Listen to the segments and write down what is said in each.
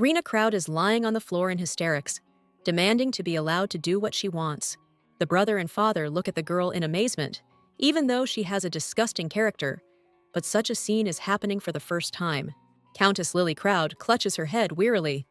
Rena Crowd is lying on the floor in hysterics, demanding to be allowed to do what she wants. The brother and father look at the girl in amazement, even though she has a disgusting character. But such a scene is happening for the first time. Countess Lily Crowd clutches her head wearily,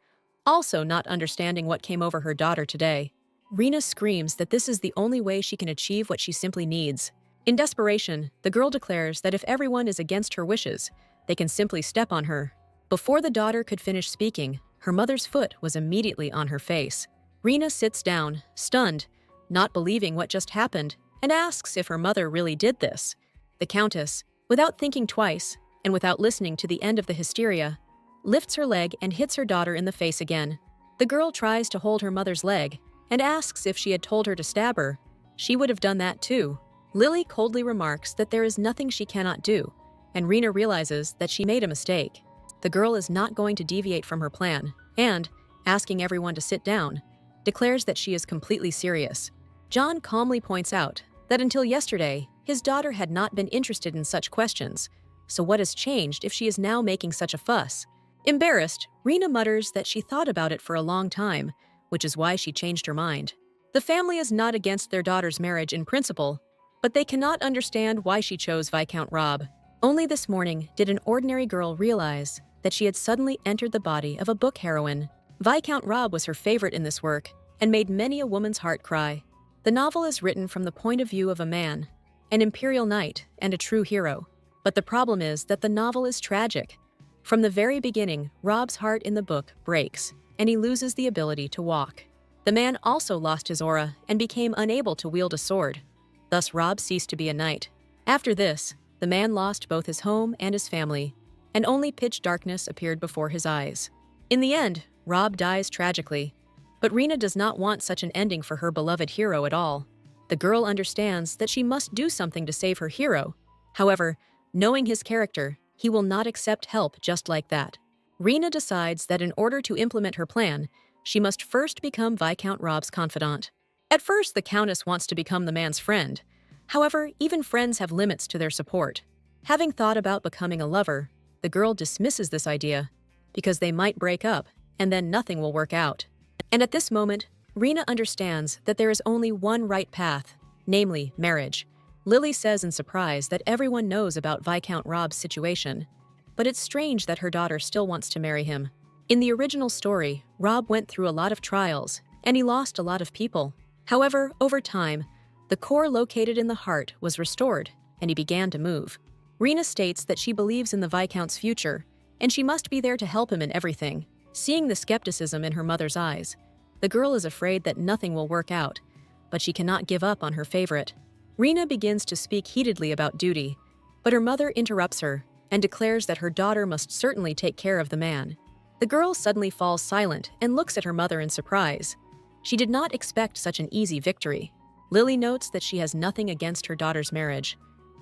also not understanding what came over her daughter today. Rena screams that this is the only way she can achieve what she simply needs. In desperation, the girl declares that if everyone is against her wishes, they can simply step on her. Before the daughter could finish speaking, her mother's foot was immediately on her face. Rena sits down, stunned, not believing what just happened, and asks if her mother really did this. The countess, without thinking twice, and without listening to the end of the hysteria, lifts her leg and hits her daughter in the face again. The girl tries to hold her mother's leg and asks if she had told her to stab her. She would have done that too. Lily coldly remarks that there is nothing she cannot do, and Rena realizes that she made a mistake. The girl is not going to deviate from her plan, and, asking everyone to sit down, declares that she is completely serious. John calmly points out that until yesterday, his daughter had not been interested in such questions, so what has changed if she is now making such a fuss? Embarrassed, Rena mutters that she thought about it for a long time, which is why she changed her mind. The family is not against their daughter's marriage in principle, but they cannot understand why she chose Viscount Rob. Only this morning did an ordinary girl realize that she had suddenly entered the body of a book heroine. Viscount Rob was her favorite in this work and made many a woman's heart cry. The novel is written from the point of view of a man, an imperial knight, and a true hero. But the problem is that the novel is tragic. From the very beginning, Rob's heart in the book breaks, and he loses the ability to walk. The man also lost his aura and became unable to wield a sword. Thus, Rob ceased to be a knight. After this, the man lost both his home and his family, and only pitch darkness appeared before his eyes. In the end, Rob dies tragically. But Rena does not want such an ending for her beloved hero at all. The girl understands that she must do something to save her hero. However, knowing his character, he will not accept help just like that. Rena decides that in order to implement her plan, she must first become Viscount Rob's confidant. At first, the Countess wants to become the man's friend. However, even friends have limits to their support. Having thought about becoming a lover, the girl dismisses this idea because they might break up and then nothing will work out. And at this moment, Rena understands that there is only one right path, namely marriage. Lily says in surprise that everyone knows about Viscount Rob's situation, but it's strange that her daughter still wants to marry him. In the original story, Rob went through a lot of trials, and he lost a lot of people. However, over time, the core located in the heart was restored, and he began to move. Rena states that she believes in the Viscount's future, and she must be there to help him in everything. Seeing the skepticism in her mother's eyes, the girl is afraid that nothing will work out, but she cannot give up on her favorite. Rena begins to speak heatedly about duty, but her mother interrupts her and declares that her daughter must certainly take care of the man. The girl suddenly falls silent and looks at her mother in surprise. She did not expect such an easy victory. Lily notes that she has nothing against her daughter's marriage.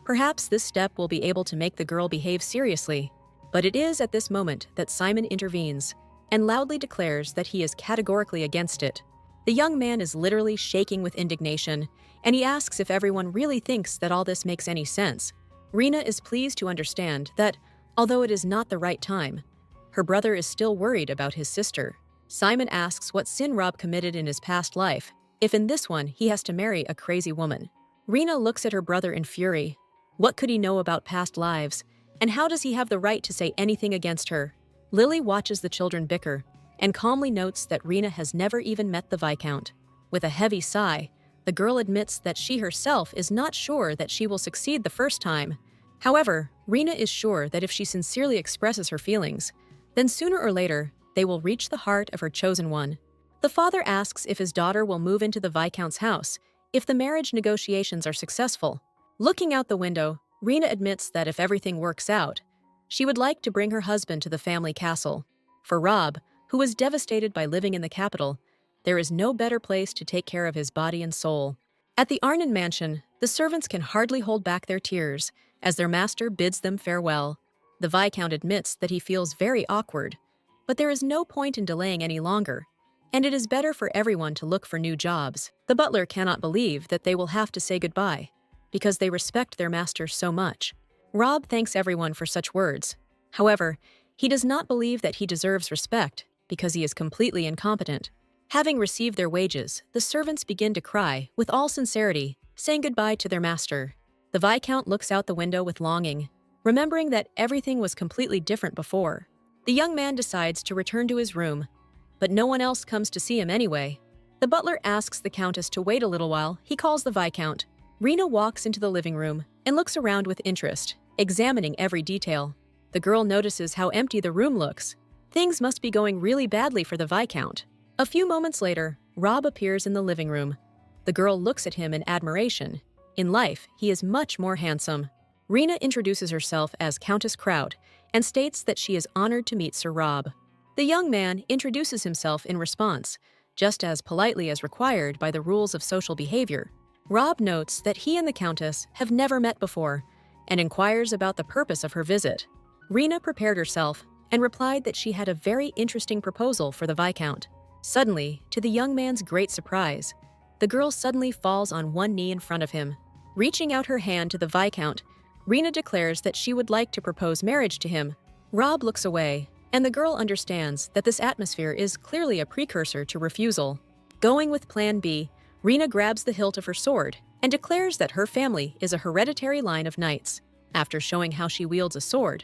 Perhaps this step will be able to make the girl behave seriously, but it is at this moment that Simon intervenes and loudly declares that he is categorically against it. The young man is literally shaking with indignation, and he asks if everyone really thinks that all this makes any sense. Rena is pleased to understand that, although it is not the right time, her brother is still worried about his sister. Simon asks what sin Rob committed in his past life, if in this one he has to marry a crazy woman. Rena looks at her brother in fury. What could he know about past lives, and how does he have the right to say anything against her? Lily watches the children bicker and calmly notes that Rena has never even met the Viscount. With a heavy sigh, the girl admits that she herself is not sure that she will succeed the first time. However, Rena is sure that if she sincerely expresses her feelings, then sooner or later, they will reach the heart of her chosen one. The father asks if his daughter will move into the Viscount's house if the marriage negotiations are successful. Looking out the window, Rena admits that if everything works out, she would like to bring her husband to the family castle. For Rob, who was devastated by living in the capital, there is no better place to take care of his body and soul. At the Arnon mansion, the servants can hardly hold back their tears as their master bids them farewell. The Viscount admits that he feels very awkward, but there is no point in delaying any longer, and it is better for everyone to look for new jobs. The butler cannot believe that they will have to say goodbye, because they respect their master so much. Rob thanks everyone for such words. However, he does not believe that he deserves respect, because he is completely incompetent. Having received their wages, the servants begin to cry, with all sincerity, saying goodbye to their master. The Viscount looks out the window with longing, remembering that everything was completely different before. The young man decides to return to his room, but no one else comes to see him anyway. The butler asks the Countess to wait a little while. He calls the Viscount. Rena walks into the living room and looks around with interest, examining every detail. The girl notices how empty the room looks. Things must be going really badly for the Viscount. A few moments later, Rob appears in the living room. The girl looks at him in admiration. In life, he is much more handsome. Rena introduces herself as Countess Kraut and states that she is honored to meet Sir Rob. The young man introduces himself in response, just as politely as required by the rules of social behavior. Rob notes that he and the Countess have never met before and inquires about the purpose of her visit. Rena prepared herself and replied that she had a very interesting proposal for the Viscount. Suddenly, to the young man's great surprise, the girl suddenly falls on one knee in front of him. Reaching out her hand to the Viscount, Rena declares that she would like to propose marriage to him. Rob looks away, and the girl understands that this atmosphere is clearly a precursor to refusal. Going with Plan B, Rena grabs the hilt of her sword and declares that her family is a hereditary line of knights. After showing how she wields a sword,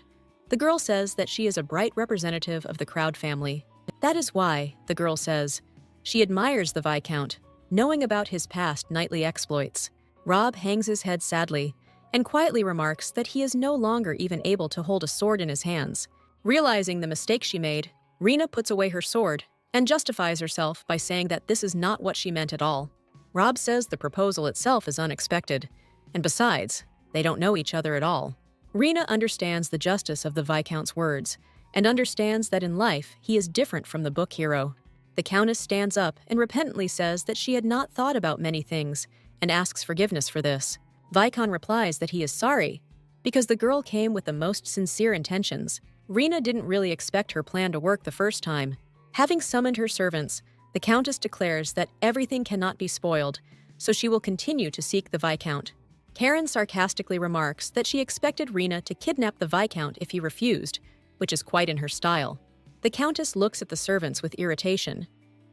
the girl says that she is a bright representative of the Kraut family. That is why, the girl says, she admires the Viscount, knowing about his past knightly exploits. Rob hangs his head sadly and quietly remarks that he is no longer even able to hold a sword in his hands. Realizing the mistake she made, Rena puts away her sword and justifies herself by saying that this is not what she meant at all. Rob says the proposal itself is unexpected, and besides, they don't know each other at all. Rena understands the justice of the Viscount's words and understands that in life he is different from the book hero. The Countess stands up and repentantly says that she had not thought about many things and asks forgiveness for this. Viscount replies that he is sorry because the girl came with the most sincere intentions. Rena didn't really expect her plan to work the first time. Having summoned her servants, the Countess declares that everything cannot be spoiled, so she will continue to seek the Viscount. Karen sarcastically remarks that she expected Rena to kidnap the Viscount if he refused, which is quite in her style. The Countess looks at the servants with irritation.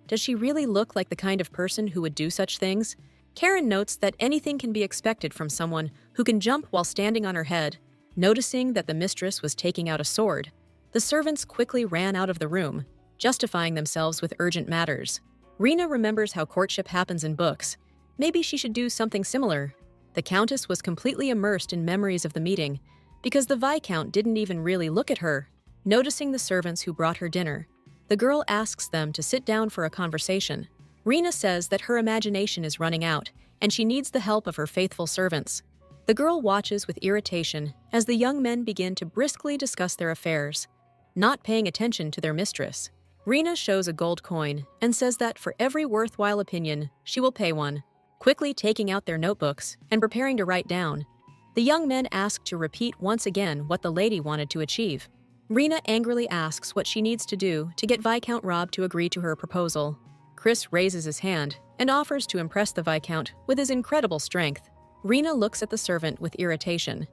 Does she really look like the kind of person who would do such things? Karen notes that anything can be expected from someone who can jump while standing on her head. Noticing that the mistress was taking out a sword, the servants quickly ran out of the room, justifying themselves with urgent matters. Rena remembers how courtship happens in books. Maybe she should do something similar. The Countess was completely immersed in memories of the meeting because the Viscount didn't even really look at her. Noticing the servants who brought her dinner, the girl asks them to sit down for a conversation. Rena says that her imagination is running out and she needs the help of her faithful servants. The girl watches with irritation as the young men begin to briskly discuss their affairs, not paying attention to their mistress. Rena shows a gold coin and says that for every worthwhile opinion, she will pay one. Quickly taking out their notebooks and preparing to write down, the young men ask to repeat once again what the lady wanted to achieve. Rena angrily asks what she needs to do to get Viscount Rob to agree to her proposal. Chris raises his hand and offers to impress the Viscount with his incredible strength. Rena looks at the servant with irritation.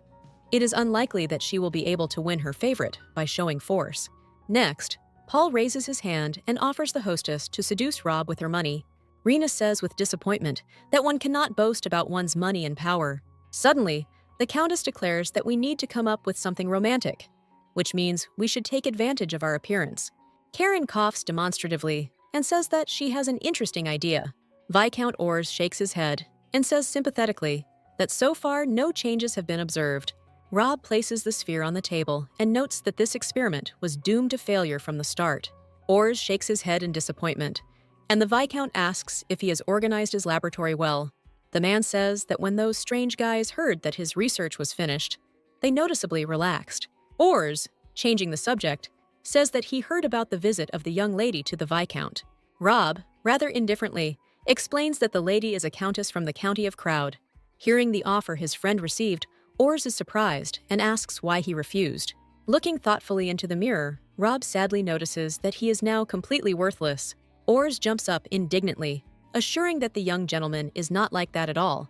It is unlikely that she will be able to win her favorite by showing force. Next, Paul raises his hand and offers the hostess to seduce Rob with her money. Rena says with disappointment that one cannot boast about one's money and power. Suddenly, the Countess declares that we need to come up with something romantic, which means we should take advantage of our appearance. Karen coughs demonstratively and says that she has an interesting idea. Viscount Ors shakes his head and says sympathetically that so far no changes have been observed. Rob places the sphere on the table and notes that this experiment was doomed to failure from the start. Ors shakes his head in disappointment, and the Viscount asks if he has organized his laboratory well. The man says that when those strange guys heard that his research was finished, they noticeably relaxed. Ors, changing the subject, says that he heard about the visit of the young lady to the Viscount. Rob, rather indifferently, explains that the lady is a countess from the county of Kraut. Hearing the offer his friend received, Ors is surprised and asks why he refused. Looking thoughtfully into the mirror, Rob sadly notices that he is now completely worthless. Ors jumps up indignantly, assuring that the young gentleman is not like that at all,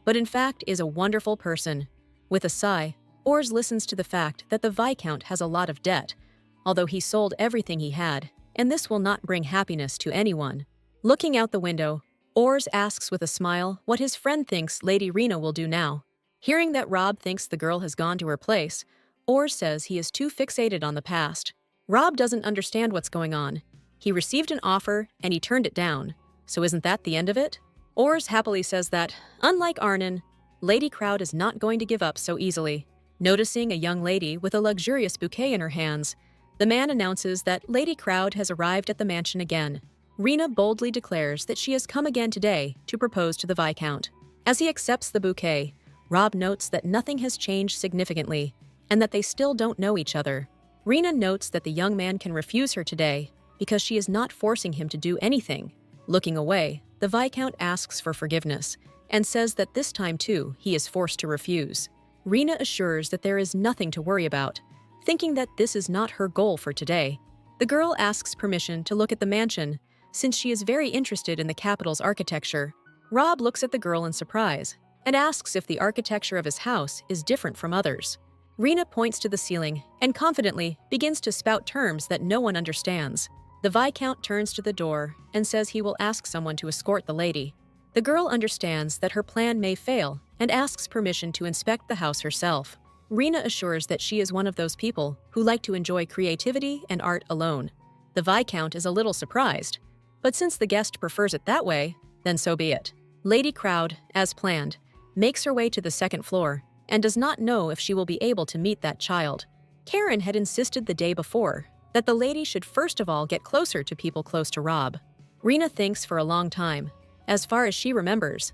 but in fact is a wonderful person. With a sigh, Ors listens to the fact that the Viscount has a lot of debt, although he sold everything he had, and this will not bring happiness to anyone. Looking out the window, Ors asks with a smile what his friend thinks Lady Rena will do now. Hearing that Rob thinks the girl has gone to her place, Ors says he is too fixated on the past. Rob doesn't understand what's going on. He received an offer and he turned it down. So isn't that the end of it? Ors happily says that, unlike Arnon, Lady Crowd is not going to give up so easily. Noticing a young lady with a luxurious bouquet in her hands, the man announces that Lady Crowd has arrived at the mansion again. Rena boldly declares that she has come again today to propose to the Viscount. As he accepts the bouquet, Rob notes that nothing has changed significantly and that they still don't know each other. Rena notes that the young man can refuse her today because she is not forcing him to do anything. Looking away, the Viscount asks for forgiveness and says that this time too he is forced to refuse. Rena assures that there is nothing to worry about, thinking that this is not her goal for today. The girl asks permission to look at the mansion since she is very interested in the capital's architecture. Rob looks at the girl in surprise and asks if the architecture of his house is different from others. Rena points to the ceiling and confidently begins to spout terms that no one understands. The Viscount turns to the door and says he will ask someone to escort the lady. The girl understands that her plan may fail and asks permission to inspect the house herself. Rena assures that she is one of those people who like to enjoy creativity and art alone. The Viscount is a little surprised, but since the guest prefers it that way, then so be it. Lady Crowd, as planned, makes her way to the second floor and does not know if she will be able to meet that child. Karen had insisted the day before that the lady should first of all get closer to people close to Rob. Rena thinks for a long time. As far as she remembers,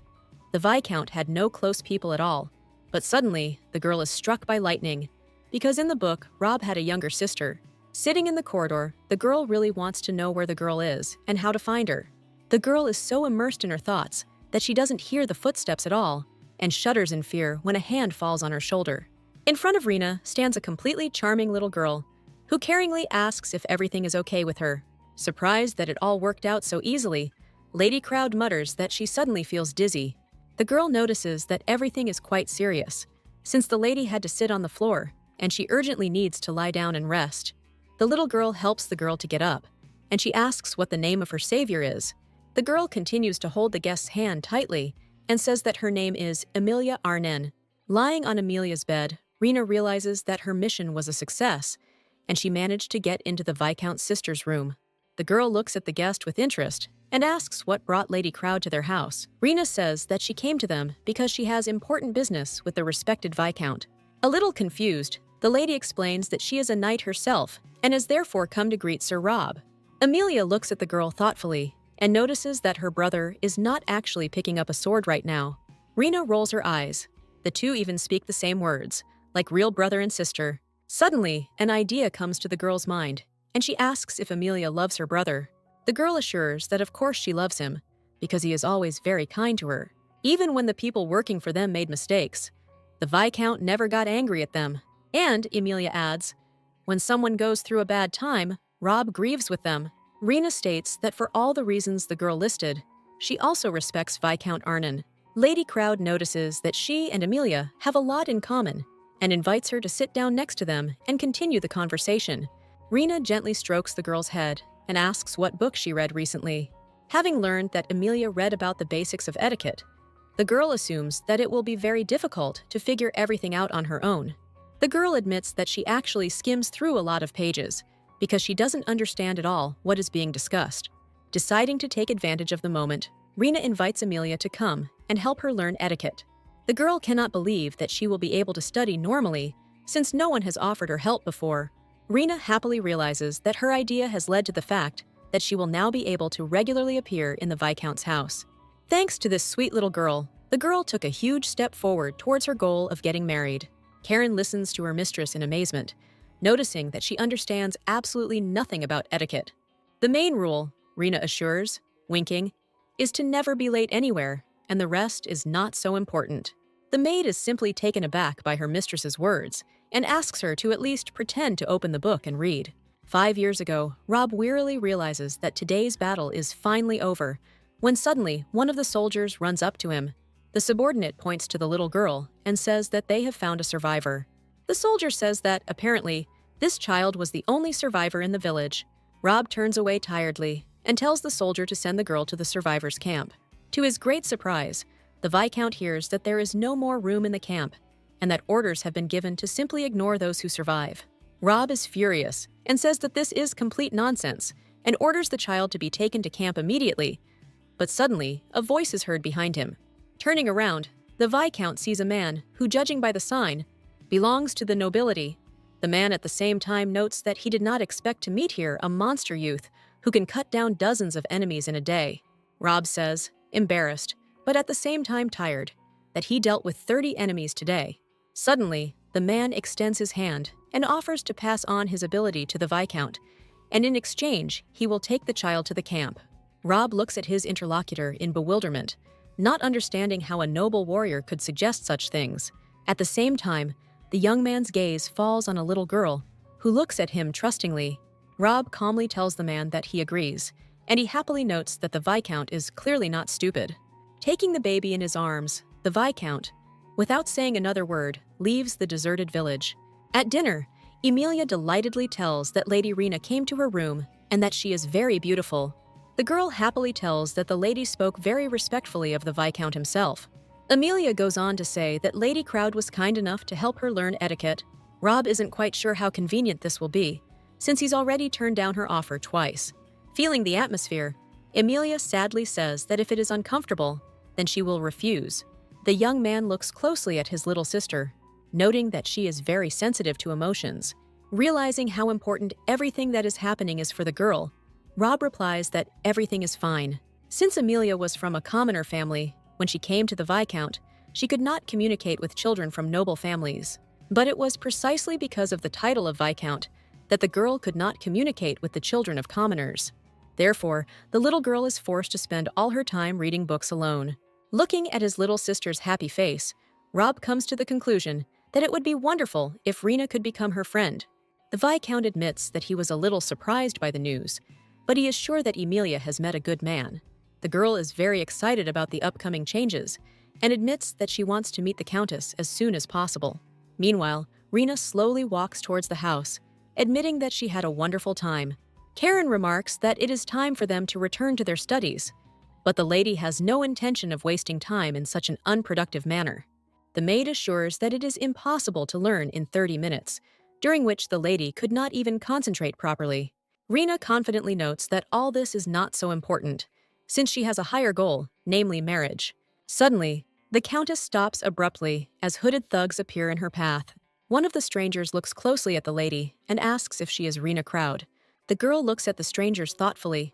the Viscount had no close people at all. But suddenly, the girl is struck by lightning, because in the book, Rob had a younger sister. Sitting in the corridor, the girl really wants to know where the girl is and how to find her. The girl is so immersed in her thoughts that she doesn't hear the footsteps at all and shudders in fear when a hand falls on her shoulder. In front of Rena stands a completely charming little girl who caringly asks if everything is okay with her. Surprised that it all worked out so easily, Lady Crowd mutters that she suddenly feels dizzy. The girl notices that everything is quite serious, since the lady had to sit on the floor, and she urgently needs to lie down and rest. The little girl helps the girl to get up, and she asks what the name of her savior is. The girl continues to hold the guest's hand tightly and says that her name is Amelia Arnen. Lying on Amelia's bed, Rena realizes that her mission was a success, and she managed to get into the Viscount's sister's room. The girl looks at the guest with interest and asks what brought Lady Crowd to their house. Rena says that she came to them because she has important business with the respected Viscount. A little confused, the lady explains that she is a knight herself and has therefore come to greet Sir Rob. Amelia looks at the girl thoughtfully and notices that her brother is not actually picking up a sword right now. Rena rolls her eyes. The two even speak the same words, like real brother and sister. Suddenly, an idea comes to the girl's mind, and she asks if Amelia loves her brother. The girl assures that of course she loves him, because he is always very kind to her. Even when the people working for them made mistakes, the Viscount never got angry at them. And, Amelia adds, when someone goes through a bad time, Rob grieves with them. Rena states that for all the reasons the girl listed, she also respects Viscount Arnon. Lady Crowd notices that she and Amelia have a lot in common and invites her to sit down next to them and continue the conversation. Rena gently strokes the girl's head and asks what book she read recently. Having learned that Amelia read about the basics of etiquette, the girl assumes that it will be very difficult to figure everything out on her own. The girl admits that she actually skims through a lot of pages because she doesn't understand at all what is being discussed. Deciding to take advantage of the moment, Rena invites Amelia to come and help her learn etiquette. The girl cannot believe that she will be able to study normally since no one has offered her help before. Rena happily realizes that her idea has led to the fact that she will now be able to regularly appear in the Viscount's house. Thanks to this sweet little girl, the girl took a huge step forward towards her goal of getting married. Karen listens to her mistress in amazement, noticing that she understands absolutely nothing about etiquette. The main rule, Rena assures, winking, is to never be late anywhere, and the rest is not so important. The maid is simply taken aback by her mistress's words and asks her to at least pretend to open the book and read. 5 years ago, Rob wearily realizes that today's battle is finally over, when suddenly one of the soldiers runs up to him. The subordinate points to the little girl and says that they have found a survivor. The soldier says that, apparently, this child was the only survivor in the village. Rob turns away tiredly and tells the soldier to send the girl to the survivors' camp. To his great surprise, the Viscount hears that there is no more room in the camp and that orders have been given to simply ignore those who survive. Rob is furious and says that this is complete nonsense and orders the child to be taken to camp immediately. But suddenly, a voice is heard behind him. Turning around, the Viscount sees a man who, judging by the sign, belongs to the nobility. The man at the same time notes that he did not expect to meet here a monster youth who can cut down dozens of enemies in a day. Rob says, embarrassed, but at the same time tired, that he dealt with 30 enemies today. Suddenly, the man extends his hand and offers to pass on his ability to the Viscount, and in exchange, he will take the child to the camp. Rob looks at his interlocutor in bewilderment, not understanding how a noble warrior could suggest such things. At the same time, the young man's gaze falls on a little girl, who looks at him trustingly. Rob calmly tells the man that he agrees, and he happily notes that the Viscount is clearly not stupid. Taking the baby in his arms, the Viscount, without saying another word, leaves the deserted village. At dinner, Emilia delightedly tells that Lady Rena came to her room and that she is very beautiful. The girl happily tells that the lady spoke very respectfully of the Viscount himself. Emilia goes on to say that Lady Crowd was kind enough to help her learn etiquette. Rob isn't quite sure how convenient this will be, since he's already turned down her offer twice. Feeling the atmosphere, Emilia sadly says that if it is uncomfortable, then she will refuse. The young man looks closely at his little sister, noting that she is very sensitive to emotions. Realizing how important everything that is happening is for the girl, Rob replies that everything is fine. Since Emilia was from a commoner family, when she came to the Viscount, she could not communicate with children from noble families. But it was precisely because of the title of Viscount that the girl could not communicate with the children of commoners. Therefore, the little girl is forced to spend all her time reading books alone. Looking at his little sister's happy face, Rob comes to the conclusion that it would be wonderful if Rena could become her friend. The Viscount admits that he was a little surprised by the news, but he is sure that Emilia has met a good man. The girl is very excited about the upcoming changes and admits that she wants to meet the Countess as soon as possible. Meanwhile, Rena slowly walks towards the house, admitting that she had a wonderful time. Karen remarks that it is time for them to return to their studies, but the lady has no intention of wasting time in such an unproductive manner. The maid assures that it is impossible to learn in 30 minutes, during which the lady could not even concentrate properly. Rena confidently notes that all this is not so important, since she has a higher goal, namely marriage. Suddenly, the Countess stops abruptly as hooded thugs appear in her path. One of the strangers looks closely at the lady and asks if she is Rena Crowd. The girl looks at the strangers thoughtfully.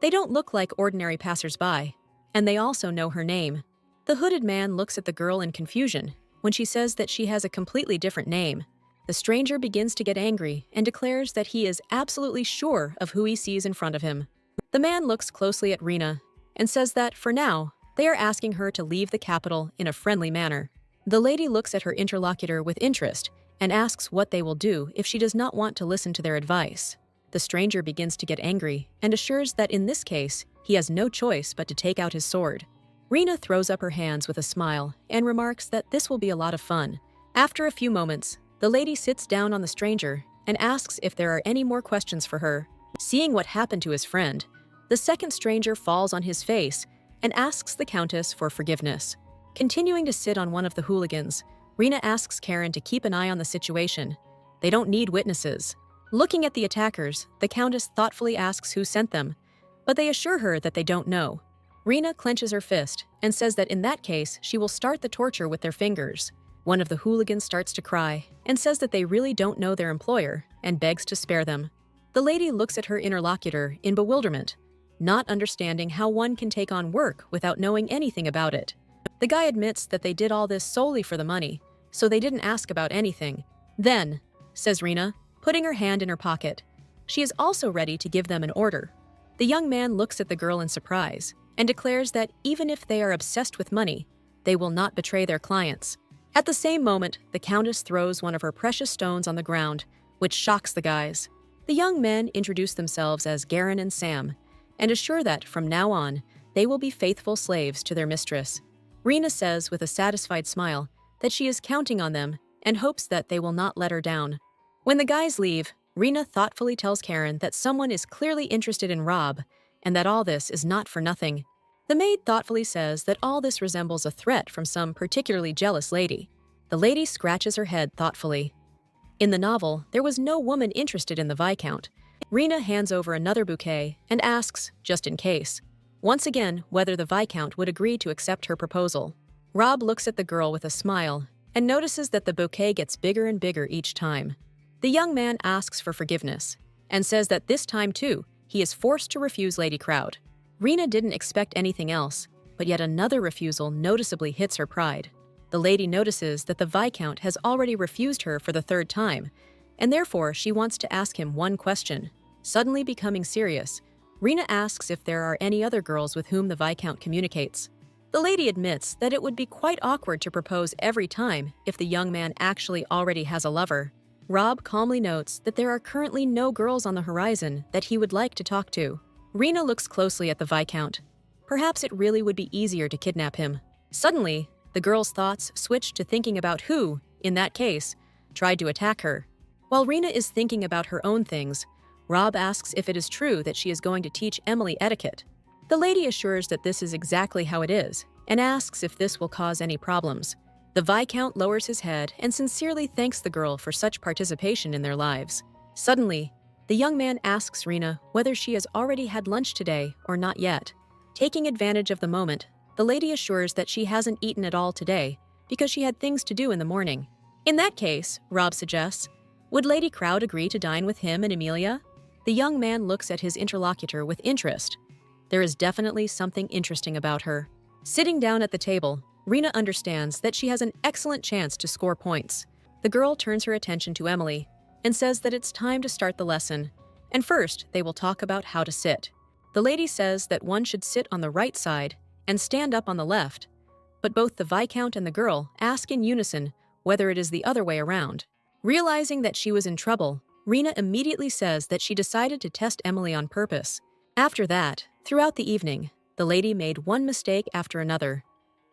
They don't look like ordinary passers-by, and they also know her name. The hooded man looks at the girl in confusion when she says that she has a completely different name. The stranger begins to get angry and declares that he is absolutely sure of who he sees in front of him. The man looks closely at Rena and says that, for now, they are asking her to leave the capital in a friendly manner. The lady looks at her interlocutor with interest and asks what they will do if she does not want to listen to their advice. The stranger begins to get angry and assures that in this case, he has no choice but to take out his sword. Rena throws up her hands with a smile and remarks that this will be a lot of fun. After a few moments, the lady sits down on the stranger and asks if there are any more questions for her. Seeing what happened to his friend, the second stranger falls on his face and asks the Countess for forgiveness. Continuing to sit on one of the hooligans, Rena asks Karen to keep an eye on the situation. They don't need witnesses. Looking at the attackers, the Countess thoughtfully asks who sent them, but they assure her that they don't know. Rena clenches her fist and says that in that case, she will start the torture with their fingers. One of the hooligans starts to cry and says that they really don't know their employer and begs to spare them. The lady looks at her interlocutor in bewilderment, not understanding how one can take on work without knowing anything about it. The guy admits that they did all this solely for the money, so they didn't ask about anything. Then, says Rena, putting her hand in her pocket, she is also ready to give them an order. The young man looks at the girl in surprise and declares that even if they are obsessed with money, they will not betray their clients. At the same moment, the Countess throws one of her precious stones on the ground, which shocks the guys. The young men introduce themselves as Garen and Sam, and assure that, from now on, they will be faithful slaves to their mistress. Rena says with a satisfied smile that she is counting on them and hopes that they will not let her down. When the guys leave, Rena thoughtfully tells Karen that someone is clearly interested in Rob and that all this is not for nothing. The maid thoughtfully says that all this resembles a threat from some particularly jealous lady. The lady scratches her head thoughtfully. In the novel, there was no woman interested in the Viscount. Rena hands over another bouquet and asks, just in case, once again whether the Viscount would agree to accept her proposal. Rob looks at the girl with a smile and notices that the bouquet gets bigger and bigger each time. The young man asks for forgiveness and says that this time, too, he is forced to refuse Lady Crowd. Rena didn't expect anything else, but yet another refusal noticeably hits her pride. The lady notices that the Viscount has already refused her for the third time, and therefore she wants to ask him one question. Suddenly becoming serious, Rena asks if there are any other girls with whom the Viscount communicates. The lady admits that it would be quite awkward to propose every time if the young man actually already has a lover. Rob calmly notes that there are currently no girls on the horizon that he would like to talk to. Rena looks closely at the Viscount. Perhaps it really would be easier to kidnap him. Suddenly, the girl's thoughts switch to thinking about who, in that case, tried to attack her. While Rena is thinking about her own things, Rob asks if it is true that she is going to teach Emily etiquette. The lady assures that this is exactly how it is, and asks if this will cause any problems. The Viscount lowers his head and sincerely thanks the girl for such participation in their lives. Suddenly, the young man asks Rena whether she has already had lunch today or not yet. Taking advantage of the moment, the lady assures that she hasn't eaten at all today because she had things to do in the morning. In that case, Rob suggests, would Lady Crowd agree to dine with him and Amelia? The young man looks at his interlocutor with interest. There is definitely something interesting about her. Sitting down at the table, Rena understands that she has an excellent chance to score points. The girl turns her attention to Emily and says that it's time to start the lesson, and first they will talk about how to sit. The lady says that one should sit on the right side and stand up on the left, but both the Viscount and the girl ask in unison whether it is the other way around. Realizing that she was in trouble, Rena immediately says that she decided to test Emily on purpose. After that, throughout the evening, the lady made one mistake after another.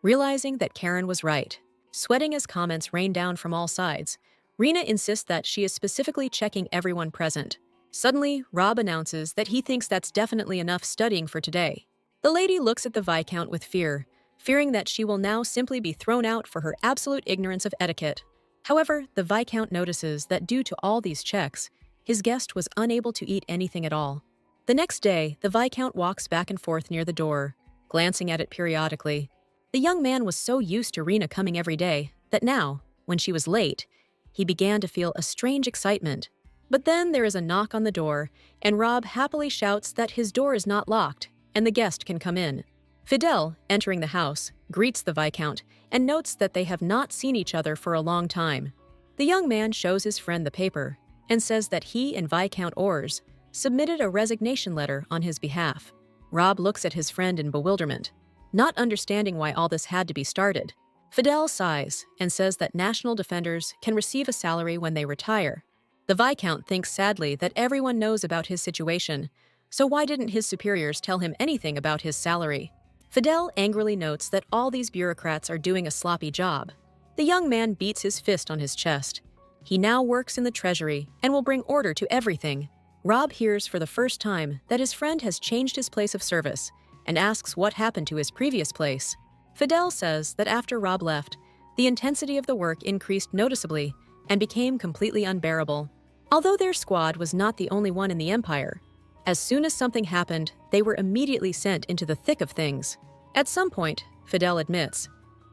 Realizing that Karen was right, sweating as comments rain down from all sides, Rena insists that she is specifically checking everyone present. Suddenly, Rob announces that he thinks that's definitely enough studying for today. The lady looks at the Viscount with fear, fearing that she will now simply be thrown out for her absolute ignorance of etiquette. However, the Viscount notices that due to all these checks, his guest was unable to eat anything at all. The next day, the Viscount walks back and forth near the door, glancing at it periodically. The young man was so used to Rena coming every day that now, when she was late, he began to feel a strange excitement. But then there is a knock on the door, and Rob happily shouts that his door is not locked and the guest can come in. Fidel, entering the house, greets the Viscount and notes that they have not seen each other for a long time. The young man shows his friend the paper and says that he and Viscount Ors submitted a resignation letter on his behalf. Rob looks at his friend in bewilderment, not understanding why all this had to be started. Fidel sighs and says that national defenders can receive a salary when they retire. The Viscount thinks sadly that everyone knows about his situation, so why didn't his superiors tell him anything about his salary? Fidel angrily notes that all these bureaucrats are doing a sloppy job. The young man beats his fist on his chest. He now works in the treasury and will bring order to everything. Rob hears for the first time that his friend has changed his place of service and asks what happened to his previous place. Fidel says that after Rob left, the intensity of the work increased noticeably and became completely unbearable. Although their squad was not the only one in the Empire, as soon as something happened, they were immediately sent into the thick of things. At some point, Fidel admits,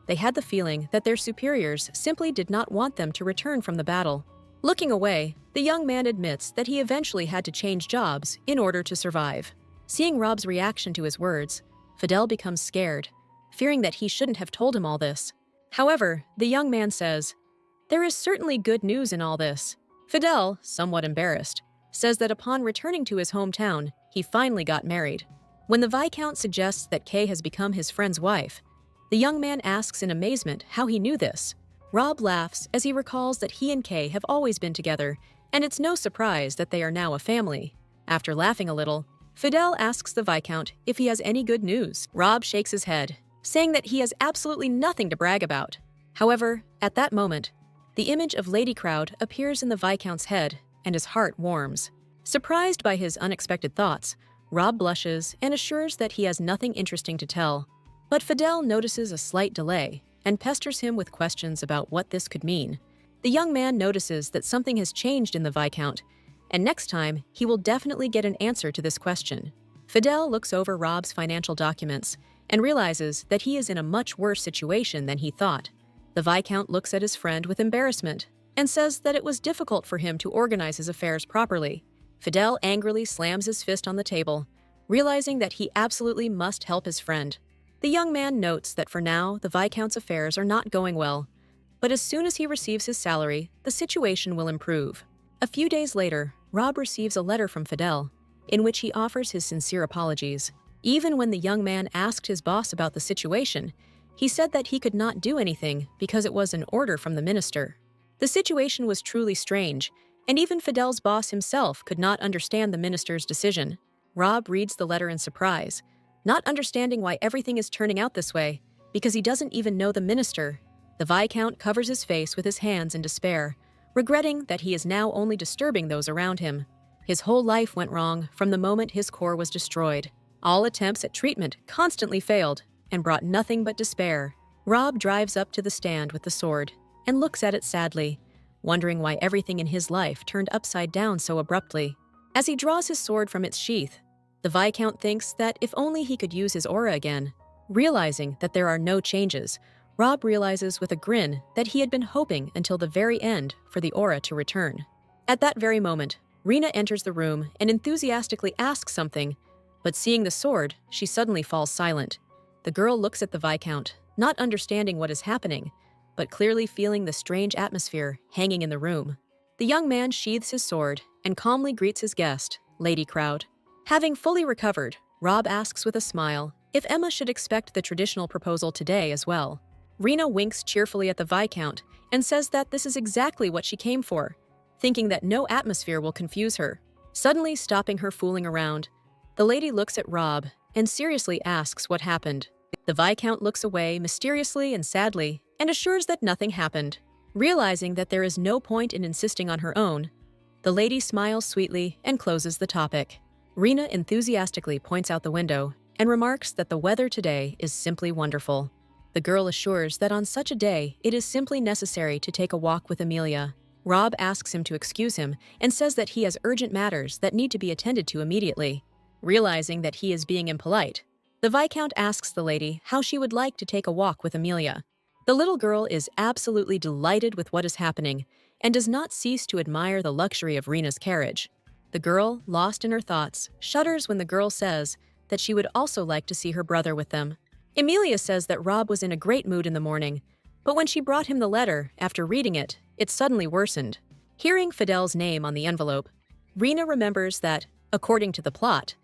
they had the feeling that their superiors simply did not want them to return from the battle. Looking away, the young man admits that he eventually had to change jobs in order to survive. Seeing Rob's reaction to his words, Fidel becomes scared, fearing that he shouldn't have told him all this. However, the young man says, "There is certainly good news in all this." Fidel, somewhat embarrassed, says that upon returning to his hometown, he finally got married. When the Viscount suggests that Kay has become his friend's wife, the young man asks in amazement how he knew this. Rob laughs as he recalls that he and Kay have always been together, and it's no surprise that they are now a family. After laughing a little, Fidel asks the Viscount if he has any good news. Rob shakes his head, saying that he has absolutely nothing to brag about. However, at that moment, the image of Lady Crowd appears in the Viscount's head, and his heart warms. Surprised by his unexpected thoughts, Rob blushes and assures that he has nothing interesting to tell. But Fidel notices a slight delay and pesters him with questions about what this could mean. The young man notices that something has changed in the Viscount, and next time he will definitely get an answer to this question. Fidel looks over Rob's financial documents and realizes that he is in a much worse situation than he thought. The Viscount looks at his friend with embarrassment and says that it was difficult for him to organize his affairs properly. Fidel angrily slams his fist on the table, realizing that he absolutely must help his friend. The young man notes that for now, the Viscount's affairs are not going well, but as soon as he receives his salary, the situation will improve. A few days later, Rob receives a letter from Fidel, in which he offers his sincere apologies. Even when the young man asked his boss about the situation, he said that he could not do anything because it was an order from the minister. The situation was truly strange, and even Fidel's boss himself could not understand the minister's decision. Rob reads the letter in surprise, not understanding why everything is turning out this way, because he doesn't even know the minister. The Viscount covers his face with his hands in despair, regretting that he is now only disturbing those around him. His whole life went wrong from the moment his core was destroyed. All attempts at treatment constantly failed and brought nothing but despair. Rob drives up to the stand with the sword and looks at it sadly, wondering why everything in his life turned upside down so abruptly. As he draws his sword from its sheath, the Viscount thinks that if only he could use his aura again. Realizing that there are no changes, Rob realizes with a grin that he had been hoping until the very end for the aura to return. At that very moment, Rena enters the room and enthusiastically asks something, but seeing the sword, she suddenly falls silent. The girl looks at the Viscount, not understanding what is happening, but clearly feeling the strange atmosphere hanging in the room. The young man sheathes his sword and calmly greets his guest, Lady Crowd. Having fully recovered, Rob asks with a smile if Emma should expect the traditional proposal today as well. Rena winks cheerfully at the Viscount and says that this is exactly what she came for, thinking that no atmosphere will confuse her. Suddenly stopping her fooling around, the lady looks at Rob and seriously asks what happened. The Viscount looks away mysteriously and sadly and assures that nothing happened. Realizing that there is no point in insisting on her own, the lady smiles sweetly and closes the topic. Rena enthusiastically points out the window and remarks that the weather today is simply wonderful. The girl assures that on such a day, it is simply necessary to take a walk with Amelia. Rob asks him to excuse him and says that he has urgent matters that need to be attended to immediately. Realizing that he is being impolite, the Viscount asks the lady how she would like to take a walk with Amelia. The little girl is absolutely delighted with what is happening and does not cease to admire the luxury of Rena's carriage. The girl, lost in her thoughts, shudders when the girl says that she would also like to see her brother with them. Amelia says that Rob was in a great mood in the morning, but when she brought him the letter, after reading it, it suddenly worsened. Hearing Fidel's name on the envelope, Rena remembers that, according to the plot,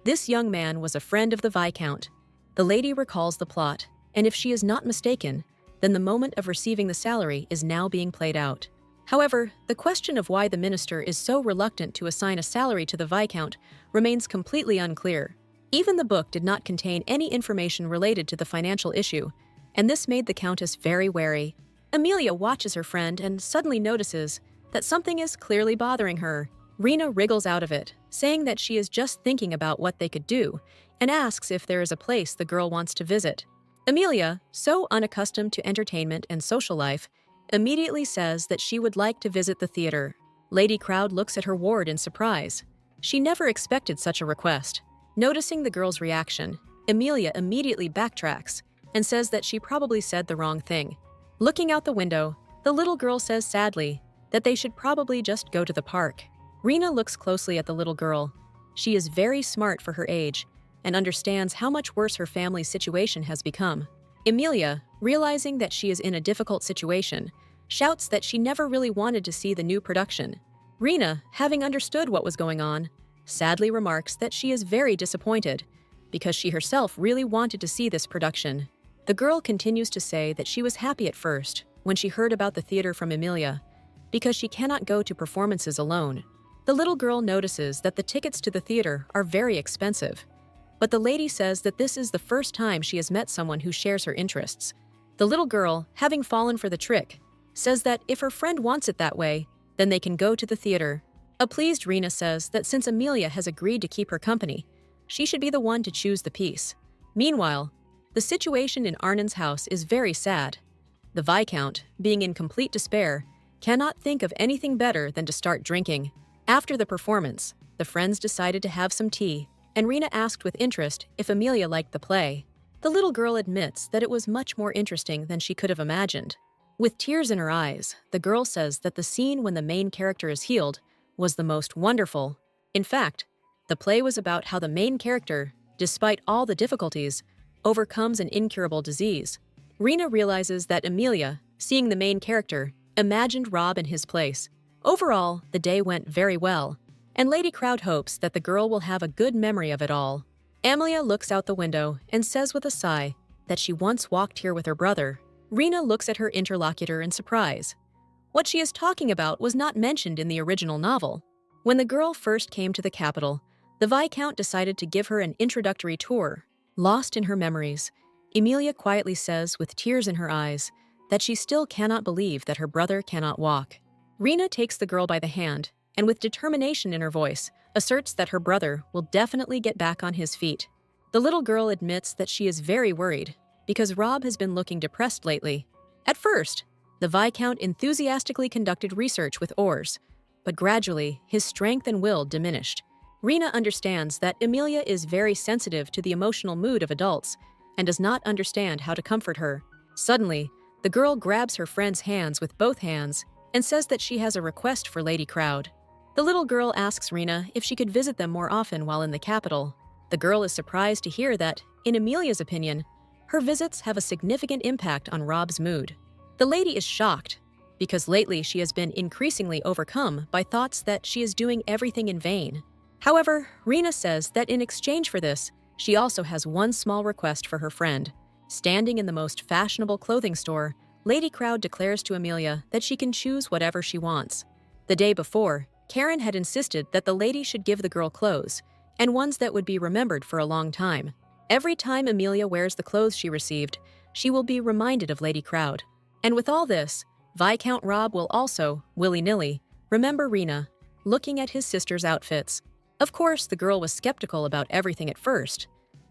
this young man was a friend of the Viscount. The lady recalls the plot, and if she is not mistaken, then the moment of receiving the salary is now being played out. However, the question of why the minister is so reluctant to assign a salary to the Viscount remains completely unclear. Even the book did not contain any information related to the financial issue, and this made the Countess very wary. Amelia watches her friend and suddenly notices that something is clearly bothering her. Rena wriggles out of it, saying that she is just thinking about what they could do, and asks if there is a place the girl wants to visit. Amelia, so unaccustomed to entertainment and social life, immediately says that she would like to visit the theater. Lady Crowd looks at her ward in surprise. She never expected such a request. Noticing the girl's reaction, Amelia immediately backtracks and says that she probably said the wrong thing. Looking out the window, the little girl says sadly that they should probably just go to the park. Rena looks closely at the little girl. She is very smart for her age and understands how much worse her family's situation has become. Amelia, realizing that she is in a difficult situation, shouts that she never really wanted to see the new production. Rena, having understood what was going on, sadly remarks that she is very disappointed because she herself really wanted to see this production. The girl continues to say that she was happy at first when she heard about the theater from Amelia because she cannot go to performances alone. The little girl notices that the tickets to the theater are very expensive, but the lady says that this is the first time she has met someone who shares her interests. The little girl, having fallen for the trick, says that if her friend wants it that way, then they can go to the theater. A pleased Rena says that since Amelia has agreed to keep her company, she should be the one to choose the piece. Meanwhile, the situation in Arnon's house is very sad. The Viscount, being in complete despair, cannot think of anything better than to start drinking. After the performance, the friends decided to have some tea, and Rena asked with interest if Amelia liked the play. The little girl admits that it was much more interesting than she could have imagined. With tears in her eyes, the girl says that the scene when the main character is healed was the most wonderful. In fact, the play was about how the main character, despite all the difficulties, overcomes an incurable disease. Rena realizes that Amelia, seeing the main character, imagined Rob in his place. Overall, the day went very well, and Lady Crowd hopes that the girl will have a good memory of it all. Amelia looks out the window and says with a sigh that she once walked here with her brother. Rena looks at her interlocutor in surprise. What she is talking about was not mentioned in the original novel. When the girl first came to the capital, the Viscount decided to give her an introductory tour. Lost in her memories, Amelia quietly says with tears in her eyes that she still cannot believe that her brother cannot walk. Rena takes the girl by the hand and with determination in her voice, asserts that her brother will definitely get back on his feet. The little girl admits that she is very worried because Rob has been looking depressed lately. At first, the Viscount enthusiastically conducted research with oars, but gradually his strength and will diminished. Rena understands that Amelia is very sensitive to the emotional mood of adults and does not understand how to comfort her. Suddenly, the girl grabs her friend's hands with both hands and says that she has a request for Lady Crowd. The little girl asks Rena if she could visit them more often while in the capital. The girl is surprised to hear that, in Amelia's opinion, her visits have a significant impact on Rob's mood. The lady is shocked, because lately she has been increasingly overcome by thoughts that she is doing everything in vain. However, Rena says that in exchange for this, she also has one small request for her friend. Standing in the most fashionable clothing store, Lady Crowd declares to Amelia that she can choose whatever she wants. The day before, Karen had insisted that the lady should give the girl clothes, and ones that would be remembered for a long time. Every time Amelia wears the clothes she received, she will be reminded of Lady Crowd. And with all this, Viscount Rob will also, willy-nilly, remember Rena, looking at his sister's outfits. Of course, the girl was skeptical about everything at first,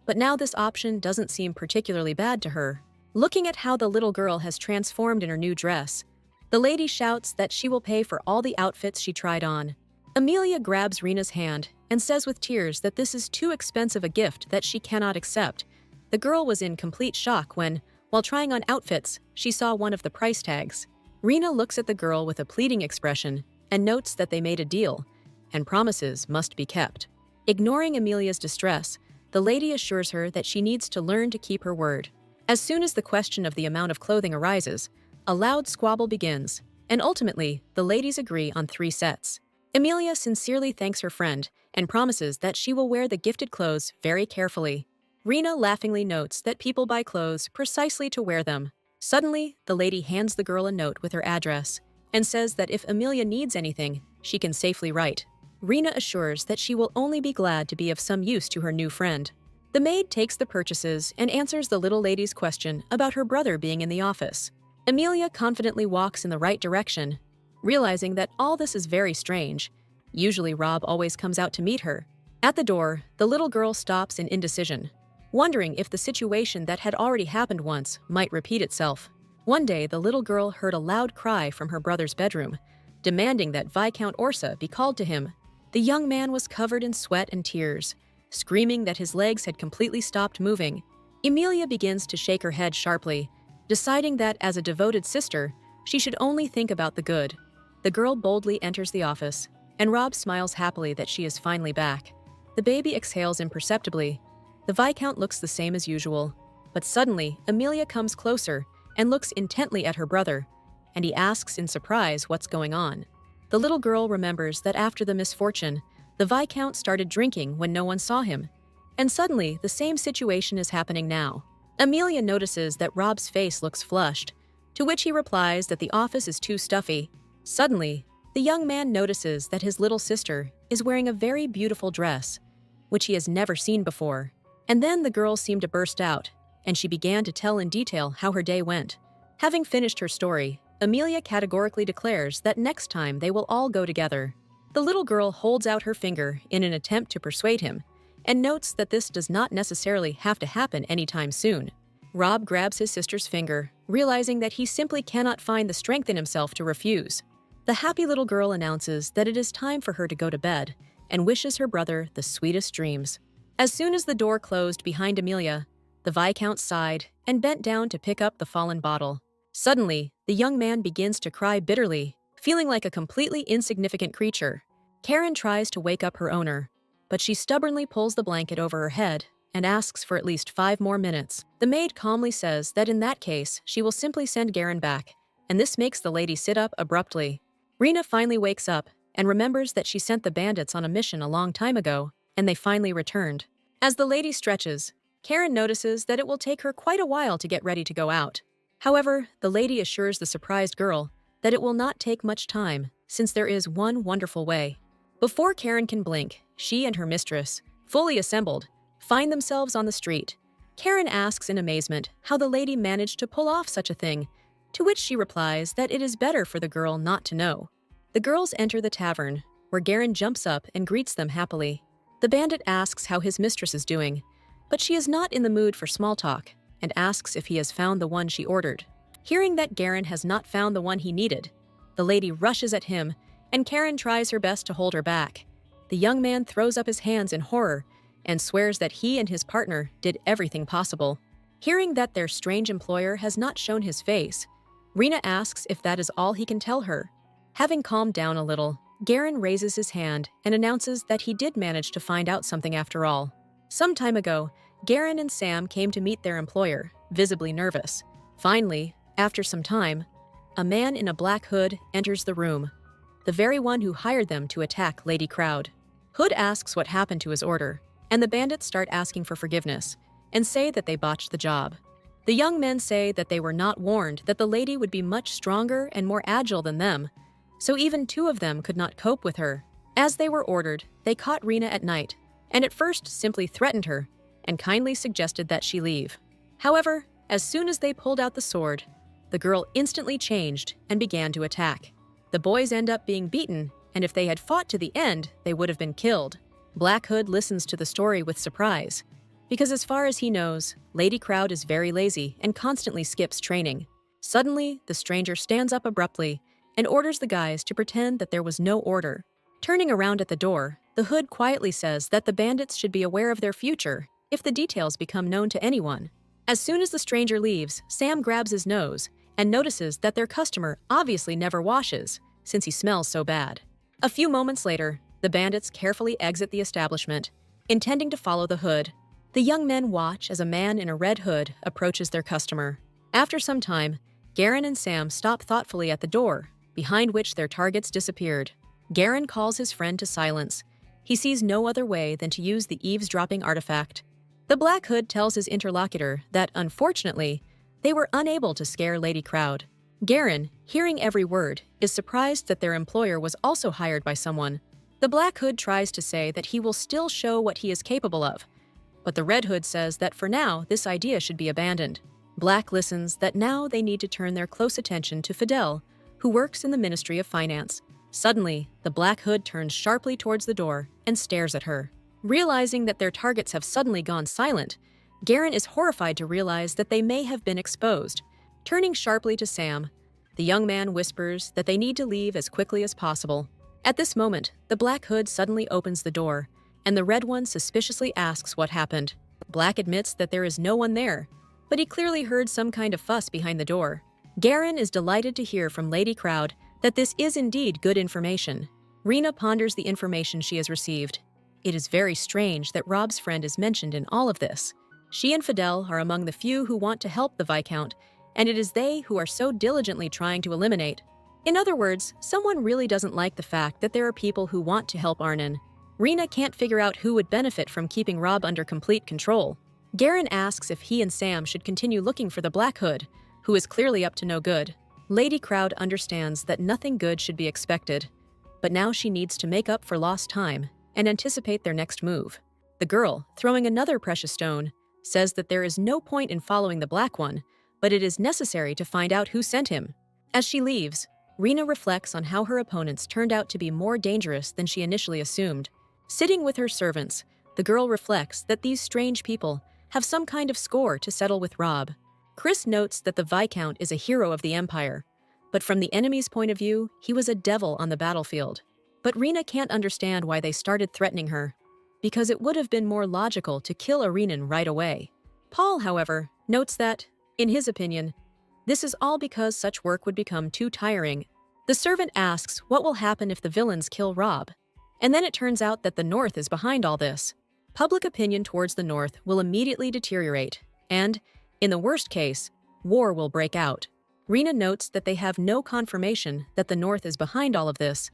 but now this option doesn't seem particularly bad to her. Looking at how the little girl has transformed in her new dress, the lady shouts that she will pay for all the outfits she tried on. Amelia grabs Rena's hand and says with tears that this is too expensive a gift that she cannot accept. The girl was in complete shock when, while trying on outfits, she saw one of the price tags. Rena looks at the girl with a pleading expression and notes that they made a deal, and promises must be kept. Ignoring Amelia's distress, the lady assures her that she needs to learn to keep her word. As soon as the question of the amount of clothing arises, a loud squabble begins, and ultimately, the ladies agree on 3 sets. Amelia sincerely thanks her friend and promises that she will wear the gifted clothes very carefully. Rena laughingly notes that people buy clothes precisely to wear them. Suddenly, the lady hands the girl a note with her address and says that if Amelia needs anything, she can safely write. Rena assures that she will only be glad to be of some use to her new friend. The maid takes the purchases and answers the little lady's question about her brother being in the office. Amelia confidently walks in the right direction, realizing that all this is very strange. Usually Rob always comes out to meet her. At the door, the little girl stops in indecision, wondering if the situation that had already happened once might repeat itself. One day, the little girl heard a loud cry from her brother's bedroom, demanding that Viscount Orsa be called to him. The young man was covered in sweat and tears, screaming that his legs had completely stopped moving. Amelia begins to shake her head sharply, deciding that as a devoted sister, she should only think about the good. The girl boldly enters the office, and Rob smiles happily that she is finally back. The baby exhales imperceptibly. The Viscount looks the same as usual, but suddenly Amelia comes closer and looks intently at her brother, and he asks in surprise what's going on. The little girl remembers that after the misfortune, the Viscount started drinking when no one saw him, and suddenly the same situation is happening now. Amelia notices that Rob's face looks flushed, to which he replies that the office is too stuffy. Suddenly, the young man notices that his little sister is wearing a very beautiful dress, which he has never seen before. And then the girl seemed to burst out, and she began to tell in detail how her day went. Having finished her story, Amelia categorically declares that next time they will all go together. The little girl holds out her finger in an attempt to persuade him, and notes that this does not necessarily have to happen anytime soon. Rob grabs his sister's finger, realizing that he simply cannot find the strength in himself to refuse. The happy little girl announces that it is time for her to go to bed, and wishes her brother the sweetest dreams. As soon as the door closed behind Amelia, the Viscount sighed and bent down to pick up the fallen bottle. Suddenly, the young man begins to cry bitterly, feeling like a completely insignificant creature. Karen tries to wake up her owner, but she stubbornly pulls the blanket over her head and asks for at least 5 more minutes. The maid calmly says that in that case, she will simply send Garen back, and this makes the lady sit up abruptly. Rena finally wakes up and remembers that she sent the bandits on a mission a long time ago, and they finally returned. As the lady stretches, Karen notices that it will take her quite a while to get ready to go out. However, the lady assures the surprised girl that it will not take much time, since there is one wonderful way. Before Karen can blink, she and her mistress, fully assembled, find themselves on the street. Karen asks in amazement how the lady managed to pull off such a thing, to which she replies that it is better for the girl not to know. The girls enter the tavern, where Garen jumps up and greets them happily. The bandit asks how his mistress is doing, but she is not in the mood for small talk, and asks if he has found the one she ordered. Hearing that Garen has not found the one he needed, the lady rushes at him, and Karen tries her best to hold her back. The young man throws up his hands in horror and swears that he and his partner did everything possible. Hearing that their strange employer has not shown his face, Rena asks if that is all he can tell her. Having calmed down a little, Garen raises his hand and announces that he did manage to find out something after all. Some time ago, Garen and Sam came to meet their employer, visibly nervous. Finally, after some time, a man in a black hood enters the room, the very one who hired them to attack Lady Crowd. Hood asks what happened to his order, and the bandits start asking for forgiveness and say that they botched the job. The young men say that they were not warned that the lady would be much stronger and more agile than them, so even 2 of them could not cope with her. As they were ordered, they caught Rena at night, and at first simply threatened her and kindly suggested that she leave. However, as soon as they pulled out the sword, the girl instantly changed and began to attack. The boys end up being beaten, and if they had fought to the end, they would have been killed. Black Hood listens to the story with surprise, because as far as he knows, Lady Crowd is very lazy and constantly skips training. Suddenly, the stranger stands up abruptly and orders the guys to pretend that there was no order. Turning around at the door, the Hood quietly says that the bandits should be aware of their future if the details become known to anyone. As soon as the stranger leaves, Sam grabs his nose and notices that their customer obviously never washes, since he smells so bad. A few moments later, the bandits carefully exit the establishment, intending to follow the Hood. The young men watch as a man in a red hood approaches their customer. After some time, Garen and Sam stop thoughtfully at the door, behind which their targets disappeared. Garen calls his friend to silence. He sees no other way than to use the eavesdropping artifact. The Black Hood tells his interlocutor that, unfortunately, they were unable to scare Lady Crowd. Garen, hearing every word, is surprised that their employer was also hired by someone. The Black Hood tries to say that he will still show what he is capable of, but the Red Hood says that for now, this idea should be abandoned. Black listens that now they need to turn their close attention to Fidel, who works in the Ministry of Finance. Suddenly, the Black Hood turns sharply towards the door and stares at her. Realizing that their targets have suddenly gone silent, Garen is horrified to realize that they may have been exposed. Turning sharply to Sam, the young man whispers that they need to leave as quickly as possible. At this moment, the Black Hood suddenly opens the door, and the Red One suspiciously asks what happened. Black admits that there is no one there, but he clearly heard some kind of fuss behind the door. Garen is delighted to hear from Lady Crowd that this is indeed good information. Rena ponders the information she has received. It is very strange that Rob's friend is mentioned in all of this. She and Fidel are among the few who want to help the Viscount, and it is they who are so diligently trying to eliminate. In other words, someone really doesn't like the fact that there are people who want to help Arnon. Rena can't figure out who would benefit from keeping Rob under complete control. Garen asks if he and Sam should continue looking for the Black Hood, who is clearly up to no good. Lady Crowd understands that nothing good should be expected, but now she needs to make up for lost time and anticipate their next move. The girl, throwing another precious stone, says that there is no point in following the Black One, but it is necessary to find out who sent him. As she leaves, Rena reflects on how her opponents turned out to be more dangerous than she initially assumed. Sitting with her servants, the girl reflects that these strange people have some kind of score to settle with Rob. Chris notes that the Viscount is a hero of the Empire, but from the enemy's point of view, he was a devil on the battlefield. But Rena can't understand why they started threatening her, because it would have been more logical to kill Arenan right away. Paul, however, notes that, in his opinion, this is all because such work would become too tiring. The servant asks what will happen if the villains kill Rob, and then it turns out that the North is behind all this. Public opinion towards the North will immediately deteriorate, and, in the worst case, war will break out. Rena notes that they have no confirmation that the North is behind all of this,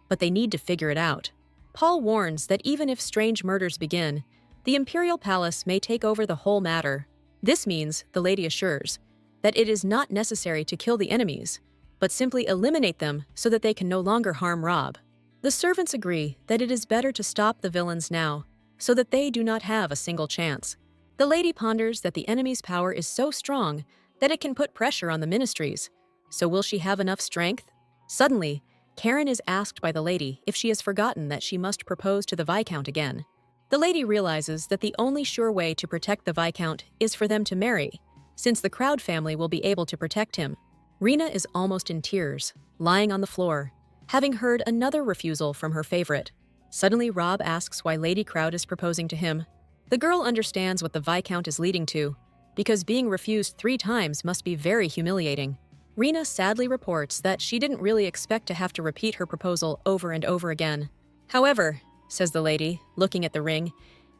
but they need to figure it out. Paul warns that even if strange murders begin, the Imperial Palace may take over the whole matter. This means, the lady assures, that it is not necessary to kill the enemies, but simply eliminate them so that they can no longer harm Rob. The servants agree that it is better to stop the villains now, so that they do not have a single chance. The lady ponders that the enemy's power is so strong that it can put pressure on the ministries. So will she have enough strength? Suddenly, Karen is asked by the lady if she has forgotten that she must propose to the Viscount again. The lady realizes that the only sure way to protect the Viscount is for them to marry, since the Crowd family will be able to protect him. Rena is almost in tears, lying on the floor, having heard another refusal from her favorite. Suddenly, Rob asks why Lady Crowd is proposing to him. The girl understands what the Viscount is leading to, because being refused 3 times must be very humiliating. Rena sadly reports that she didn't really expect to have to repeat her proposal over and over again. However, says the lady, looking at the ring,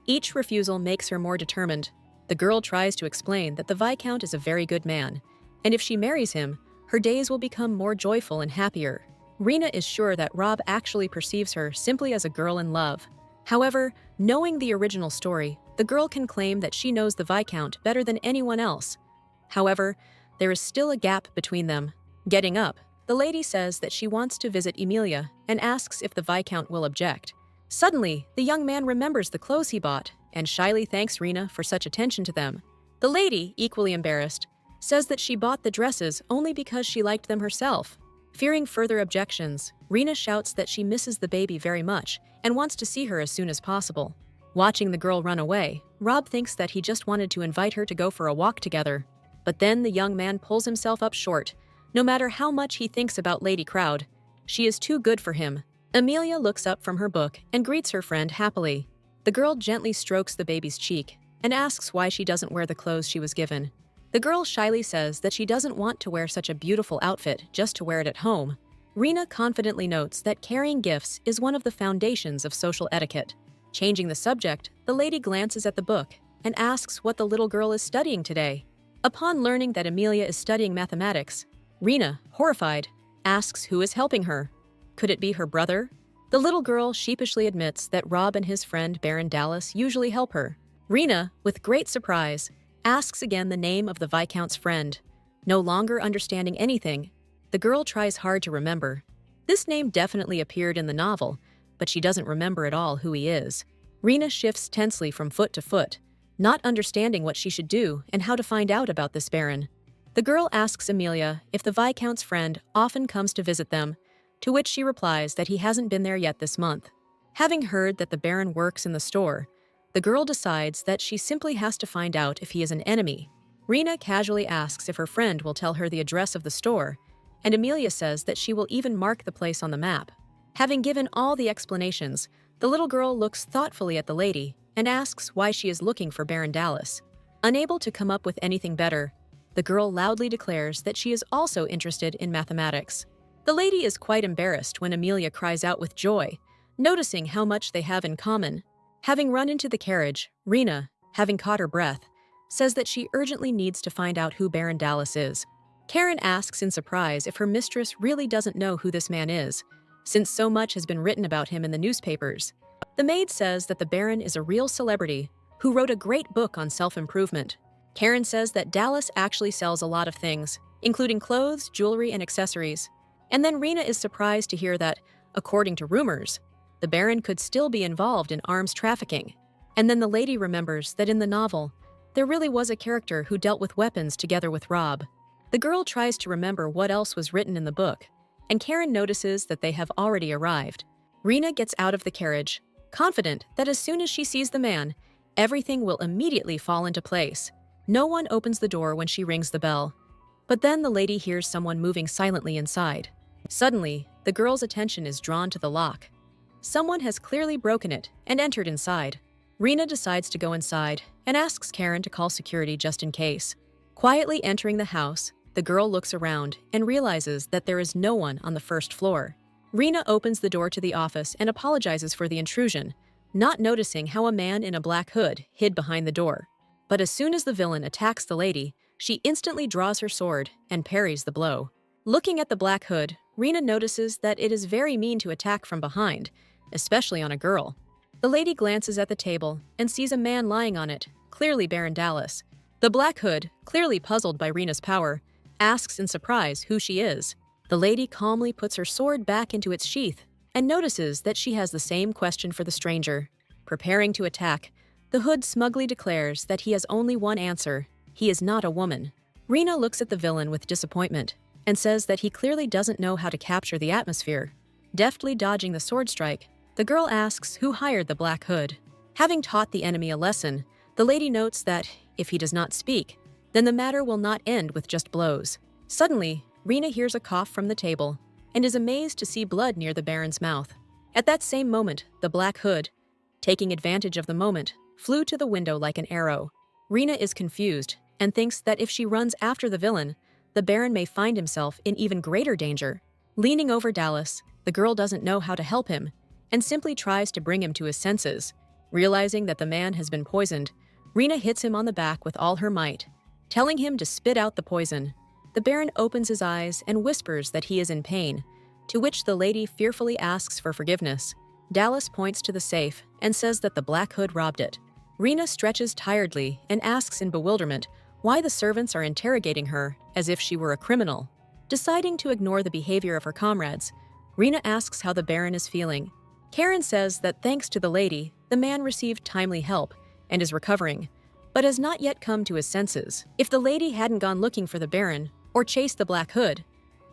each refusal makes her more determined. The girl tries to explain that the Viscount is a very good man, and if she marries him, her days will become more joyful and happier. Rena is sure that Rob actually perceives her simply as a girl in love. However, knowing the original story, the girl can claim that she knows the Viscount better than anyone else. However, there is still a gap between them. Getting up, the lady says that she wants to visit Emilia and asks if the Viscount will object. Suddenly, the young man remembers the clothes he bought and shyly thanks Rena for such attention to them. The lady, equally embarrassed, says that she bought the dresses only because she liked them herself. Fearing further objections, Rena shouts that she misses the baby very much and wants to see her as soon as possible. Watching the girl run away, Rob thinks that he just wanted to invite her to go for a walk together. But then the young man pulls himself up short. No matter how much he thinks about Lady Crowd, she is too good for him. Emilia looks up from her book and greets her friend happily. The girl gently strokes the baby's cheek and asks why she doesn't wear the clothes she was given. The girl shyly says that she doesn't want to wear such a beautiful outfit just to wear it at home. Rena confidently notes that carrying gifts is one of the foundations of social etiquette. Changing the subject, the lady glances at the book and asks what the little girl is studying today. Upon learning that Emilia is studying mathematics, Rena, horrified, asks who is helping her. Could it be her brother? The little girl sheepishly admits that Rob and his friend Baron Dallas usually help her. Rena, with great surprise, asks again the name of the Viscount's friend. No longer understanding anything, the girl tries hard to remember. This name definitely appeared in the novel, but she doesn't remember at all who he is. Rena shifts tensely from foot to foot, not understanding what she should do and how to find out about this Baron. The girl asks Emilia if the Viscount's friend often comes to visit them, to which she replies that he hasn't been there yet this month. Having heard that the Baron works in the store, the girl decides that she simply has to find out if he is an enemy. Rena casually asks if her friend will tell her the address of the store, and Emilia says that she will even mark the place on the map. Having given all the explanations, the little girl looks thoughtfully at the lady and asks why she is looking for Baron Dallas. Unable to come up with anything better, the girl loudly declares that she is also interested in mathematics. The lady is quite embarrassed when Emilia cries out with joy, noticing how much they have in common. Having run into the carriage, Rena, having caught her breath, says that she urgently needs to find out who Baron Dallas is. Karen asks in surprise if her mistress really doesn't know who this man is, since so much has been written about him in the newspapers. The maid says that the Baron is a real celebrity who wrote a great book on self-improvement. Karen says that Dallas actually sells a lot of things, including clothes, jewelry, and accessories. And then Rena is surprised to hear that, according to rumors, the Baron could still be involved in arms trafficking. And then the lady remembers that in the novel, there really was a character who dealt with weapons together with Rob. The girl tries to remember what else was written in the book, and Karen notices that they have already arrived. Rena gets out of the carriage, confident that as soon as she sees the man, everything will immediately fall into place. No one opens the door when she rings the bell. But then the lady hears someone moving silently inside. Suddenly, the girl's attention is drawn to the lock. Someone has clearly broken it and entered inside. Rena decides to go inside and asks Karen to call security just in case. Quietly entering the house, the girl looks around and realizes that there is no one on the first floor. Rena opens the door to the office and apologizes for the intrusion, not noticing how a man in a black hood hid behind the door. But as soon as the villain attacks the lady, she instantly draws her sword and parries the blow. Looking at the black hood, Rena notices that it is very mean to attack from behind, especially on a girl. The lady glances at the table and sees a man lying on it, clearly Baron Dallas. The black hood, clearly puzzled by Rena's power, asks in surprise who she is. The lady calmly puts her sword back into its sheath and notices that she has the same question for the stranger. Preparing to attack, the hood smugly declares that he has only one answer: he is not a woman. Rena looks at the villain with disappointment and says that he clearly doesn't know how to capture the atmosphere. Deftly dodging the sword strike, the girl asks who hired the black hood. Having taught the enemy a lesson, the lady notes that if he does not speak, then the matter will not end with just blows. Suddenly, Rena hears a cough from the table and is amazed to see blood near the Baron's mouth. At that same moment, the black hood, taking advantage of the moment, flew to the window like an arrow. Rena is confused and thinks that if she runs after the villain, the Baron may find himself in even greater danger. Leaning over Dallas, the girl doesn't know how to help him and simply tries to bring him to his senses. Realizing that the man has been poisoned, Rena hits him on the back with all her might, telling him to spit out the poison. The Baron opens his eyes and whispers that he is in pain, to which the lady fearfully asks for forgiveness. Dallas points to the safe and says that the black hood robbed it. Rena stretches tiredly and asks in bewilderment why the servants are interrogating her as if she were a criminal. Deciding to ignore the behavior of her comrades, Rena asks how the Baron is feeling. Karen says that thanks to the lady, the man received timely help and is recovering, but has not yet come to his senses. If the lady hadn't gone looking for the Baron or chased the black hood,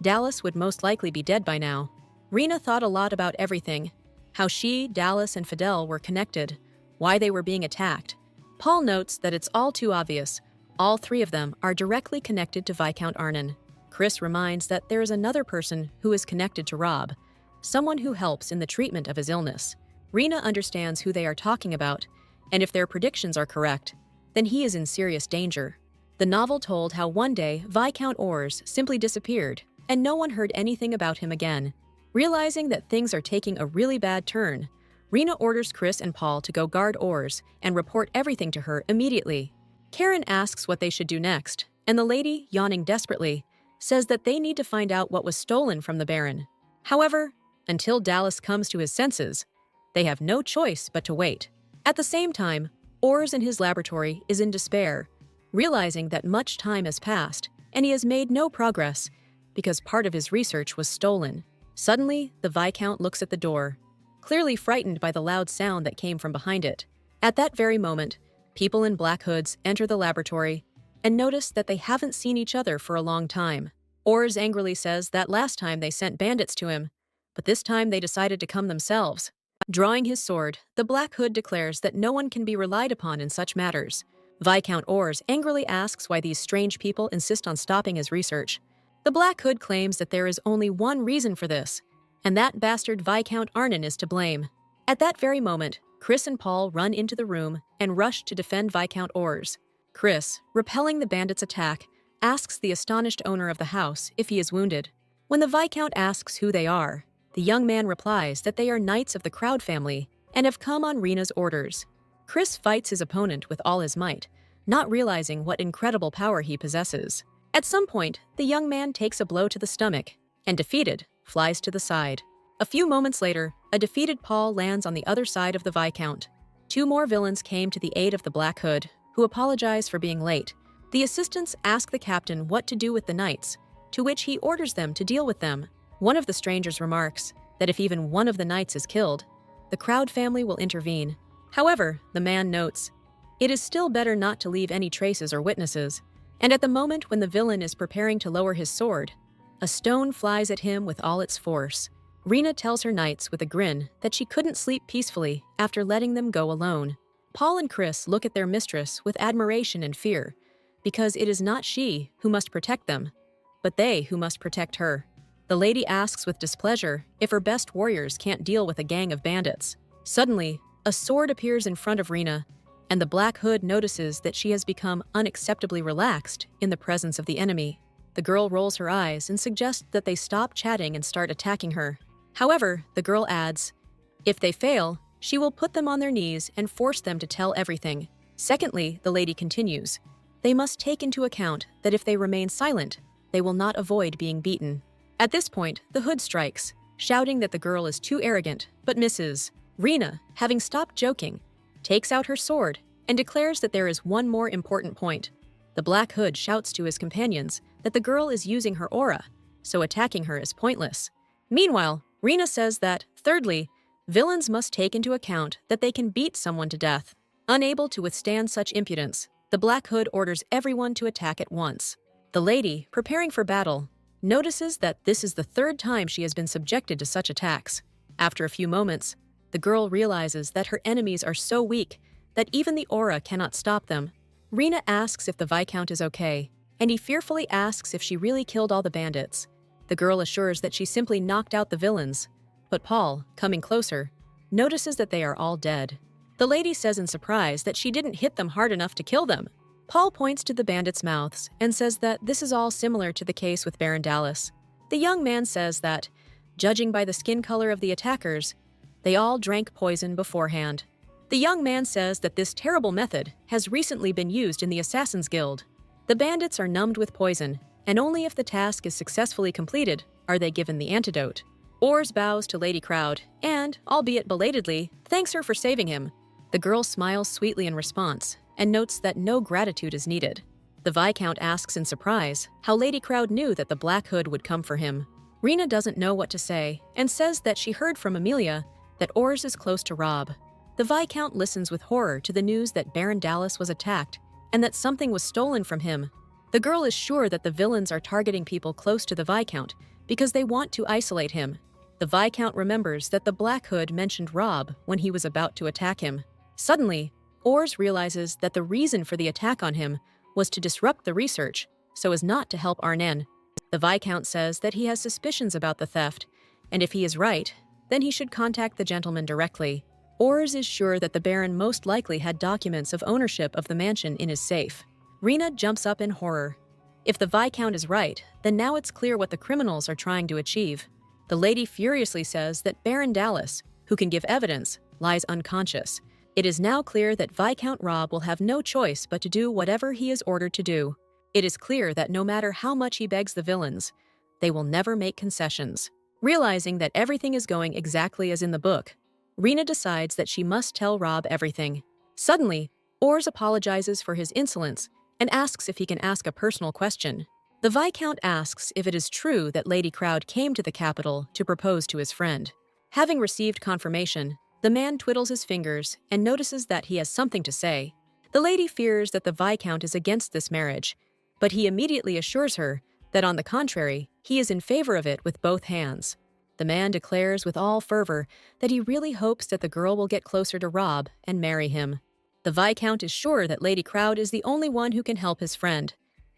Dallas would most likely be dead by now. Rena thought a lot about everything: how she, Dallas, and Fidel were connected, why they were being attacked. Paul notes that it's all too obvious. All three of them are directly connected to Viscount Arnon. Chris reminds that there is another person who is connected to Rob, someone who helps in the treatment of his illness. Rena understands who they are talking about, and if their predictions are correct, then he is in serious danger. The novel told how one day Viscount Ors simply disappeared, and no one heard anything about him again. Realizing that things are taking a really bad turn, Rena orders Chris and Paul to go guard Ors and report everything to her immediately. Karen asks what they should do next, and the lady, yawning desperately, says that they need to find out what was stolen from the Baron. However, until Dallas comes to his senses, they have no choice but to wait. At the same time, Ors in his laboratory is in despair, realizing that much time has passed and he has made no progress because part of his research was stolen. Suddenly, the Viscount looks at the door, clearly frightened by the loud sound that came from behind it. At that very moment, people in black hoods enter the laboratory and notice that they haven't seen each other for a long time. Ors angrily says that last time they sent bandits to him, but this time they decided to come themselves. Drawing his sword, the Black Hood declares that no one can be relied upon in such matters. Viscount Ors angrily asks why these strange people insist on stopping his research. The Black Hood claims that there is only one reason for this, and that bastard Viscount Arnon is to blame. At that very moment, Chris and Paul run into the room and rush to defend Viscount Ors. Chris, repelling the bandits' attack, asks the astonished owner of the house if he is wounded. When the Viscount asks who they are, the young man replies that they are knights of the Crowd family and have come on Rena's orders. Chris fights his opponent with all his might, not realizing what incredible power he possesses. At some point, the young man takes a blow to the stomach and, defeated, flies to the side. A few moments later, a defeated Paul lands on the other side of the Viscount. Two more villains came to the aid of the Black Hood, who apologize for being late. The assistants ask the captain what to do with the knights, to which he orders them to deal with them. One of the strangers remarks that if even one of the knights is killed, the Crowd family will intervene. However, the man notes, it is still better not to leave any traces or witnesses, and at the moment when the villain is preparing to lower his sword, A stone flies at him with all its force. Rena tells her knights with a grin that she couldn't sleep peacefully after letting them go alone. Paul and Chris look at their mistress with admiration and fear, because it is not she who must protect them, but they who must protect her. The lady asks with displeasure if her best warriors can't deal with a gang of bandits. Suddenly, a sword appears in front of Rena, and the Black Hood notices that she has become unacceptably relaxed in the presence of the enemy. The girl rolls her eyes and suggests that they stop chatting and start attacking her. However, the girl adds, if they fail, she will put them on their knees and force them to tell everything. Secondly, the lady continues, they must take into account that if they remain silent, they will not avoid being beaten. At this point, the Hood strikes, shouting that the girl is too arrogant, but misses. Rena, having stopped joking, takes out her sword and declares that there is one more important point. The Black Hood shouts to his companions that the girl is using her aura, so attacking her is pointless. Meanwhile, Rena says that, thirdly, villains must take into account that they can beat someone to death. Unable to withstand such impudence, the Black Hood orders everyone to attack at once. The lady, preparing for battle, notices that this is the third time she has been subjected to such attacks. After a few moments, the girl realizes that her enemies are so weak that even the aura cannot stop them. Rena asks if the Viscount is okay, and he fearfully asks if she really killed all the bandits. The girl assures that she simply knocked out the villains, but Paul, coming closer, notices that they are all dead. The lady says in surprise that she didn't hit them hard enough to kill them. Paul points to the bandits' mouths and says that this is all similar to the case with Baron Dallas. The young man says that, judging by the skin color of the attackers, they all drank poison beforehand. The young man says that this terrible method has recently been used in the Assassin's Guild. The bandits are numbed with poison, and only if the task is successfully completed are they given the antidote. Ors bows to Lady Crowd and, albeit belatedly, thanks her for saving him. The girl smiles sweetly in response and notes that no gratitude is needed. The Viscount asks in surprise how Lady Crowd knew that the Black Hood would come for him. Rena doesn't know what to say and says that she heard from Amelia that Ors is close to Rob. The Viscount listens with horror to the news that Baron Dallas was attacked and that something was stolen from him. The girl is sure that the villains are targeting people close to the Viscount because they want to isolate him. The Viscount remembers that the Black Hood mentioned Rob when he was about to attack him. Suddenly, Ors realizes that the reason for the attack on him was to disrupt the research so as not to help Arnen. The Viscount says that he has suspicions about the theft, and if he is right, then he should contact the gentleman directly. Ors is sure that the Baron most likely had documents of ownership of the mansion in his safe. Rena jumps up in horror. If the Viscount is right, then now it's clear what the criminals are trying to achieve. The lady furiously says that Baron Dallas, who can give evidence, lies unconscious. It is now clear that Viscount Rob will have no choice but to do whatever he is ordered to do. It is clear that no matter how much he begs the villains, they will never make concessions. Realizing that everything is going exactly as in the book, Rena decides that she must tell Rob everything. Suddenly, Ors apologizes for his insolence and asks if he can ask a personal question. The Viscount asks if it is true that Lady Crowd came to the capital to propose to his friend. Having received confirmation, the man twiddles his fingers and notices that he has something to say. The lady fears that the Viscount is against this marriage, but he immediately assures her that on the contrary, he is in favor of it with both hands. The man declares with all fervor that he really hopes that the girl will get closer to Rob and marry him. The Viscount is sure that Lady Crowd is the only one who can help his friend,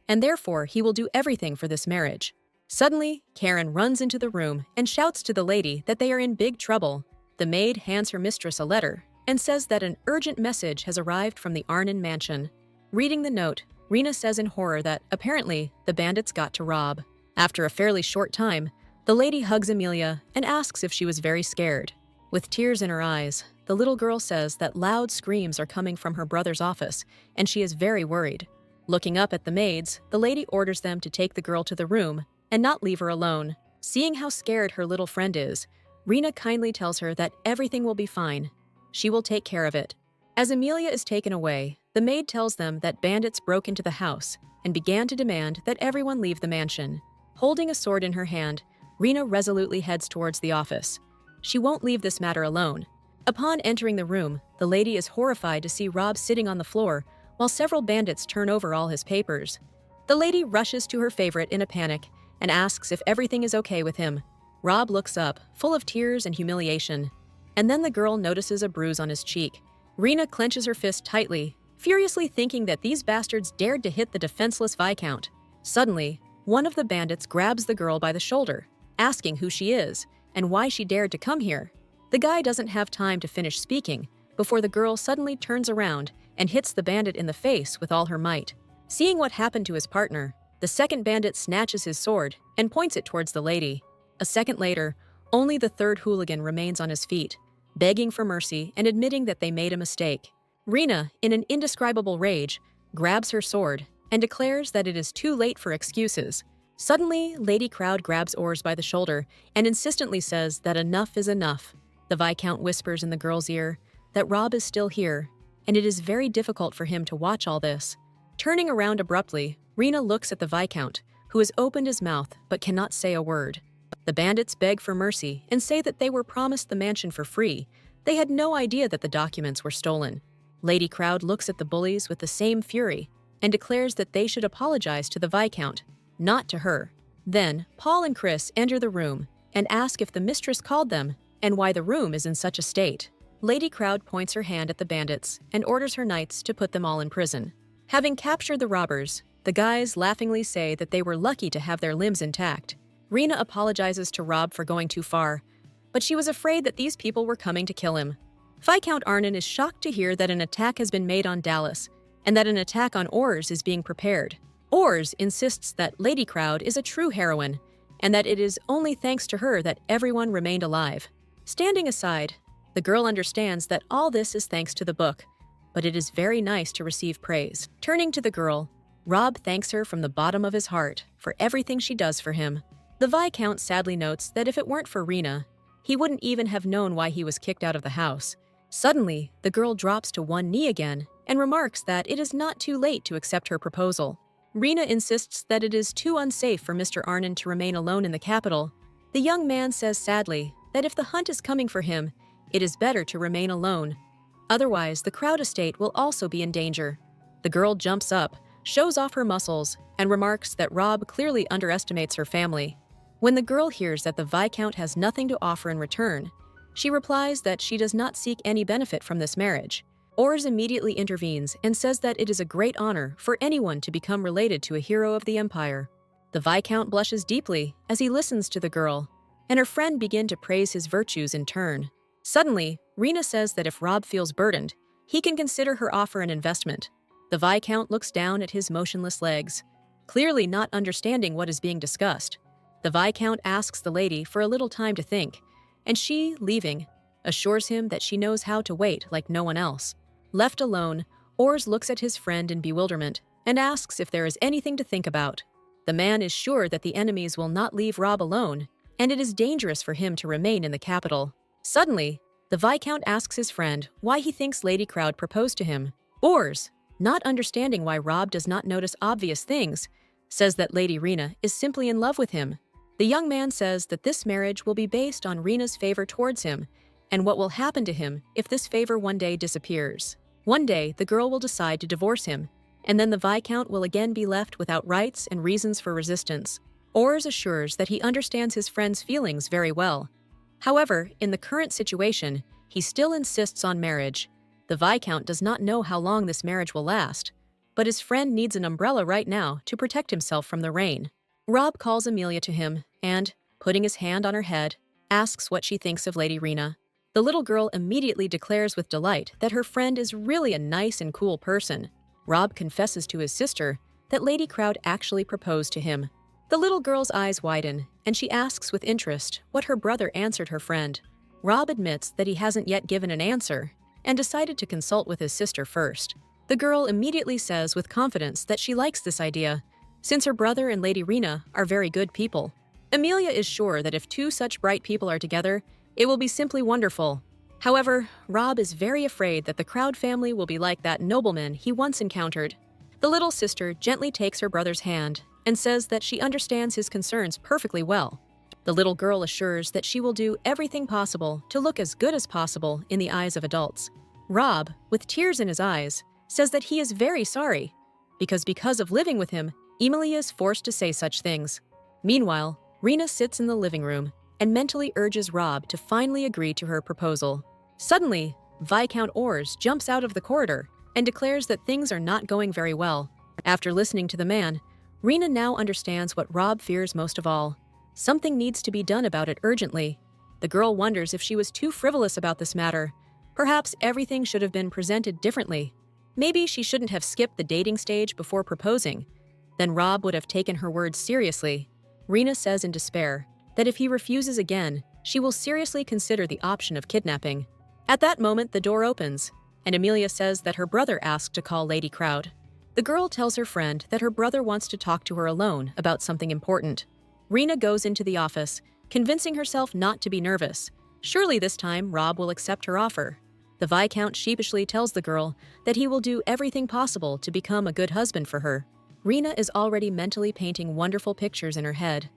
and therefore he will do everything for this marriage. Suddenly, Karen runs into the room and shouts to the lady that they are in big trouble. The maid hands her mistress a letter and says that an urgent message has arrived from the Arnen mansion. Reading the note, Rena says in horror that, apparently, the bandits got to Rob. After a fairly short time, the lady hugs Amelia and asks if she was very scared. With tears in her eyes, the little girl says that loud screams are coming from her brother's office, and she is very worried. Looking up at the maids, the lady orders them to take the girl to the room and not leave her alone. Seeing how scared her little friend is, Rena kindly tells her that everything will be fine. She will take care of it. As Amelia is taken away, the maid tells them that bandits broke into the house and began to demand that everyone leave the mansion. Holding a sword in her hand, Rena resolutely heads towards the office. She won't leave this matter alone. Upon entering the room, the lady is horrified to see Rob sitting on the floor while several bandits turn over all his papers. The lady rushes to her favorite in a panic and asks if everything is okay with him. Rob looks up, full of tears and humiliation. And then the girl notices a bruise on his cheek. Rena clenches her fist tightly, furiously thinking that these bastards dared to hit the defenseless Viscount. Suddenly, one of the bandits grabs the girl by the shoulder, asking who she is and why she dared to come here. The guy doesn't have time to finish speaking before the girl suddenly turns around and hits the bandit in the face with all her might. Seeing what happened to his partner, the second bandit snatches his sword and points it towards the lady. A second later, only the third hooligan remains on his feet, begging for mercy and admitting that they made a mistake. Rena, in an indescribable rage, grabs her sword and declares that it is too late for excuses. Suddenly, Lady Crowd grabs Ors by the shoulder and insistently says that enough is enough. The Viscount whispers in the girl's ear that Rob is still here, and it is very difficult for him to watch all this. Turning around abruptly, Rena looks at the Viscount, who has opened his mouth but cannot say a word. The bandits beg for mercy and say that they were promised the mansion for free. They had no idea that the documents were stolen. Lady Crowd looks at the bullies with the same fury and declares that they should apologize to the Viscount, not to her. Then, Paul and Chris enter the room and ask if the mistress called them and why the room is in such a state. Lady Crowd points her hand at the bandits and orders her knights to put them all in prison. Having captured the robbers, the guys laughingly say that they were lucky to have their limbs intact. Rena apologizes to Rob for going too far, but she was afraid that these people were coming to kill him. Viscount Arnon is shocked to hear that an attack has been made on Dallas and that an attack on Ors is being prepared. Ors insists that Lady Crowd is a true heroine and that it is only thanks to her that everyone remained alive. Standing aside, the girl understands that all this is thanks to the book, but it is very nice to receive praise. Turning to the girl, Rob thanks her from the bottom of his heart for everything she does for him. The Viscount sadly notes that if it weren't for Rena, he wouldn't even have known why he was kicked out of the house. Suddenly, the girl drops to one knee again and remarks that it is not too late to accept her proposal. Rena insists that it is too unsafe for Mr. Arnon to remain alone in the capital. The young man says sadly that if the hunt is coming for him, it is better to remain alone. Otherwise, the Crowd estate will also be in danger. The girl jumps up, shows off her muscles, and remarks that Rob clearly underestimates her family. When the girl hears that the Viscount has nothing to offer in return, she replies that she does not seek any benefit from this marriage. Ors immediately intervenes and says that it is a great honor for anyone to become related to a hero of the Empire. The Viscount blushes deeply as he listens to the girl, and her friend begin to praise his virtues in turn. Suddenly, Rena says that if Rob feels burdened, he can consider her offer an investment. The Viscount looks down at his motionless legs, clearly not understanding what is being discussed. The Viscount asks the lady for a little time to think, and she, leaving, assures him that she knows how to wait like no one else. Left alone, Ors looks at his friend in bewilderment and asks if there is anything to think about. The man is sure that the enemies will not leave Rob alone, and it is dangerous for him to remain in the capital. Suddenly, the Viscount asks his friend why he thinks Lady Crowd proposed to him. Ors, not understanding why Rob does not notice obvious things, says that Lady Rena is simply in love with him. The young man says that this marriage will be based on Rena's favor towards him and what will happen to him if this favor one day disappears. One day, the girl will decide to divorce him, and then the Viscount will again be left without rights and reasons for resistance. Ors assures that he understands his friend's feelings very well. However, in the current situation, he still insists on marriage. The Viscount does not know how long this marriage will last, but his friend needs an umbrella right now to protect himself from the rain. Rob calls Amelia to him and, putting his hand on her head, asks what she thinks of Lady Rena. The little girl immediately declares with delight that her friend is really a nice and cool person. Rob confesses to his sister that Lady Crowd actually proposed to him. The little girl's eyes widen, and she asks with interest what her brother answered her friend. Rob admits that he hasn't yet given an answer and decided to consult with his sister first. The girl immediately says with confidence that she likes this idea, since her brother and Lady Rena are very good people. Amelia is sure that if two such bright people are together, it will be simply wonderful. However, Rob is very afraid that the Crowd family will be like that nobleman he once encountered. The little sister gently takes her brother's hand and says that she understands his concerns perfectly well. The little girl assures that she will do everything possible to look as good as possible in the eyes of adults. Rob, with tears in his eyes, says that he is very sorry, because of living with him, Emilia is forced to say such things. Meanwhile, Rena sits in the living room and mentally urges Rob to finally agree to her proposal. Suddenly, Viscount Ors jumps out of the corridor and declares that things are not going very well. After listening to the man, Rena now understands what Rob fears most of all. Something needs to be done about it urgently. The girl wonders if she was too frivolous about this matter. Perhaps everything should have been presented differently. Maybe she shouldn't have skipped the dating stage before proposing. Then Rob would have taken her words seriously. Rena says in despair that if he refuses again, she will seriously consider the option of kidnapping. At that moment, the door opens, and Amelia says that her brother asked to call Lady Crowd. The girl tells her friend that her brother wants to talk to her alone about something important. Rena goes into the office, convincing herself not to be nervous. Surely this time Rob will accept her offer. The Viscount sheepishly tells the girl that he will do everything possible to become a good husband for her. Rena is already mentally painting wonderful pictures in her head.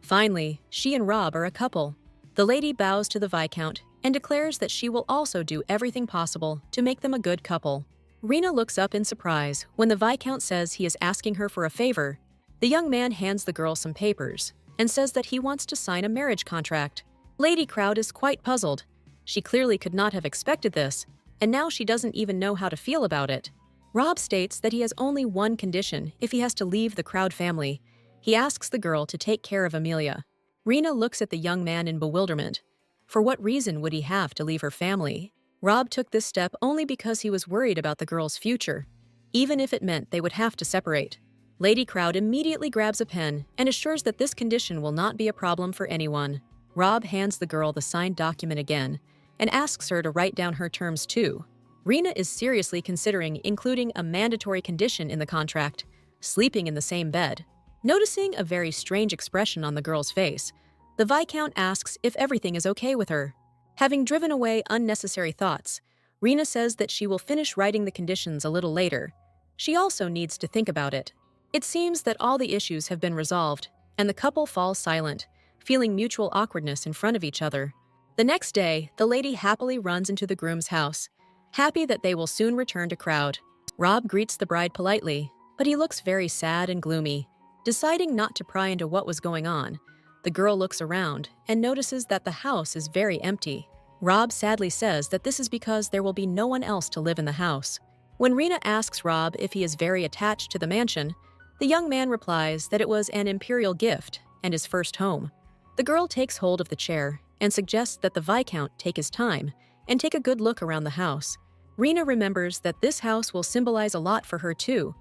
Finally, she and Rob are a couple. The lady bows to the Viscount and declares that she will also do everything possible to make them a good couple. Rena looks up in surprise when the Viscount says he is asking her for a favor. The young man hands the girl some papers and says that he wants to sign a marriage contract. Lady Crowd is quite puzzled. She clearly could not have expected this, and now she doesn't even know how to feel about it. Rob states that he has only one condition if he has to leave the Crowd family. He asks the girl to take care of Amelia. Rena looks at the young man in bewilderment. For what reason would he have to leave her family? Rob took this step only because he was worried about the girl's future, even if it meant they would have to separate. Lady Crowd immediately grabs a pen and assures that this condition will not be a problem for anyone. Rob hands the girl the signed document again and asks her to write down her terms too. Rena is seriously considering including a mandatory condition in the contract, sleeping in the same bed. Noticing a very strange expression on the girl's face, the Viscount asks if everything is okay with her. Having driven away unnecessary thoughts, Rena says that she will finish writing the conditions a little later. She also needs to think about it. It seems that all the issues have been resolved, and the couple falls silent, feeling mutual awkwardness in front of each other. The next day, the lady happily runs into the groom's house, happy that they will soon return to Crowd. Rob greets the bride politely, but he looks very sad and gloomy. Deciding not to pry into what was going on, the girl looks around and notices that the house is very empty. Rob sadly says that this is because there will be no one else to live in the house. When Rena asks Rob if he is very attached to the mansion, the young man replies that it was an imperial gift and his first home. The girl takes hold of the chair and suggests that the Viscount take his time and take a good look around the house. Rena remembers that this house will symbolize a lot for her too,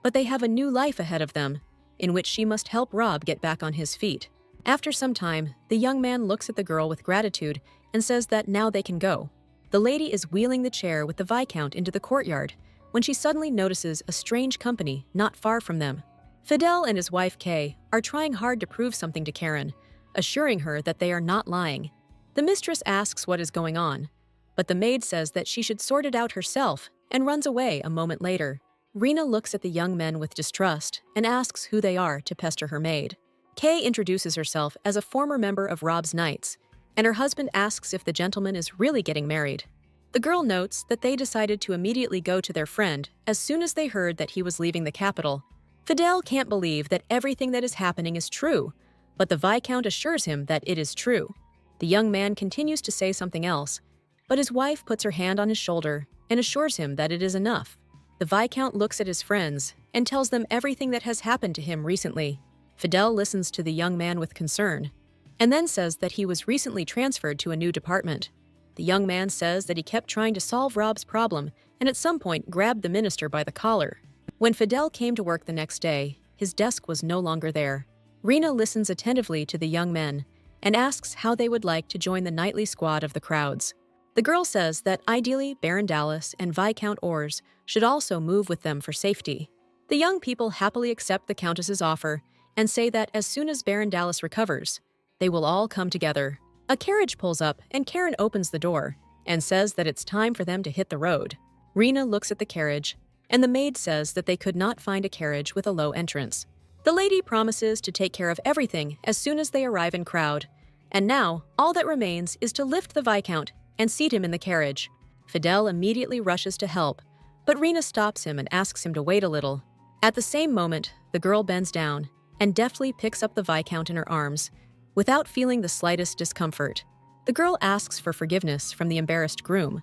but they have a new life ahead of them, in which she must help Rob get back on his feet. After some time, the young man looks at the girl with gratitude and says that now they can go. The lady is wheeling the chair with the Viscount into the courtyard when she suddenly notices a strange company not far from them. Fidel and his wife Kay are trying hard to prove something to Karen, assuring her that they are not lying. The mistress asks what is going on, but the maid says that she should sort it out herself and runs away a moment later. Rena looks at the young men with distrust and asks who they are to pester her maid. Kay introduces herself as a former member of Rob's Knights, and her husband asks if the gentleman is really getting married. The girl notes that they decided to immediately go to their friend as soon as they heard that he was leaving the capital. Fidel can't believe that everything that is happening is true, but the Viscount assures him that it is true. The young man continues to say something else, but his wife puts her hand on his shoulder and assures him that it is enough. The Viscount looks at his friends and tells them everything that has happened to him recently. Fidel listens to the young man with concern, and then says that he was recently transferred to a new department. The young man says that he kept trying to solve Rob's problem and at some point grabbed the minister by the collar. When Fidel came to work the next day, his desk was no longer there. Rena listens attentively to the young men and asks how they would like to join the nightly squad of the Crowds. The girl says that ideally Baron Dallas and Viscount Ors should also move with them for safety. The young people happily accept the Countess's offer and say that as soon as Baron Dallas recovers, they will all come together. A carriage pulls up and Karen opens the door and says that it's time for them to hit the road. Rena looks at the carriage, and the maid says that they could not find a carriage with a low entrance. The lady promises to take care of everything as soon as they arrive in Crowd, and now all that remains is to lift the Viscount and seat him in the carriage. Fidel immediately rushes to help, but Rena stops him and asks him to wait a little. At the same moment, the girl bends down and deftly picks up the Viscount in her arms, without feeling the slightest discomfort. The girl asks for forgiveness from the embarrassed groom,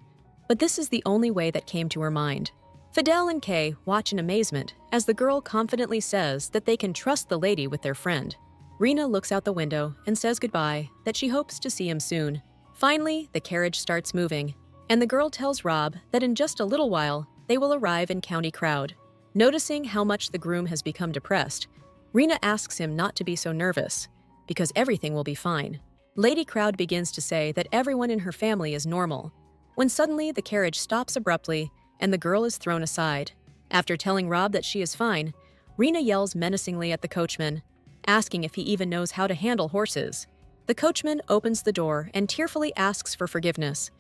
but this is the only way that came to her mind. Fidel and Kay watch in amazement as the girl confidently says that they can trust the lady with their friend. Rena looks out the window and says goodbye, that she hopes to see him soon. Finally, the carriage starts moving, and the girl tells Rob that in just a little while, they will arrive in County Crowd. Noticing how much the groom has become depressed, Rena asks him not to be so nervous, because everything will be fine. Lady Crowd begins to say that everyone in her family is normal, when suddenly the carriage stops abruptly and the girl is thrown aside. After telling Rob that she is fine, Rena yells menacingly at the coachman, asking if he even knows how to handle horses. The coachman opens the door and tearfully asks for forgiveness,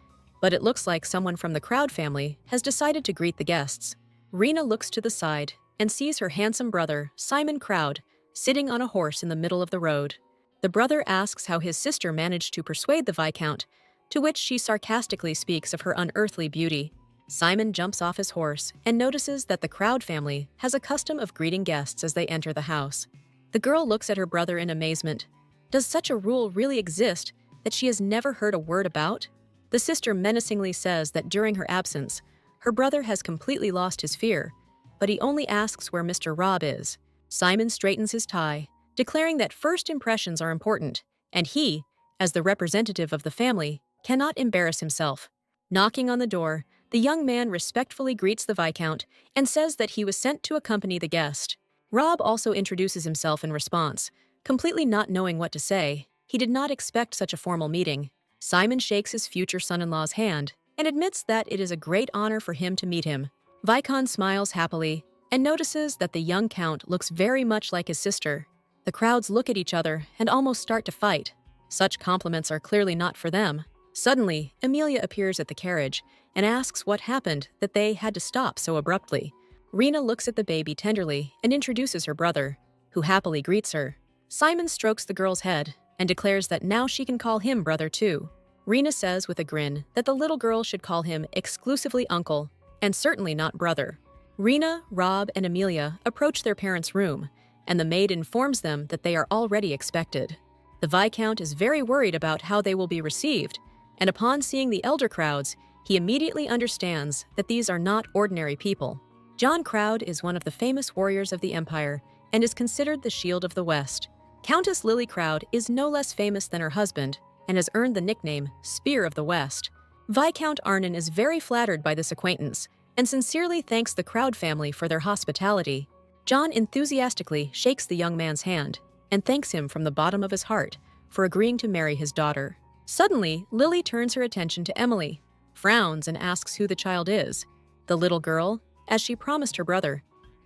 but it looks like someone from the Crowd family has decided to greet the guests. Rena looks to the side and sees her handsome brother, Simon Crowd, sitting on a horse in the middle of the road. The brother asks how his sister managed to persuade the Viscount, to which she sarcastically speaks of her unearthly beauty. Simon jumps off his horse and notices that the Crowd family has a custom of greeting guests as they enter the house. The girl looks at her brother in amazement. Does such a rule really exist that she has never heard a word about? The sister menacingly says that during her absence, her brother has completely lost his fear, but he only asks where Mr. Rob is. Simon straightens his tie, declaring that first impressions are important, and he, as the representative of the family, cannot embarrass himself. Knocking on the door, the young man respectfully greets the Viscount and says that he was sent to accompany the guest. Rob also introduces himself in response, completely not knowing what to say. He did not expect such a formal meeting. Simon shakes his future son-in-law's hand and admits that it is a great honor for him to meet him. Viscount smiles happily and notices that the young count looks very much like his sister. The crowds look at each other and almost start to fight. Such compliments are clearly not for them. Suddenly, Amelia appears at the carriage and asks what happened that they had to stop so abruptly. Rena looks at the baby tenderly and introduces her brother, who happily greets her. Simon strokes the girl's head and declares that now she can call him brother too. Rena says with a grin that the little girl should call him exclusively uncle, and certainly not brother. Rena, Rob, and Amelia approach their parents' room, and the maid informs them that they are already expected. The Viscount is very worried about how they will be received, and upon seeing the elder Crowds, he immediately understands that these are not ordinary people. John Crowd is one of the famous warriors of the Empire and is considered the Shield of the West. Countess Lily Crowd is no less famous than her husband and has earned the nickname Spear of the West. Viscount Arnon is very flattered by this acquaintance and sincerely thanks the Crowd family for their hospitality. John enthusiastically shakes the young man's hand and thanks him from the bottom of his heart for agreeing to marry his daughter. Suddenly, Lily turns her attention to Emily, frowns and asks who the child is. The little girl, as she promised her brother,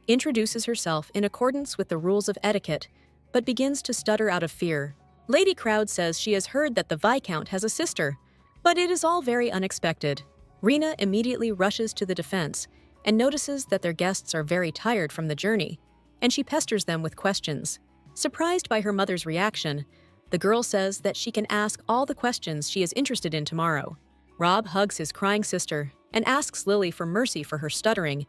introduces herself in accordance with the rules of etiquette, but begins to stutter out of fear. Lady Crowd says she has heard that the Viscount has a sister, but it is all very unexpected. Rena immediately rushes to the defense and notices that their guests are very tired from the journey, and she pesters them with questions. Surprised by her mother's reaction, the girl says that she can ask all the questions she is interested in tomorrow. Rob hugs his crying sister and asks Lily for mercy for her stuttering.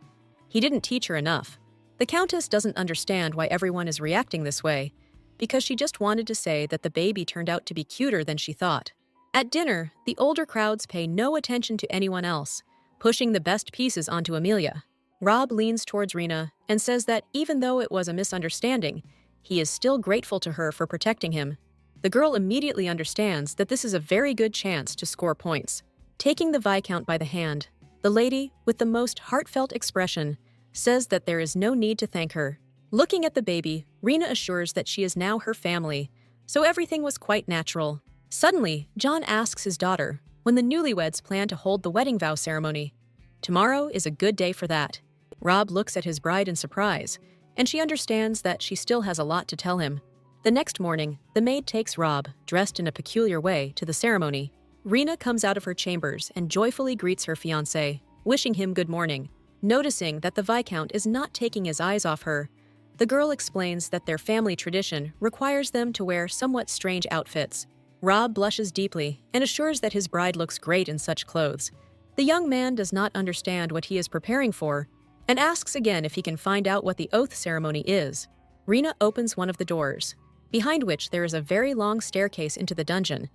He didn't teach her enough. The Countess doesn't understand why everyone is reacting this way, because she just wanted to say that the baby turned out to be cuter than she thought. At dinner, the older Crowds pay no attention to anyone else, pushing the best pieces onto Amelia. Rob leans towards Rena and says that even though it was a misunderstanding, he is still grateful to her for protecting him. The girl immediately understands that this is a very good chance to score points. Taking the Viscount by the hand, the lady, with the most heartfelt expression, says that there is no need to thank her. Looking at the baby, Rena assures that she is now her family, so everything was quite natural. Suddenly, John asks his daughter when the newlyweds plan to hold the wedding vow ceremony. Tomorrow is a good day for that. Rob looks at his bride in surprise, and she understands that she still has a lot to tell him. The next morning, the maid takes Rob, dressed in a peculiar way, to the ceremony. Rena comes out of her chambers and joyfully greets her fiancé, wishing him good morning. Noticing that the Viscount is not taking his eyes off her, the girl explains that their family tradition requires them to wear somewhat strange outfits. Rob blushes deeply and assures that his bride looks great in such clothes. The young man does not understand what he is preparing for and asks again if he can find out what the oath ceremony is. Rena opens one of the doors, behind which there is a very long staircase into the dungeon,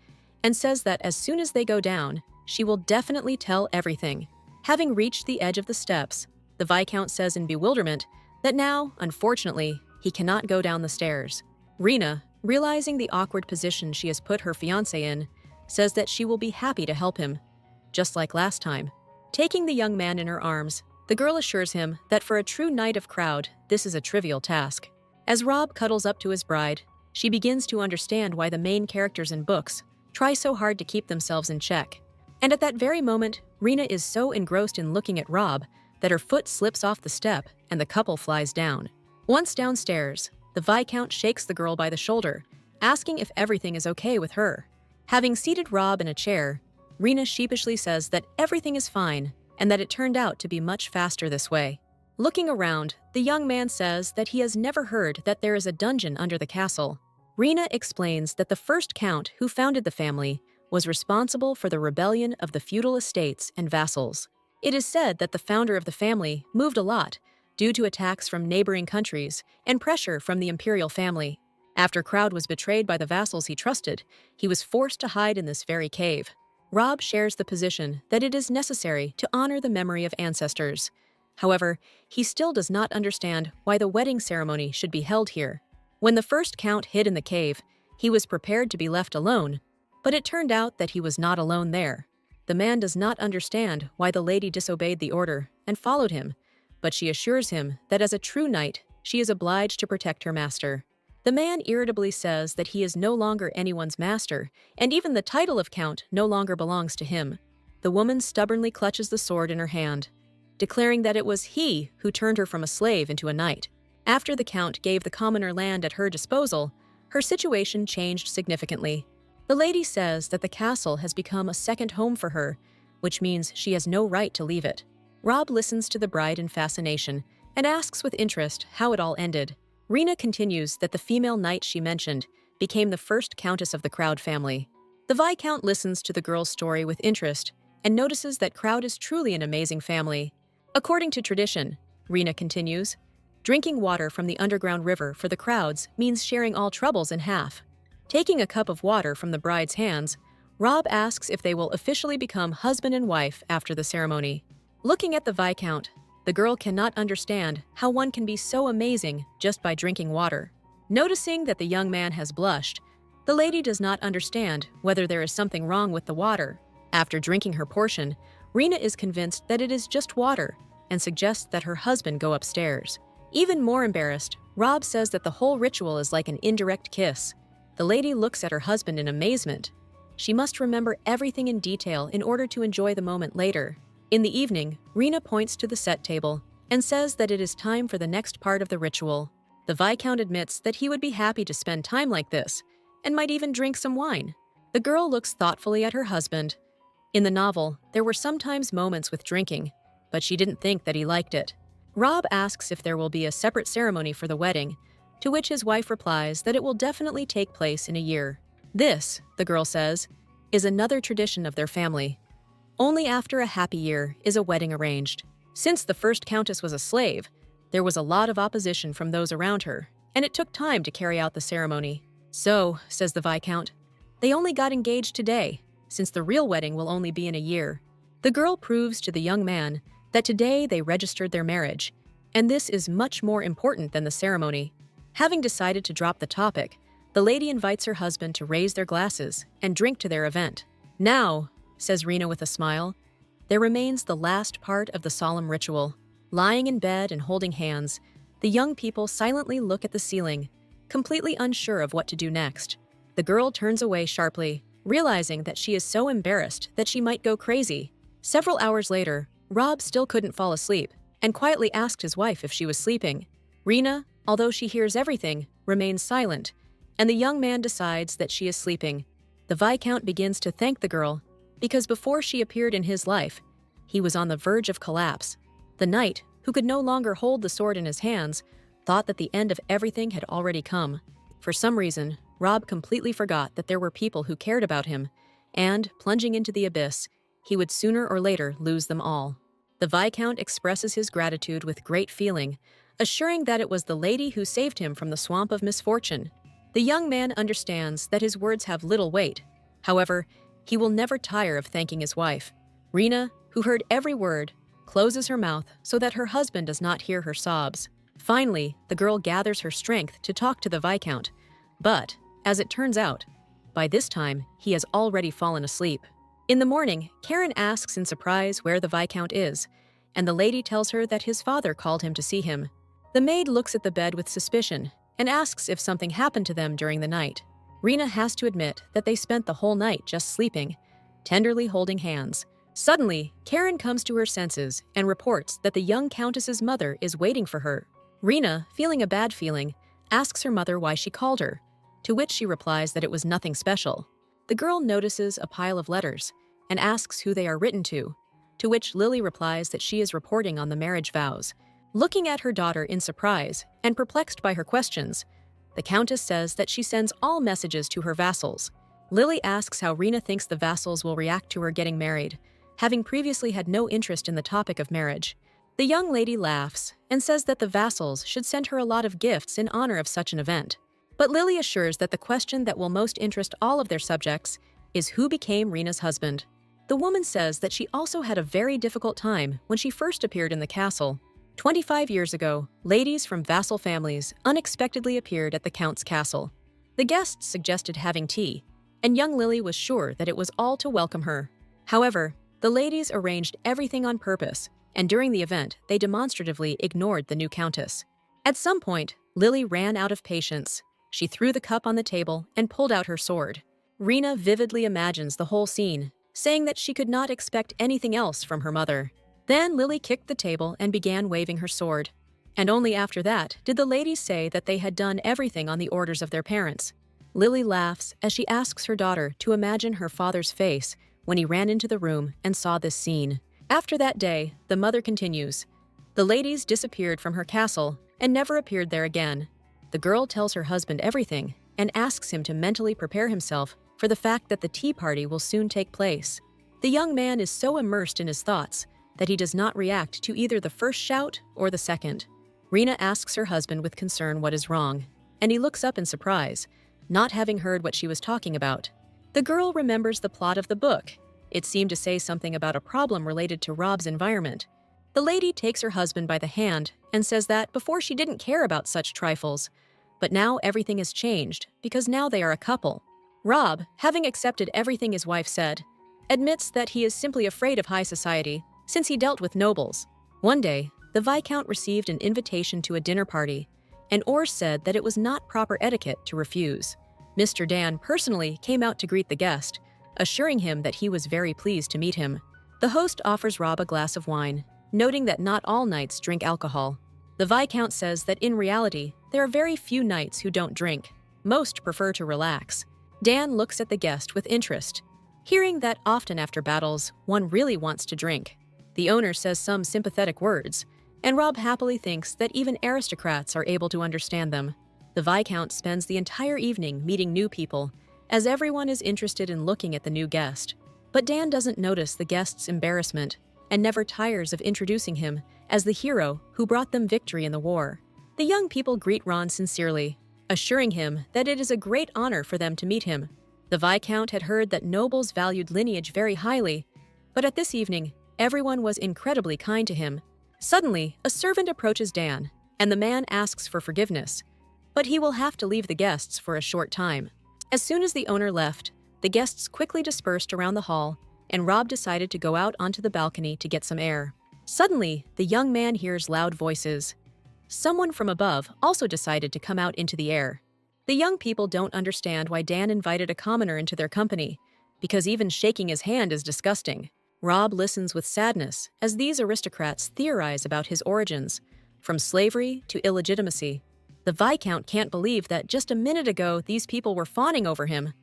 and says that as soon as they go down, she will definitely tell everything. Having reached the edge of the steps, the Viscount says in bewilderment that now, unfortunately, he cannot go down the stairs. Rena, realizing the awkward position she has put her fiancé in, says that she will be happy to help him, just like last time. Taking the young man in her arms, the girl assures him that for a true knight of crowd, this is a trivial task. As Rob cuddles up to his bride, she begins to understand why the main characters in books try so hard to keep themselves in check. And at that very moment, Rena is so engrossed in looking at Rob that her foot slips off the step and the couple flies down. Once downstairs, the Viscount shakes the girl by the shoulder, asking if everything is okay with her. Having seated Rob in a chair, Rena sheepishly says that everything is fine and that it turned out to be much faster this way. Looking around, the young man says that he has never heard that there is a dungeon under the castle. Rena explains that the first count who founded the family was responsible for the rebellion of the feudal estates and vassals. It is said that the founder of the family moved a lot due to attacks from neighboring countries and pressure from the imperial family. After Crowd was betrayed by the vassals he trusted, he was forced to hide in this very cave. Rob shares the position that it is necessary to honor the memory of ancestors. However, he still does not understand why the wedding ceremony should be held here. When the first count hid in the cave, he was prepared to be left alone, but it turned out that he was not alone there. The man does not understand why the lady disobeyed the order and followed him, but she assures him that as a true knight, she is obliged to protect her master. The man irritably says that he is no longer anyone's master, and even the title of count no longer belongs to him. The woman stubbornly clutches the sword in her hand, declaring that it was he who turned her from a slave into a knight. After the count gave the commoner land at her disposal, her situation changed significantly. The lady says that the castle has become a second home for her, which means she has no right to leave it. Rob listens to the bride in fascination and asks with interest how it all ended. Rena continues that the female knight she mentioned became the first countess of the Crowd family. The Viscount listens to the girl's story with interest and notices that Crowd is truly an amazing family. According to tradition, Rena continues, drinking water from the underground river for the Crowds means sharing all troubles in half. Taking a cup of water from the bride's hands, Rob asks if they will officially become husband and wife after the ceremony. Looking at the Viscount, the girl cannot understand how one can be so amazing just by drinking water. Noticing that the young man has blushed, the lady does not understand whether there is something wrong with the water. After drinking her portion, Rena is convinced that it is just water and suggests that her husband go upstairs. Even more embarrassed, Rob says that the whole ritual is like an indirect kiss. The lady looks at her husband in amazement. She must remember everything in detail in order to enjoy the moment later. In the evening, Rena points to the set table and says that it is time for the next part of the ritual. The Viscount admits that he would be happy to spend time like this and might even drink some wine. The girl looks thoughtfully at her husband. In the novel, there were sometimes moments with drinking, but she didn't think that he liked it. Rob asks if there will be a separate ceremony for the wedding, to which his wife replies that it will definitely take place in a year. This, the girl says, is another tradition of their family. Only after a happy year is a wedding arranged. Since the first countess was a slave, there was a lot of opposition from those around her, and it took time to carry out the ceremony. So, says the Viscount, they only got engaged today, since the real wedding will only be in a year. The girl proves to the young man that today they registered their marriage, and this is much more important than the ceremony. Having decided to drop the topic, the lady invites her husband to raise their glasses and drink to their event. Now, says Rena with a smile, there remains the last part of the solemn ritual. Lying in bed and holding hands, the young people silently look at the ceiling, completely unsure of what to do next. The girl turns away sharply, realizing that she is so embarrassed that she might go crazy. Several hours later, Rob still couldn't fall asleep and quietly asked his wife if she was sleeping. Rena, although she hears everything, remains silent, and the young man decides that she is sleeping. The Viscount begins to thank the girl because before she appeared in his life, he was on the verge of collapse. The knight, who could no longer hold the sword in his hands, thought that the end of everything had already come. For some reason, Rob completely forgot that there were people who cared about him, and, plunging into the abyss, he would sooner or later lose them all. The Viscount expresses his gratitude with great feeling, assuring that it was the lady who saved him from the swamp of misfortune. The young man understands that his words have little weight. However, he will never tire of thanking his wife. Rena, who heard every word, closes her mouth so that her husband does not hear her sobs. Finally, the girl gathers her strength to talk to the Viscount. But, as it turns out, by this time, he has already fallen asleep. In the morning, Karen asks in surprise where the Viscount is, and the lady tells her that his father called him to see him. The maid looks at the bed with suspicion and asks if something happened to them during the night. Rena has to admit that they spent the whole night just sleeping, tenderly holding hands. Suddenly, Karen comes to her senses and reports that the young countess's mother is waiting for her. Rena, feeling a bad feeling, asks her mother why she called her, to which she replies that it was nothing special. The girl notices a pile of letters and asks who they are written to which Lily replies that she is reporting on the marriage vows. Looking at her daughter in surprise and perplexed by her questions, the countess says that she sends all messages to her vassals. Lily asks how Rena thinks the vassals will react to her getting married, having previously had no interest in the topic of marriage. The young lady laughs and says that the vassals should send her a lot of gifts in honor of such an event. But Lily assures that the question that will most interest all of their subjects is who became Rena's husband. The woman says that she also had a very difficult time when she first appeared in the castle. 25 years ago, ladies from vassal families unexpectedly appeared at the Count's castle. The guests suggested having tea, and young Lily was sure that it was all to welcome her. However, the ladies arranged everything on purpose, and during the event, they demonstratively ignored the new countess. At some point, Lily ran out of patience. She threw the cup on the table and pulled out her sword. Rena vividly imagines the whole scene, saying that she could not expect anything else from her mother. Then Lily kicked the table and began waving her sword. And only after that did the ladies say that they had done everything on the orders of their parents. Lily laughs as she asks her daughter to imagine her father's face when he ran into the room and saw this scene. After that day, the mother continues. The ladies disappeared from her castle and never appeared there again. The girl tells her husband everything and asks him to mentally prepare himself for the fact that the tea party will soon take place. The young man is so immersed in his thoughts that he does not react to either the first shout or the second. Rena asks her husband with concern what is wrong, and he looks up in surprise, not having heard what she was talking about. The girl remembers the plot of the book. It seemed to say something about a problem related to Rob's environment. The lady takes her husband by the hand and says that before she didn't care about such trifles, but now everything has changed because now they are a couple. Rob, having accepted everything his wife said, admits that he is simply afraid of high society since he dealt with nobles. One day, the Viscount received an invitation to a dinner party, and Orr said that it was not proper etiquette to refuse. Mr. Dan personally came out to greet the guest, assuring him that he was very pleased to meet him. The host offers Rob a glass of wine, noting that not all knights drink alcohol. The Viscount says that in reality, there are very few knights who don't drink. Most prefer to relax. Dan looks at the guest with interest, hearing that often after battles, one really wants to drink. The owner says some sympathetic words, and Rob happily thinks that even aristocrats are able to understand them. The Viscount spends the entire evening meeting new people, as everyone is interested in looking at the new guest. But Dan doesn't notice the guest's embarrassment and never tires of introducing him as the hero who brought them victory in the war. The young people greet Ron sincerely, assuring him that it is a great honor for them to meet him. The Viscount had heard that nobles valued lineage very highly, but at this evening, everyone was incredibly kind to him. Suddenly, a servant approaches Dan, and the man asks for forgiveness, but he will have to leave the guests for a short time. As soon as the owner left, the guests quickly dispersed around the hall, and Rob decided to go out onto the balcony to get some air. Suddenly, the young man hears loud voices. Someone from above also decided to come out into the air. The young people don't understand why Dan invited a commoner into their company, because even shaking his hand is disgusting. Rob listens with sadness as these aristocrats theorize about his origins, from slavery to illegitimacy. The Viscount can't believe that just a minute ago these people were fawning over him.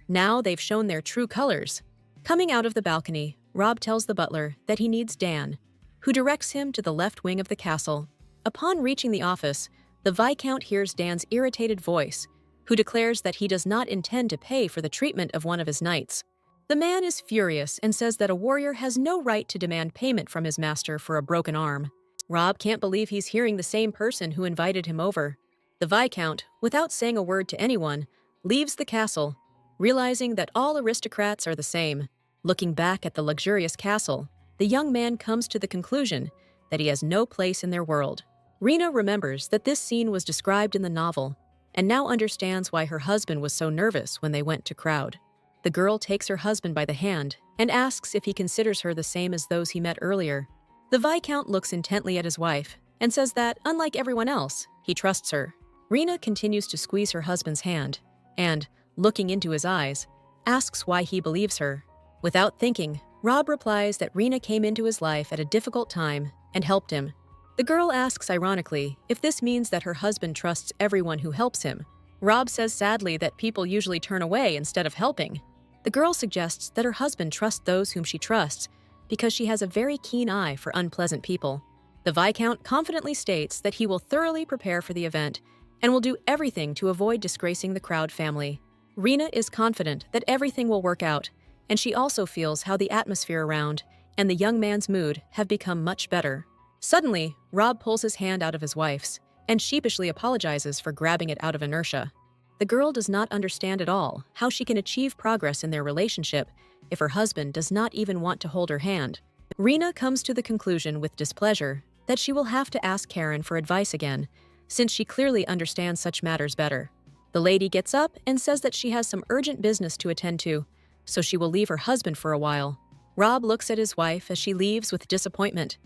Now they've shown their true colors. Coming out of the balcony, Rob tells the butler that he needs Dan, who directs him to the left wing of the castle. Upon reaching the office, the Viscount hears Dan's irritated voice, who declares that he does not intend to pay for the treatment of one of his knights. The man is furious and says that a warrior has no right to demand payment from his master for a broken arm. Rob can't believe he's hearing the same person who invited him over. The Viscount, without saying a word to anyone, leaves the castle, realizing that all aristocrats are the same. Looking back at the luxurious castle, the young man comes to the conclusion that he has no place in their world. Rena remembers that this scene was described in the novel and now understands why her husband was so nervous when they went to crowd. The girl takes her husband by the hand and asks if he considers her the same as those he met earlier. The Viscount looks intently at his wife and says that, unlike everyone else, he trusts her. Rena continues to squeeze her husband's hand and, looking into his eyes, asks why he believes her. Without thinking, Rob replies that Rena came into his life at a difficult time and helped him. The girl asks ironically if this means that her husband trusts everyone who helps him. Rob says sadly that people usually turn away instead of helping. The girl suggests that her husband trusts those whom she trusts because she has a very keen eye for unpleasant people. The Viscount confidently states that he will thoroughly prepare for the event and will do everything to avoid disgracing the Crowd family. Rena is confident that everything will work out, and she also feels how the atmosphere around and the young man's mood have become much better. Suddenly, Rob pulls his hand out of his wife's and sheepishly apologizes for grabbing it out of inertia. The girl does not understand at all how she can achieve progress in their relationship if her husband does not even want to hold her hand. Rena comes to the conclusion with displeasure that she will have to ask Karen for advice again, since she clearly understands such matters better. The lady gets up and says that she has some urgent business to attend to, so she will leave her husband for a while. Rob looks at his wife as she leaves with disappointment.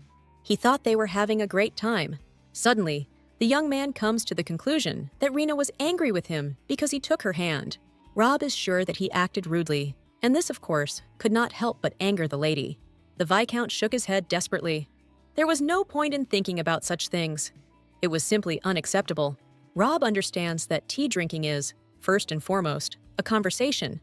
He thought they were having a great time. Suddenly, the young man comes to the conclusion that Rena was angry with him because he took her hand. Rob is sure that he acted rudely, and this, of course, could not help but anger the lady. The Viscount shook his head desperately. There was no point in thinking about such things. It was simply unacceptable. Rob understands that tea drinking is, first and foremost, a conversation,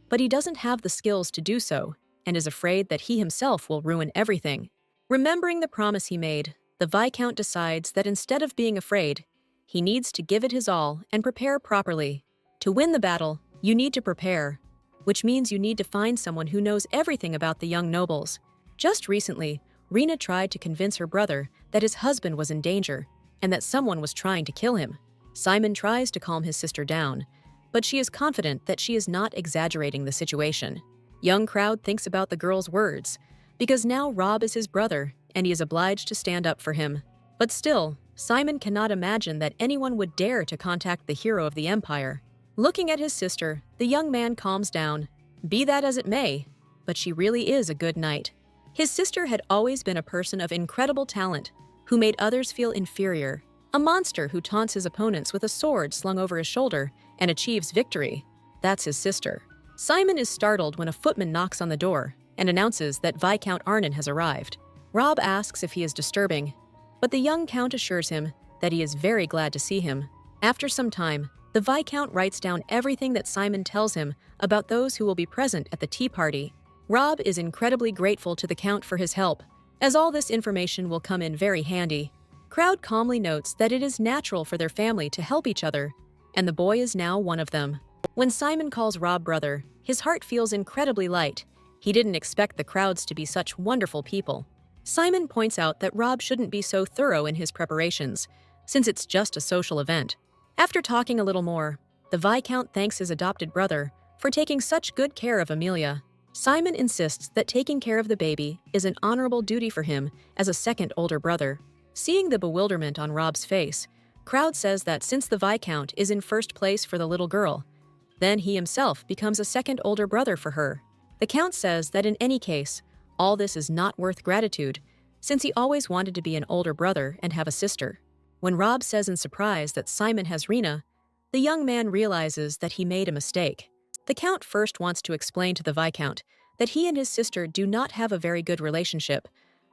but he doesn't have the skills to do so and is afraid that he himself will ruin everything. Remembering the promise he made, the Viscount decides that instead of being afraid, he needs to give it his all and prepare properly. To win the battle, you need to prepare, which means you need to find someone who knows everything about the young nobles. Just recently, Rena tried to convince her brother that his husband was in danger and that someone was trying to kill him. Simon tries to calm his sister down, but she is confident that she is not exaggerating the situation. Young Crowd thinks about the girl's words, because now Rob is his brother and he is obliged to stand up for him. But still, Simon cannot imagine that anyone would dare to contact the hero of the Empire. Looking at his sister, the young man calms down. Be that as it may, but she really is a good knight. His sister had always been a person of incredible talent, who made others feel inferior, a monster who taunts his opponents with a sword slung over his shoulder and achieves victory. That's his sister. Simon is startled when a footman knocks on the door and announces that Viscount Arnon has arrived. Rob asks if he is disturbing, but the young count assures him that he is very glad to see him. After some time, the Viscount writes down everything that Simon tells him about those who will be present at the tea party. Rob is incredibly grateful to the Count for his help, as all this information will come in very handy. Crowd calmly notes that it is natural for their family to help each other, and the boy is now one of them. When Simon calls Rob brother, his heart feels incredibly light. He didn't expect the Crowds to be such wonderful people. Simon points out that Rob shouldn't be so thorough in his preparations, since it's just a social event. After talking a little more, the Viscount thanks his adopted brother for taking such good care of Amelia. Simon insists that taking care of the baby is an honorable duty for him as a second older brother. Seeing the bewilderment on Rob's face, Crowd says that since the Viscount is in first place for the little girl, then he himself becomes a second older brother for her. The Count says that in any case, all this is not worth gratitude, since he always wanted to be an older brother and have a sister. When Rob says in surprise that Simon has Rena, the young man realizes that he made a mistake. The Count first wants to explain to the Viscount that he and his sister do not have a very good relationship,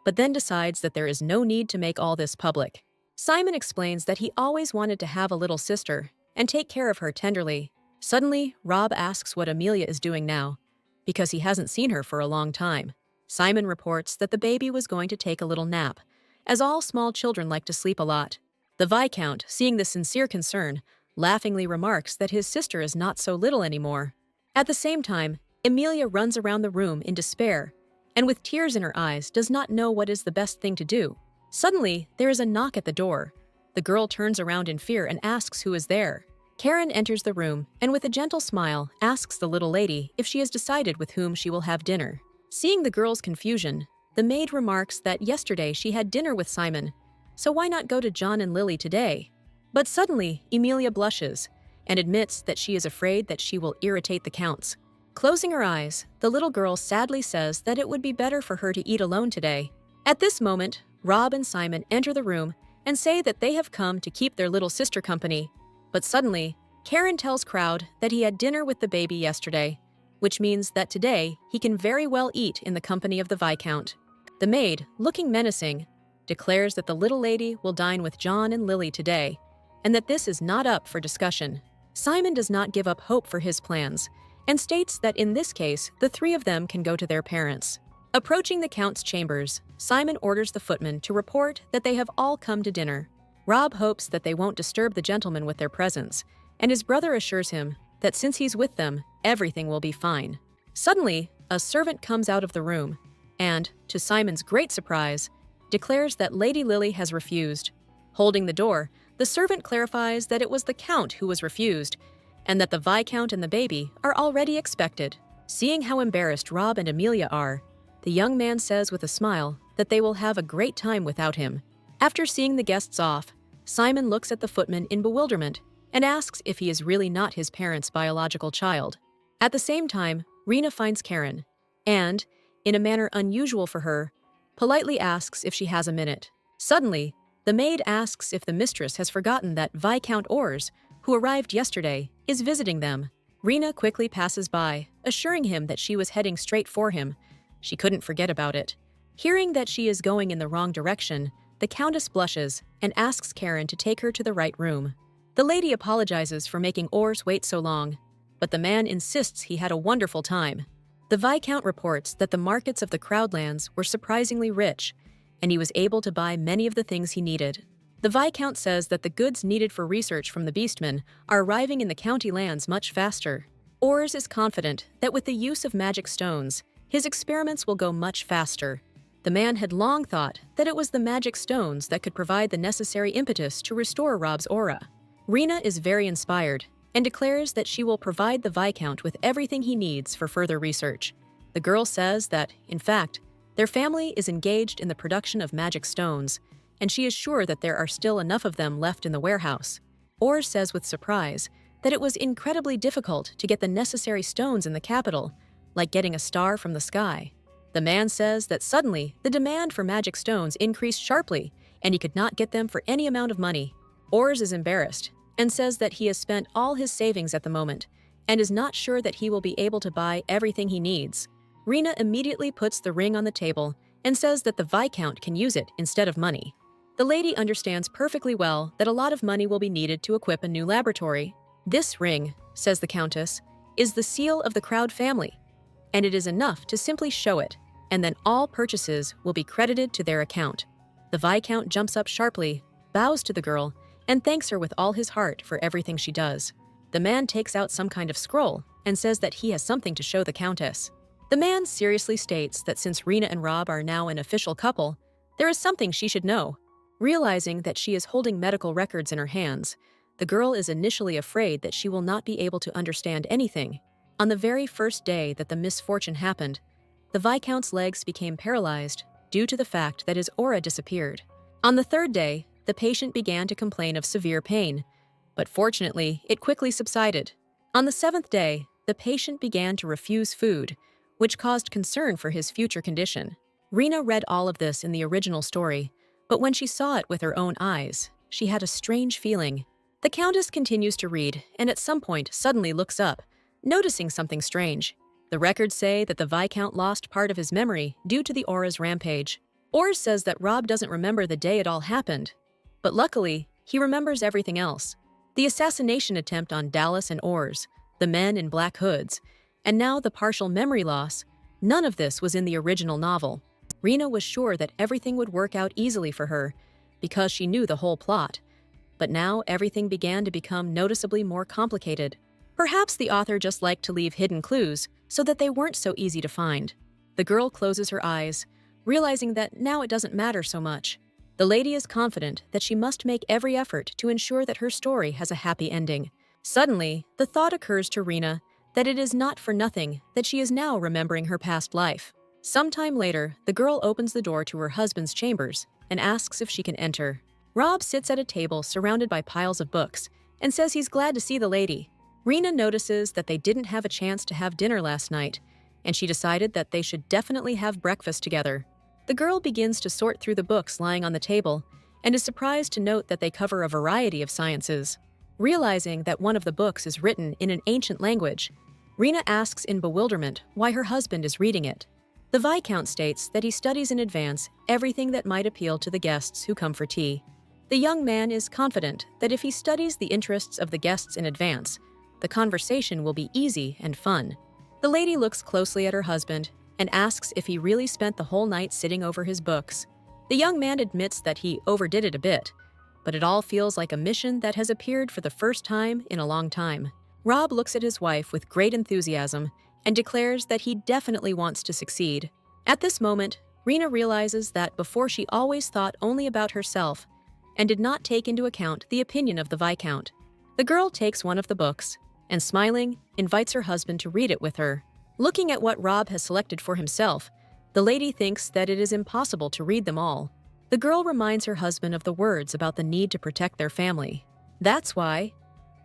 but then decides that there is no need to make all this public. Simon explains that he always wanted to have a little sister and take care of her tenderly. Suddenly, Rob asks what Amelia is doing now, because he hasn't seen her for a long time. Simon reports that the baby was going to take a little nap, as all small children like to sleep a lot. The Viscount, seeing the sincere concern, laughingly remarks that his sister is not so little anymore. At the same time, Amelia runs around the room in despair, and with tears in her eyes does not know what is the best thing to do. Suddenly, there is a knock at the door. The girl turns around in fear and asks who is there. Karen enters the room and with a gentle smile asks the little lady if she has decided with whom she will have dinner. Seeing the girl's confusion, the maid remarks that yesterday she had dinner with Simon, so why not go to John and Lily today? But suddenly, Emilia blushes and admits that she is afraid that she will irritate the counts. Closing her eyes, the little girl sadly says that it would be better for her to eat alone today. At this moment, Rob and Simon enter the room and say that they have come to keep their little sister company. But suddenly, Karen tells Crowd that he had dinner with the baby yesterday, which means that today he can very well eat in the company of the Viscount. The maid, looking menacing, declares that the little lady will dine with John and Lily today, and that this is not up for discussion. Simon does not give up hope for his plans, and states that in this case, the three of them can go to their parents. Approaching the Count's chambers, Simon orders the footman to report that they have all come to dinner. Rob hopes that they won't disturb the gentlemen with their presence, and his brother assures him that since he's with them, everything will be fine. Suddenly, a servant comes out of the room and, to Simon's great surprise, declares that Lady Lily has refused. Holding the door, the servant clarifies that it was the Count who was refused, and that the Viscount and the baby are already expected. Seeing how embarrassed Rob and Emilia are, the young man says with a smile that they will have a great time without him. After seeing the guests off, Simon looks at the footman in bewilderment and asks if he is really not his parents' biological child. At the same time, Rena finds Karen and, in a manner unusual for her, politely asks if she has a minute. Suddenly, the maid asks if the mistress has forgotten that Viscount Ors, who arrived yesterday, is visiting them. Rena quickly passes by, assuring him that she was heading straight for him. She couldn't forget about it. Hearing that she is going in the wrong direction, the Countess blushes and asks Karen to take her to the right room. The lady apologizes for making Ors wait so long, but the man insists he had a wonderful time. The Viscount reports that the markets of the Crowdlands were surprisingly rich, and he was able to buy many of the things he needed. The Viscount says that the goods needed for research from the Beastmen are arriving in the county lands much faster. Ors is confident that with the use of magic stones, his experiments will go much faster. The man had long thought that it was the magic stones that could provide the necessary impetus to restore Rob's aura. Rena is very inspired and declares that she will provide the Viscount with everything he needs for further research. The girl says that, in fact, their family is engaged in the production of magic stones, and she is sure that there are still enough of them left in the warehouse. Ors says with surprise that it was incredibly difficult to get the necessary stones in the capital, like getting a star from the sky. The man says that suddenly the demand for magic stones increased sharply, and he could not get them for any amount of money. Ors is embarrassed and says that he has spent all his savings at the moment and is not sure that he will be able to buy everything he needs. Rena immediately puts the ring on the table and says that the Viscount can use it instead of money. The lady understands perfectly well that a lot of money will be needed to equip a new laboratory. This ring, says the Countess, is the seal of the Crowd family, and it is enough to simply show it, and then all purchases will be credited to their account. The Viscount jumps up sharply, bows to the girl, and thanks her with all his heart for everything she does. The man takes out some kind of scroll and says that he has something to show the Countess. The man seriously states that since Rena and Rob are now an official couple, there is something she should know. Realizing that she is holding medical records in her hands, the girl is initially afraid that she will not be able to understand anything. On the very first day that the misfortune happened, the Viscount's legs became paralyzed due to the fact that his aura disappeared. On the third day, the patient began to complain of severe pain, but fortunately, it quickly subsided. On the seventh day, the patient began to refuse food, which caused concern for his future condition. Rena read all of this in the original story, but when she saw it with her own eyes, she had a strange feeling. The Countess continues to read and at some point suddenly looks up, noticing something strange. The records say that the Viscount lost part of his memory due to the aura's rampage. Ors says that Rob doesn't remember the day it all happened, but luckily, he remembers everything else. The assassination attempt on Dallas and Ors, the men in black hoods, and now the partial memory loss, none of this was in the original novel. Rena was sure that everything would work out easily for her because she knew the whole plot, but now everything began to become noticeably more complicated. Perhaps the author just liked to leave hidden clues so that they weren't so easy to find. The girl closes her eyes, realizing that now it doesn't matter so much. The lady is confident that she must make every effort to ensure that her story has a happy ending. Suddenly, the thought occurs to Rena that it is not for nothing that she is now remembering her past life. Sometime later, the girl opens the door to her husband's chambers and asks if she can enter. Rob sits at a table surrounded by piles of books and says he's glad to see the lady. Rena notices that they didn't have a chance to have dinner last night, and she decided that they should definitely have breakfast together. The girl begins to sort through the books lying on the table and is surprised to note that they cover a variety of sciences. Realizing that one of the books is written in an ancient language, Rena asks in bewilderment why her husband is reading it. The Viscount states that he studies in advance everything that might appeal to the guests who come for tea. The young man is confident that if he studies the interests of the guests in advance, the conversation will be easy and fun. The lady looks closely at her husband and asks if he really spent the whole night sitting over his books. The young man admits that he overdid it a bit, but it all feels like a mission that has appeared for the first time in a long time. Rob looks at his wife with great enthusiasm and declares that he definitely wants to succeed. At this moment, Rena realizes that before she always thought only about herself and did not take into account the opinion of the Viscount. The girl takes one of the books and, smiling, invites her husband to read it with her. Looking at what Rob has selected for himself, the lady thinks that it is impossible to read them all. The girl reminds her husband of the words about the need to protect their family. That's why,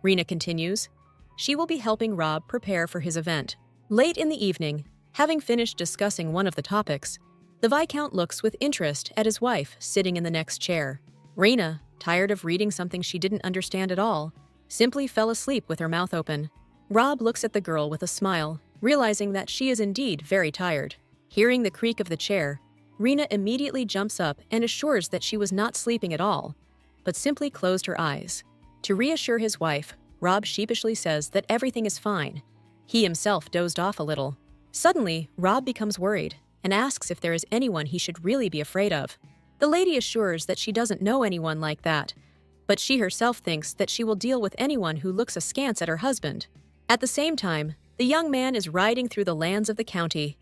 Rena continues, she will be helping Rob prepare for his event. Late in the evening, having finished discussing one of the topics, the Viscount looks with interest at his wife sitting in the next chair. Rena, tired of reading something she didn't understand at all, simply fell asleep with her mouth open. Rob looks at the girl with a smile, realizing that she is indeed very tired. Hearing the creak of the chair, Rena immediately jumps up and assures that she was not sleeping at all, but simply closed her eyes. To reassure his wife, Rob sheepishly says that everything is fine. He himself dozed off a little. Suddenly, Rob becomes worried and asks if there is anyone he should really be afraid of. The lady assures that she doesn't know anyone like that, but she herself thinks that she will deal with anyone who looks askance at her husband. At the same time, the young man is riding through the lands of the county,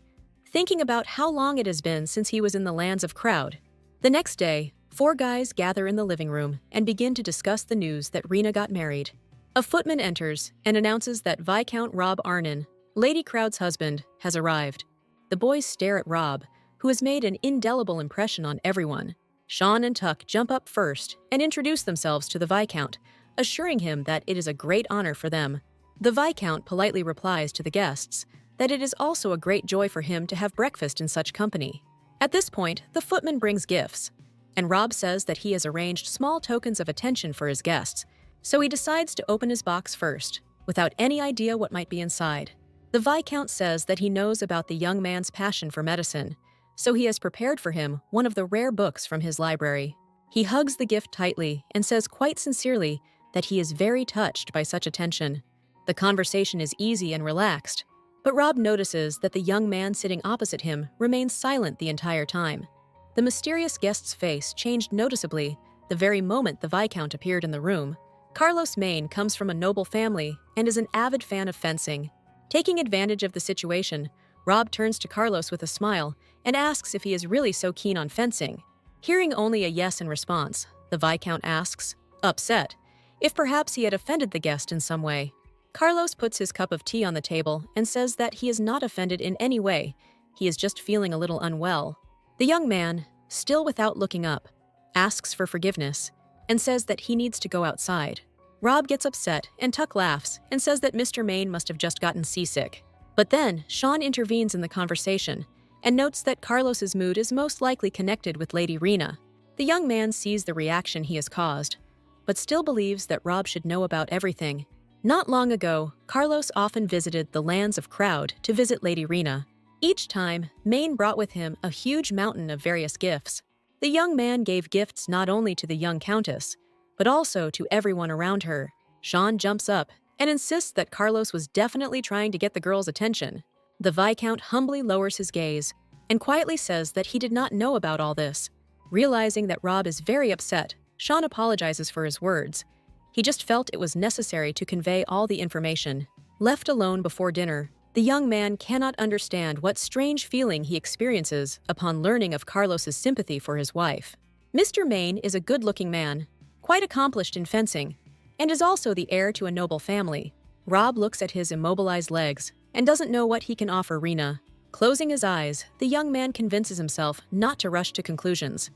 thinking about how long it has been since he was in the lands of Crowd. The next day, 4 guys gather in the living room and begin to discuss the news that Rena got married. A footman enters and announces that Viscount Rob Arnon, Lady Crowd's husband, has arrived. The boys stare at Rob, who has made an indelible impression on everyone. Sean and Tuck jump up first and introduce themselves to the Viscount, assuring him that it is a great honor for them. The Viscount politely replies to the guests that it is also a great joy for him to have breakfast in such company. At this point, the footman brings gifts, and Rob says that he has arranged small tokens of attention for his guests, so he decides to open his box first, without any idea what might be inside. The Viscount says that he knows about the young man's passion for medicine, so he has prepared for him one of the rare books from his library. He hugs the gift tightly and says quite sincerely that he is very touched by such attention. The conversation is easy and relaxed, but Rob notices that the young man sitting opposite him remains silent the entire time. The mysterious guest's face changed noticeably the very moment the Viscount appeared in the room. Carlos Maine comes from a noble family and is an avid fan of fencing. Taking advantage of the situation, Rob turns to Carlos with a smile and asks if he is really so keen on fencing. Hearing only a yes in response, the Viscount asks, upset, if perhaps he had offended the guest in some way. Carlos puts his cup of tea on the table and says that he is not offended in any way. He is just feeling a little unwell. The young man, still without looking up, asks for forgiveness and says that he needs to go outside. Rob gets upset and Tuck laughs and says that Mr. Maine must have just gotten seasick. But then, Sean intervenes in the conversation and notes that Carlos's mood is most likely connected with Lady Rena. The young man sees the reaction he has caused, but still believes that Rob should know about everything. Not long ago, Carlos often visited the lands of Crowd to visit Lady Rena. Each time, Maine brought with him a huge mountain of various gifts. The young man gave gifts not only to the young countess, but also to everyone around her. Sean jumps up and insists that Carlos was definitely trying to get the girl's attention. The Viscount humbly lowers his gaze and quietly says that he did not know about all this. Realizing that Rob is very upset, Sean apologizes for his words. He just felt it was necessary to convey all the information. Left alone before dinner, the young man cannot understand what strange feeling he experiences upon learning of Carlos's sympathy for his wife. Mr. Main is a good-looking man, quite accomplished in fencing, and is also the heir to a noble family. Rob looks at his immobilized legs and doesn't know what he can offer Rena. Closing his eyes, the young man convinces himself not to rush to conclusions.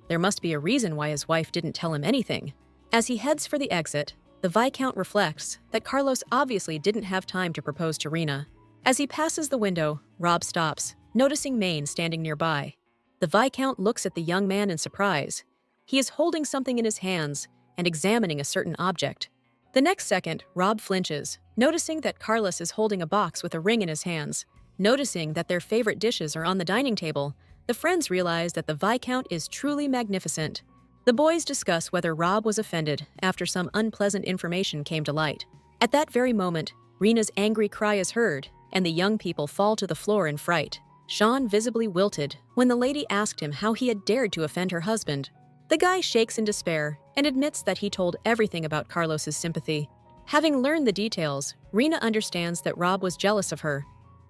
There must be a reason why his wife didn't tell him anything. As he heads for the exit, the Viscount reflects that Carlos obviously didn't have time to propose to Rena. As he passes the window, Rob stops, noticing Maine standing nearby. The Viscount looks at the young man in surprise. He is holding something in his hands and examining a certain object. The next second, Rob flinches, noticing that Carlos is holding a box with a ring in his hands. Noticing that their favorite dishes are on the dining table, the friends realize that the Viscount is truly magnificent. The boys discuss whether Rob was offended after some unpleasant information came to light. At that very moment, Rena's angry cry is heard, and the young people fall to the floor in fright. Sean visibly wilted when the lady asked him how he had dared to offend her husband. The guy shakes in despair and admits that he told everything about Carlos's sympathy. Having learned the details, Rena understands that Rob was jealous of her,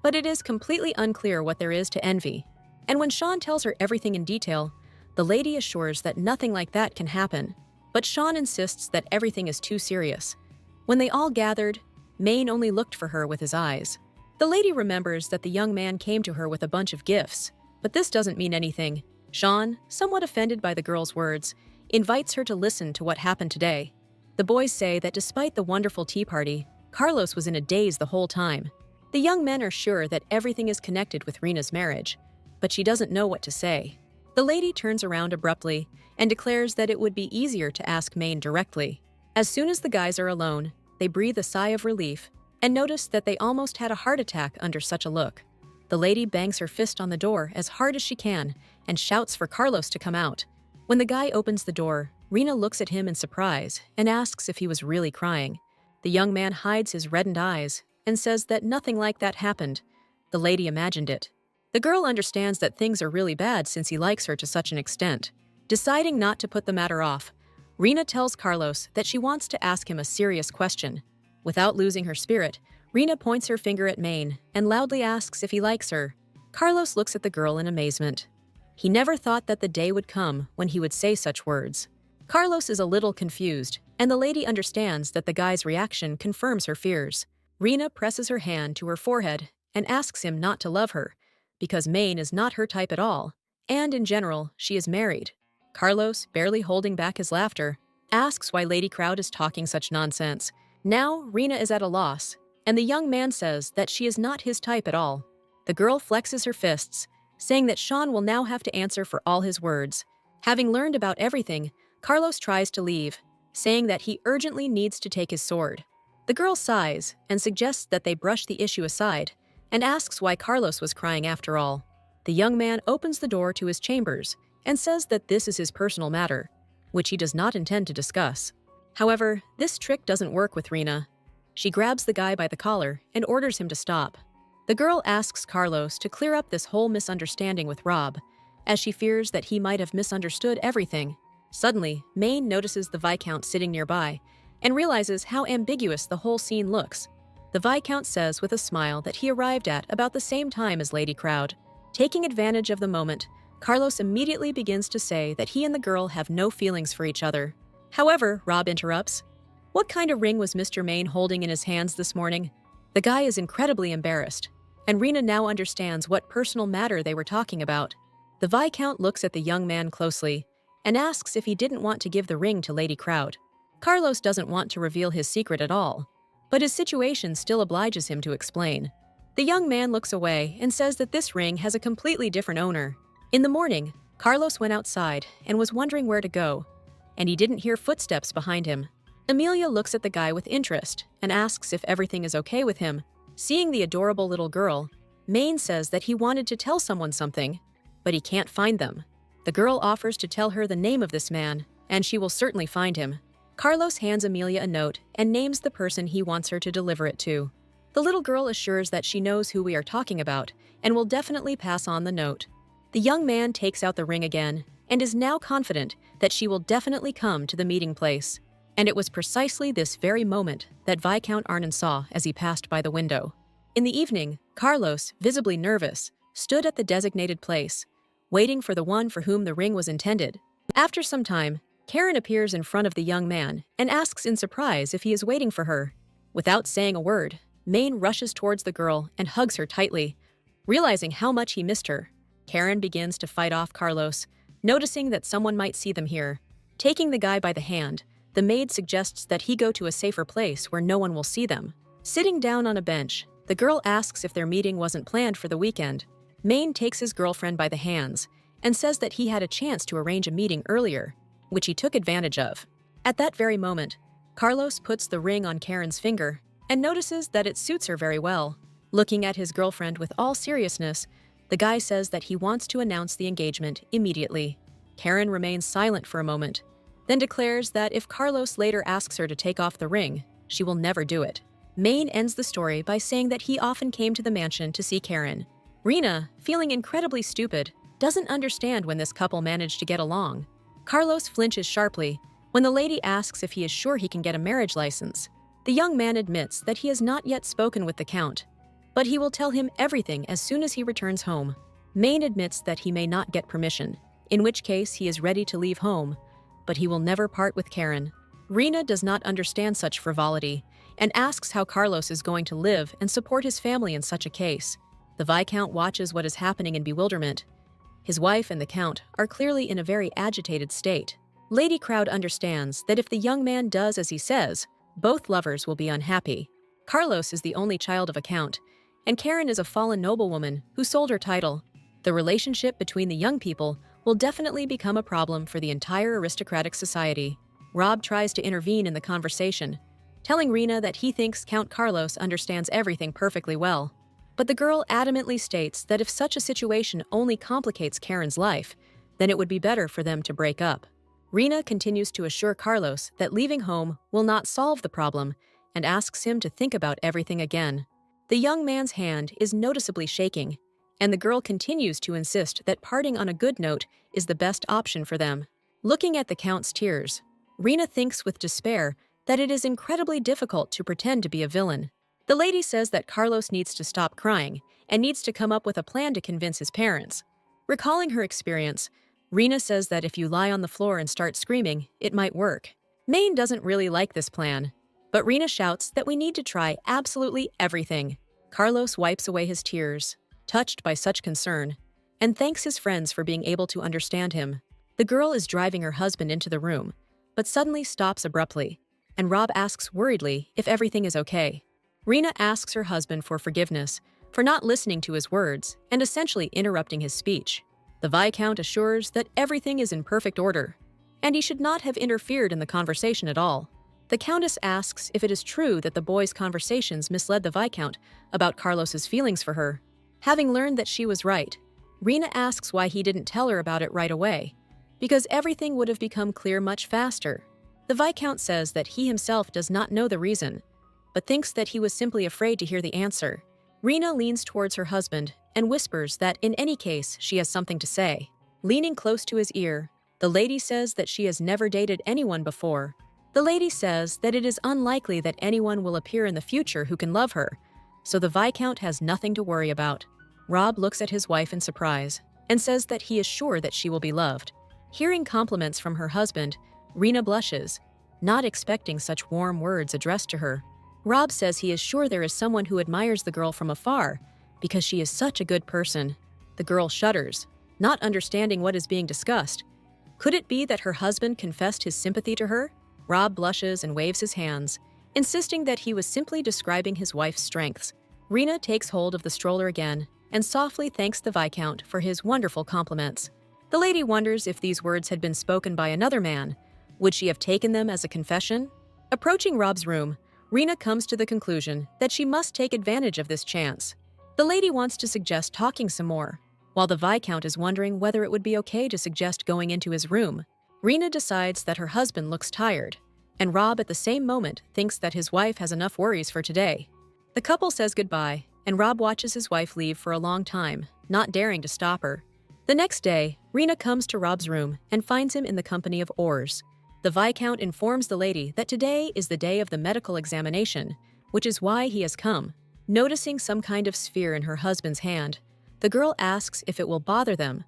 but it is completely unclear what there is to envy. And when Sean tells her everything in detail, the lady assures that nothing like that can happen, but Sean insists that everything is too serious. When they all gathered, Maine only looked for her with his eyes. The lady remembers that the young man came to her with a bunch of gifts, but this doesn't mean anything. Sean, somewhat offended by the girl's words, invites her to listen to what happened today. The boys say that despite the wonderful tea party, Carlos was in a daze the whole time. The young men are sure that everything is connected with Rena's marriage, but she doesn't know what to say. The lady turns around abruptly and declares that it would be easier to ask Maine directly. As soon as the guys are alone, they breathe a sigh of relief and notice that they almost had a heart attack under such a look. The lady bangs her fist on the door as hard as she can and shouts for Carlos to come out. When the guy opens the door, Rena looks at him in surprise and asks if he was really crying. The young man hides his reddened eyes and says that nothing like that happened. The lady imagined it. The girl understands that things are really bad since he likes her to such an extent. Deciding not to put the matter off, Rena tells Carlos that she wants to ask him a serious question. Without losing her spirit, Rena points her finger at Maine and loudly asks if he likes her. Carlos looks at the girl in amazement. He never thought that the day would come when he would say such words. Carlos is a little confused, and the lady understands that the guy's reaction confirms her fears. Rena presses her hand to her forehead and asks him not to love her, because Maine is not her type at all, and in general, she is married. Carlos, barely holding back his laughter, asks why Lady Crowd is talking such nonsense. Now, Rena is at a loss, and the young man says that she is not his type at all. The girl flexes her fists, saying that Sean will now have to answer for all his words. Having learned about everything, Carlos tries to leave, saying that he urgently needs to take his sword. The girl sighs and suggests that they brush the issue aside, and asks why Carlos was crying after all. The young man opens the door to his chambers and says that this is his personal matter, which he does not intend to discuss. However, this trick doesn't work with Rena. She grabs the guy by the collar and orders him to stop. The girl asks Carlos to clear up this whole misunderstanding with Rob, as she fears that he might have misunderstood everything. Suddenly, Maine notices the Viscount sitting nearby and realizes how ambiguous the whole scene looks. The Viscount says with a smile that he arrived at about the same time as Lady Crowd. Taking advantage of the moment, Carlos immediately begins to say that he and the girl have no feelings for each other. However, Rob interrupts. What kind of ring was Mr. Maine holding in his hands this morning? The guy is incredibly embarrassed, and Rena now understands what personal matter they were talking about. The Viscount looks at the young man closely and asks if he didn't want to give the ring to Lady Crowd. Carlos doesn't want to reveal his secret at all, but his situation still obliges him to explain. The young man looks away and says that this ring has a completely different owner. In the morning, Carlos went outside and was wondering where to go, and he didn't hear footsteps behind him. Amelia looks at the guy with interest and asks if everything is okay with him. Seeing the adorable little girl, Maine says that he wanted to tell someone something, but he can't find them. The girl offers to tell her the name of this man, and she will certainly find him. Carlos hands Amelia a note and names the person he wants her to deliver it to. The little girl assures that she knows who we are talking about and will definitely pass on the note. The young man takes out the ring again and is now confident that she will definitely come to the meeting place. And it was precisely this very moment that Viscount Arnon saw as he passed by the window. In the evening, Carlos, visibly nervous, stood at the designated place, waiting for the one for whom the ring was intended. After some time, Karen appears in front of the young man and asks in surprise if he is waiting for her. Without saying a word, Maine rushes towards the girl and hugs her tightly. Realizing how much he missed her, Karen begins to fight off Carlos, noticing that someone might see them here. Taking the guy by the hand, the maid suggests that he go to a safer place where no one will see them. Sitting down on a bench, the girl asks if their meeting wasn't planned for the weekend. Maine takes his girlfriend by the hands and says that he had a chance to arrange a meeting earlier, which he took advantage of. At that very moment, Carlos puts the ring on Karen's finger and notices that it suits her very well. Looking at his girlfriend with all seriousness, the guy says that he wants to announce the engagement immediately. Karen remains silent for a moment, then declares that if Carlos later asks her to take off the ring, she will never do it. Maine ends the story by saying that he often came to the mansion to see Karen. Rena, feeling incredibly stupid, doesn't understand when this couple managed to get along. Carlos flinches sharply when the lady asks if he is sure he can get a marriage license. The young man admits that he has not yet spoken with the Count, but he will tell him everything as soon as he returns home. Maine admits that he may not get permission, in which case he is ready to leave home, but he will never part with Karen. Rena does not understand such frivolity and asks how Carlos is going to live and support his family in such a case. The Viscount watches what is happening in bewilderment. His wife and the Count are clearly in a very agitated state. Lady Crowd understands that if the young man does as he says, both lovers will be unhappy. Carlos is the only child of a Count, and Karen is a fallen noblewoman who sold her title. The relationship between the young people will definitely become a problem for the entire aristocratic society. Rob tries to intervene in the conversation, telling Rena that he thinks Count Carlos understands everything perfectly well. But the girl adamantly states that if such a situation only complicates Karen's life, then it would be better for them to break up. Rena continues to assure Carlos that leaving home will not solve the problem and asks him to think about everything again. The young man's hand is noticeably shaking, and the girl continues to insist that parting on a good note is the best option for them. Looking at the Count's tears, Rena thinks with despair that it is incredibly difficult to pretend to be a villain. The lady says that Carlos needs to stop crying and needs to come up with a plan to convince his parents. Recalling her experience, Rena says that if you lie on the floor and start screaming, it might work. Maine doesn't really like this plan, but Rena shouts that we need to try absolutely everything. Carlos wipes away his tears, touched by such concern, and thanks his friends for being able to understand him. The girl is driving her husband into the room, but suddenly stops abruptly, and Rob asks worriedly if everything is okay. Rena asks her husband for forgiveness for not listening to his words and essentially interrupting his speech. The Viscount assures that everything is in perfect order, and he should not have interfered in the conversation at all. The Countess asks if it is true that the boys' conversations misled the Viscount about Carlos's feelings for her. Having learned that she was right, Rena asks why he didn't tell her about it right away, because everything would have become clear much faster. The Viscount says that he himself does not know the reason, but thinks that he was simply afraid to hear the answer. Rena leans towards her husband and whispers that in any case she has something to say. Leaning close to his ear, the lady says that she has never dated anyone before. The lady says that it is unlikely that anyone will appear in the future who can love her, so the Viscount has nothing to worry about. Rob looks at his wife in surprise and says that he is sure that she will be loved. Hearing compliments from her husband, Rena blushes, not expecting such warm words addressed to her. Rob says he is sure there is someone who admires the girl from afar because she is such a good person. The girl shudders, not understanding what is being discussed. Could it be that her husband confessed his sympathy to her? Rob blushes and waves his hands, insisting that he was simply describing his wife's strengths. Rena takes hold of the stroller again and softly thanks the Viscount for his wonderful compliments. The lady wonders if these words had been spoken by another man. Would she have taken them as a confession? Approaching Rob's room, Rena comes to the conclusion that she must take advantage of this chance. The lady wants to suggest talking some more, while the Viscount is wondering whether it would be okay to suggest going into his room. Rena decides that her husband looks tired, and Rob at the same moment thinks that his wife has enough worries for today. The couple says goodbye, and Rob watches his wife leave for a long time, not daring to stop her. The next day, Rena comes to Rob's room and finds him in the company of Ors. The Viscount informs the lady that today is the day of the medical examination, which is why he has come. Noticing some kind of sphere in her husband's hand, the girl asks if it will bother them,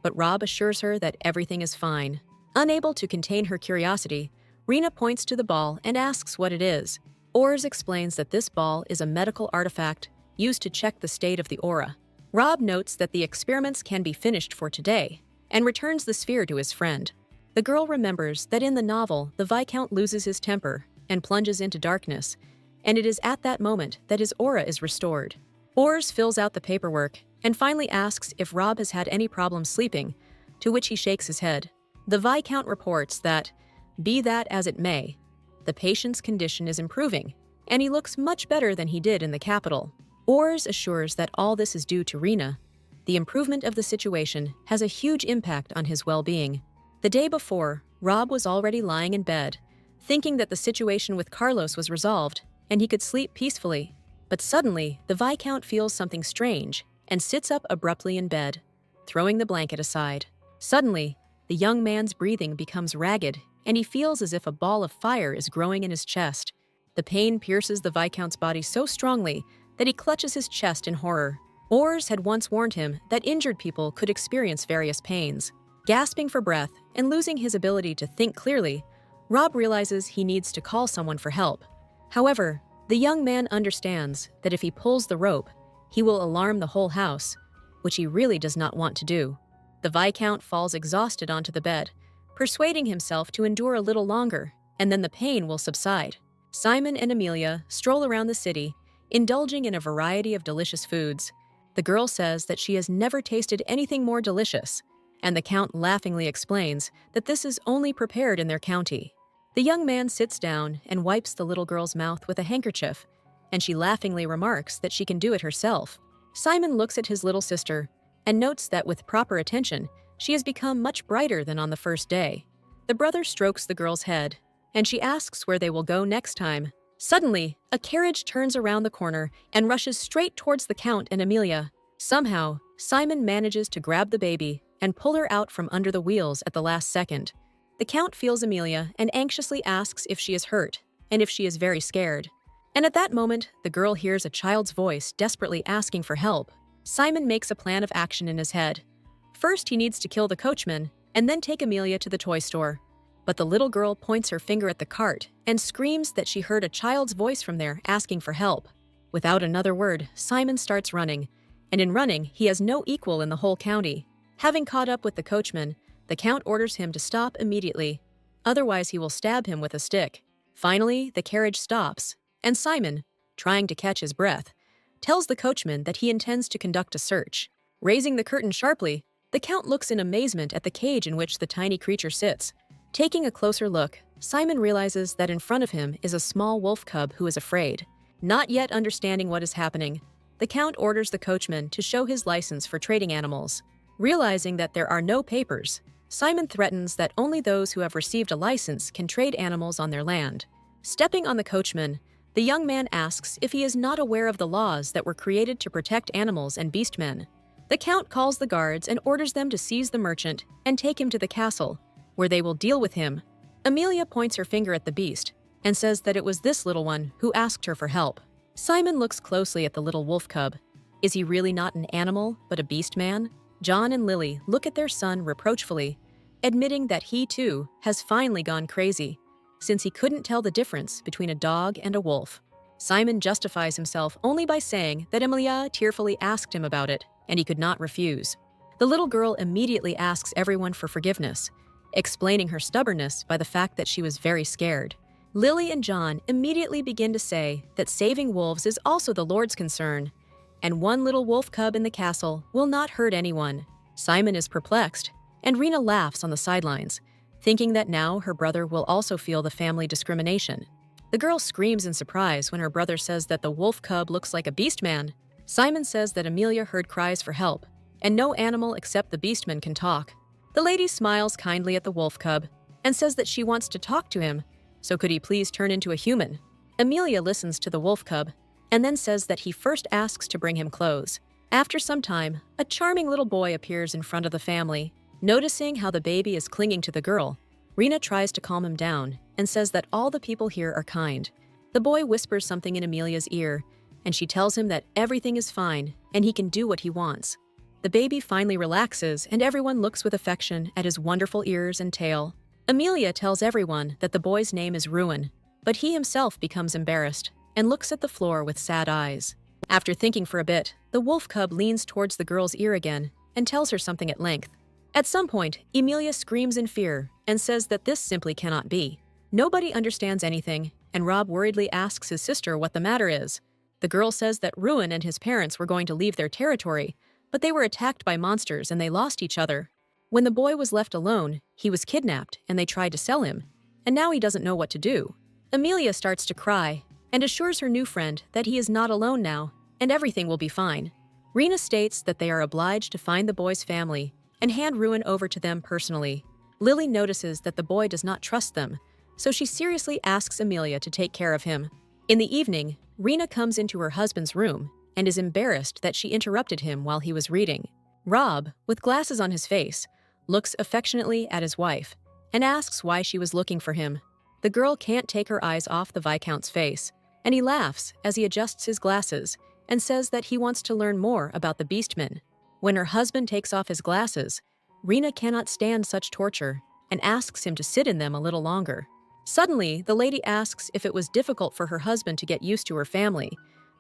but Rob assures her that everything is fine. Unable to contain her curiosity, Rena points to the ball and asks what it is. Ors explains that this ball is a medical artifact used to check the state of the aura. Rob notes that the experiments can be finished for today and returns the sphere to his friend. The girl remembers that in the novel, the Viscount loses his temper and plunges into darkness, and it is at that moment that his aura is restored. Ors fills out the paperwork and finally asks if Rob has had any problems sleeping, to which he shakes his head. The Viscount reports that, be that as it may, the patient's condition is improving, and he looks much better than he did in the capital. Ors assures that all this is due to Rena. The improvement of the situation has a huge impact on his well-being. The day before, Rob was already lying in bed, thinking that the situation with Carlos was resolved and he could sleep peacefully. But suddenly, the Viscount feels something strange and sits up abruptly in bed, throwing the blanket aside. Suddenly, the young man's breathing becomes ragged and he feels as if a ball of fire is growing in his chest. The pain pierces the Viscount's body so strongly that he clutches his chest in horror. Ors had once warned him that injured people could experience various pains. Gasping for breath and losing his ability to think clearly, Rob realizes he needs to call someone for help. However, the young man understands that if he pulls the rope, he will alarm the whole house, which he really does not want to do. The Viscount falls exhausted onto the bed, persuading himself to endure a little longer, and then the pain will subside. Simon and Amelia stroll around the city, indulging in a variety of delicious foods. The girl says that she has never tasted anything more delicious, and the Count laughingly explains that this is only prepared in their county. The young man sits down and wipes the little girl's mouth with a handkerchief, and she laughingly remarks that she can do it herself. Simon looks at his little sister and notes that with proper attention, she has become much brighter than on the first day. The brother strokes the girl's head, and she asks where they will go next time. Suddenly, a carriage turns around the corner and rushes straight towards the Count and Amelia. Somehow, Simon manages to grab the baby and pull her out from under the wheels at the last second. The Count feels Amelia and anxiously asks if she is hurt and if she is very scared. And at that moment, the girl hears a child's voice desperately asking for help. Simon makes a plan of action in his head. First, he needs to kill the coachman and then take Amelia to the toy store. But the little girl points her finger at the cart and screams that she heard a child's voice from there asking for help. Without another word, Simon starts running, and in running, he has no equal in the whole county. Having caught up with the coachman, the Count orders him to stop immediately, otherwise he will stab him with a stick. Finally, the carriage stops, and Simon, trying to catch his breath, tells the coachman that he intends to conduct a search. Raising the curtain sharply, the Count looks in amazement at the cage in which the tiny creature sits. Taking a closer look, Simon realizes that in front of him is a small wolf cub who is afraid. Not yet understanding what is happening, the Count orders the coachman to show his license for trading animals. Realizing that there are no papers, Simon threatens that only those who have received a license can trade animals on their land. Stepping on the coachman, the young man asks if he is not aware of the laws that were created to protect animals and beastmen. The Count calls the guards and orders them to seize the merchant and take him to the castle, where they will deal with him. Amelia points her finger at the beast and says that it was this little one who asked her for help. Simon looks closely at the little wolf cub. Is he really not an animal, but a beast man? John and Lily look at their son reproachfully, admitting that he too has finally gone crazy, since he couldn't tell the difference between a dog and a wolf. Simon justifies himself only by saying that Amelia tearfully asked him about it, and he could not refuse. The little girl immediately asks everyone for forgiveness, explaining her stubbornness by the fact that she was very scared. Lily and John immediately begin to say that saving wolves is also the Lord's concern, and one little wolf cub in the castle will not hurt anyone. Simon is perplexed, and Rena laughs on the sidelines, thinking that now her brother will also feel the family discrimination. The girl screams in surprise when her brother says that the wolf cub looks like a beast man. Simon says that Amelia heard cries for help, and no animal except the beastman can talk. The lady smiles kindly at the wolf cub and says that she wants to talk to him, so could he please turn into a human? Amelia listens to the wolf cub and then says that he first asks to bring him clothes. After some time, a charming little boy appears in front of the family. Noticing how the baby is clinging to the girl, Rena tries to calm him down and says that all the people here are kind. The boy whispers something in Amelia's ear, and she tells him that everything is fine and he can do what he wants. The baby finally relaxes and everyone looks with affection at his wonderful ears and tail. Emilia tells everyone that the boy's name is Ruin, but he himself becomes embarrassed and looks at the floor with sad eyes. After thinking for a bit, the wolf cub leans towards the girl's ear again and tells her something at length. At some point, Emilia screams in fear and says that this simply cannot be. Nobody understands anything, and Rob worriedly asks his sister what the matter is. The girl says that Ruin and his parents were going to leave their territory, but they were attacked by monsters and they lost each other. When the boy was left alone, he was kidnapped and they tried to sell him, and now he doesn't know what to do. Emilia starts to cry and assures her new friend that he is not alone now and everything will be fine. Rena states that they are obliged to find the boy's family and hand Ruin over to them personally. Lily notices that the boy does not trust them, so she seriously asks Emilia to take care of him. In the evening, Rena comes into her husband's room and is embarrassed that she interrupted him while he was reading. Rob, with glasses on his face, looks affectionately at his wife and asks why she was looking for him. The girl can't take her eyes off the Viscount's face, and he laughs as he adjusts his glasses and says that he wants to learn more about the Beastmen. When her husband takes off his glasses, Rena cannot stand such torture and asks him to sit in them a little longer. Suddenly, the lady asks if it was difficult for her husband to get used to her family,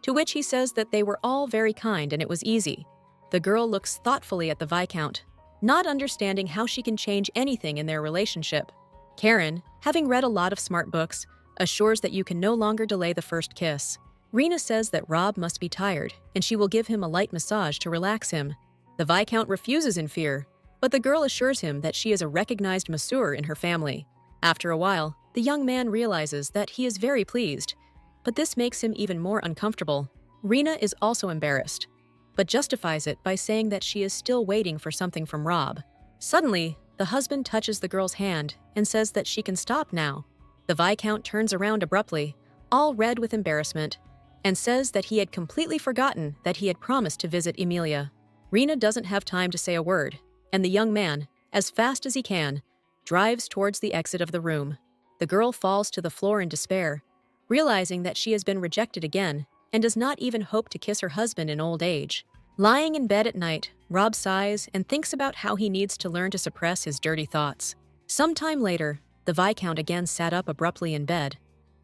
to which he says that they were all very kind and it was easy. The girl looks thoughtfully at the Viscount, not understanding how she can change anything in their relationship. Karen, having read a lot of smart books, assures that you can no longer delay the first kiss. Rena says that Rob must be tired and she will give him a light massage to relax him. The Viscount refuses in fear, but the girl assures him that she is a recognized masseur in her family. After a while, the young man realizes that he is very pleased, but this makes him even more uncomfortable. Rena is also embarrassed, but justifies it by saying that she is still waiting for something from Rob. Suddenly, the husband touches the girl's hand and says that she can stop now. The Viscount turns around abruptly, all red with embarrassment, and says that he had completely forgotten that he had promised to visit Emilia. Rena doesn't have time to say a word, and the young man, as fast as he can, drives towards the exit of the room. The girl falls to the floor in despair, realizing that she has been rejected again and does not even hope to kiss her husband in old age. Lying in bed at night, Rob sighs and thinks about how he needs to learn to suppress his dirty thoughts. Sometime later, the Viscount again sat up abruptly in bed,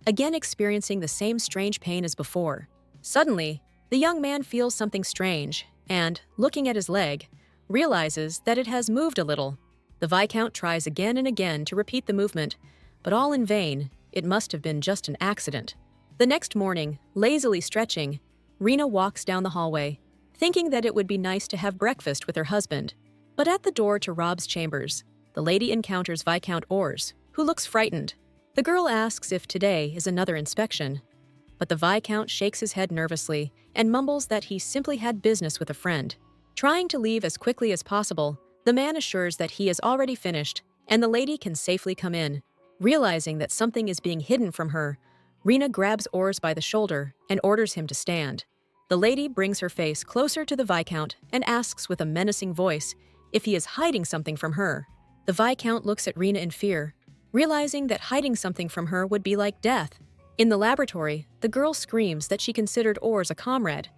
again experiencing the same strange pain as before. Suddenly, the young man feels something strange and, looking at his leg, realizes that it has moved a little. The Viscount tries again and again to repeat the movement, but all in vain. It must have been just an accident. The next morning, lazily stretching, Rena walks down the hallway, thinking that it would be nice to have breakfast with her husband. But at the door to Rob's chambers, the lady encounters Viscount Ors, who looks frightened. The girl asks if today is another inspection, but the Viscount shakes his head nervously and mumbles that he simply had business with a friend. Trying to leave as quickly as possible, the man assures that he is already finished and the lady can safely come in. Realizing that something is being hidden from her, Rena grabs Ors by the shoulder and orders him to stand. The lady brings her face closer to the Viscount and asks with a menacing voice if he is hiding something from her. The Viscount looks at Rena in fear, realizing that hiding something from her would be like death. In the laboratory, the girl screams that she considered Ors a comrade,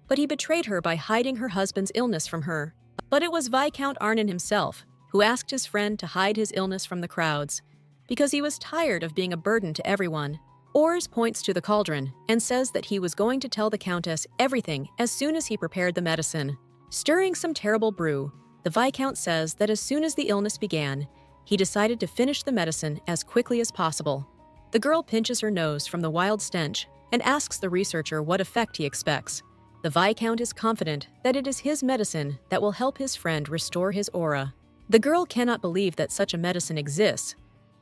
but he betrayed her by hiding her husband's illness from her. But it was Viscount Arnon himself who asked his friend to hide his illness from the crowds, because he was tired of being a burden to everyone. Ors points to the cauldron and says that he was going to tell the Countess everything as soon as he prepared the medicine. Stirring some terrible brew, the Viscount says that as soon as the illness began, he decided to finish the medicine as quickly as possible. The girl pinches her nose from the wild stench and asks the researcher what effect he expects. The Viscount is confident that it is his medicine that will help his friend restore his aura. The girl cannot believe that such a medicine exists,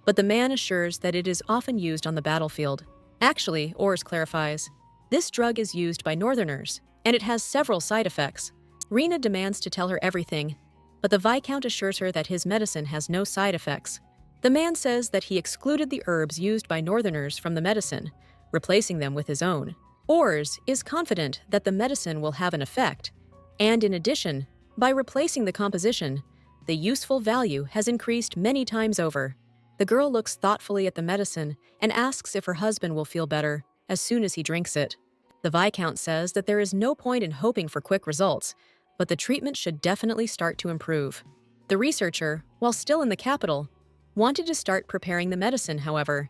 but the man assures that it is often used on the battlefield. Actually, Ors clarifies, this drug is used by Northerners, and it has several side effects. Rena demands to tell her everything, but the Viscount assures her that his medicine has no side effects. The man says that he excluded the herbs used by Northerners from the medicine, replacing them with his own. Ors is confident that the medicine will have an effect, and in addition, by replacing the composition, the useful value has increased many times over. The girl looks thoughtfully at the medicine and asks if her husband will feel better as soon as he drinks it. The Viscount says that there is no point in hoping for quick results, but the treatment should definitely start to improve. The researcher, while still in the capital, wanted to start preparing the medicine, however.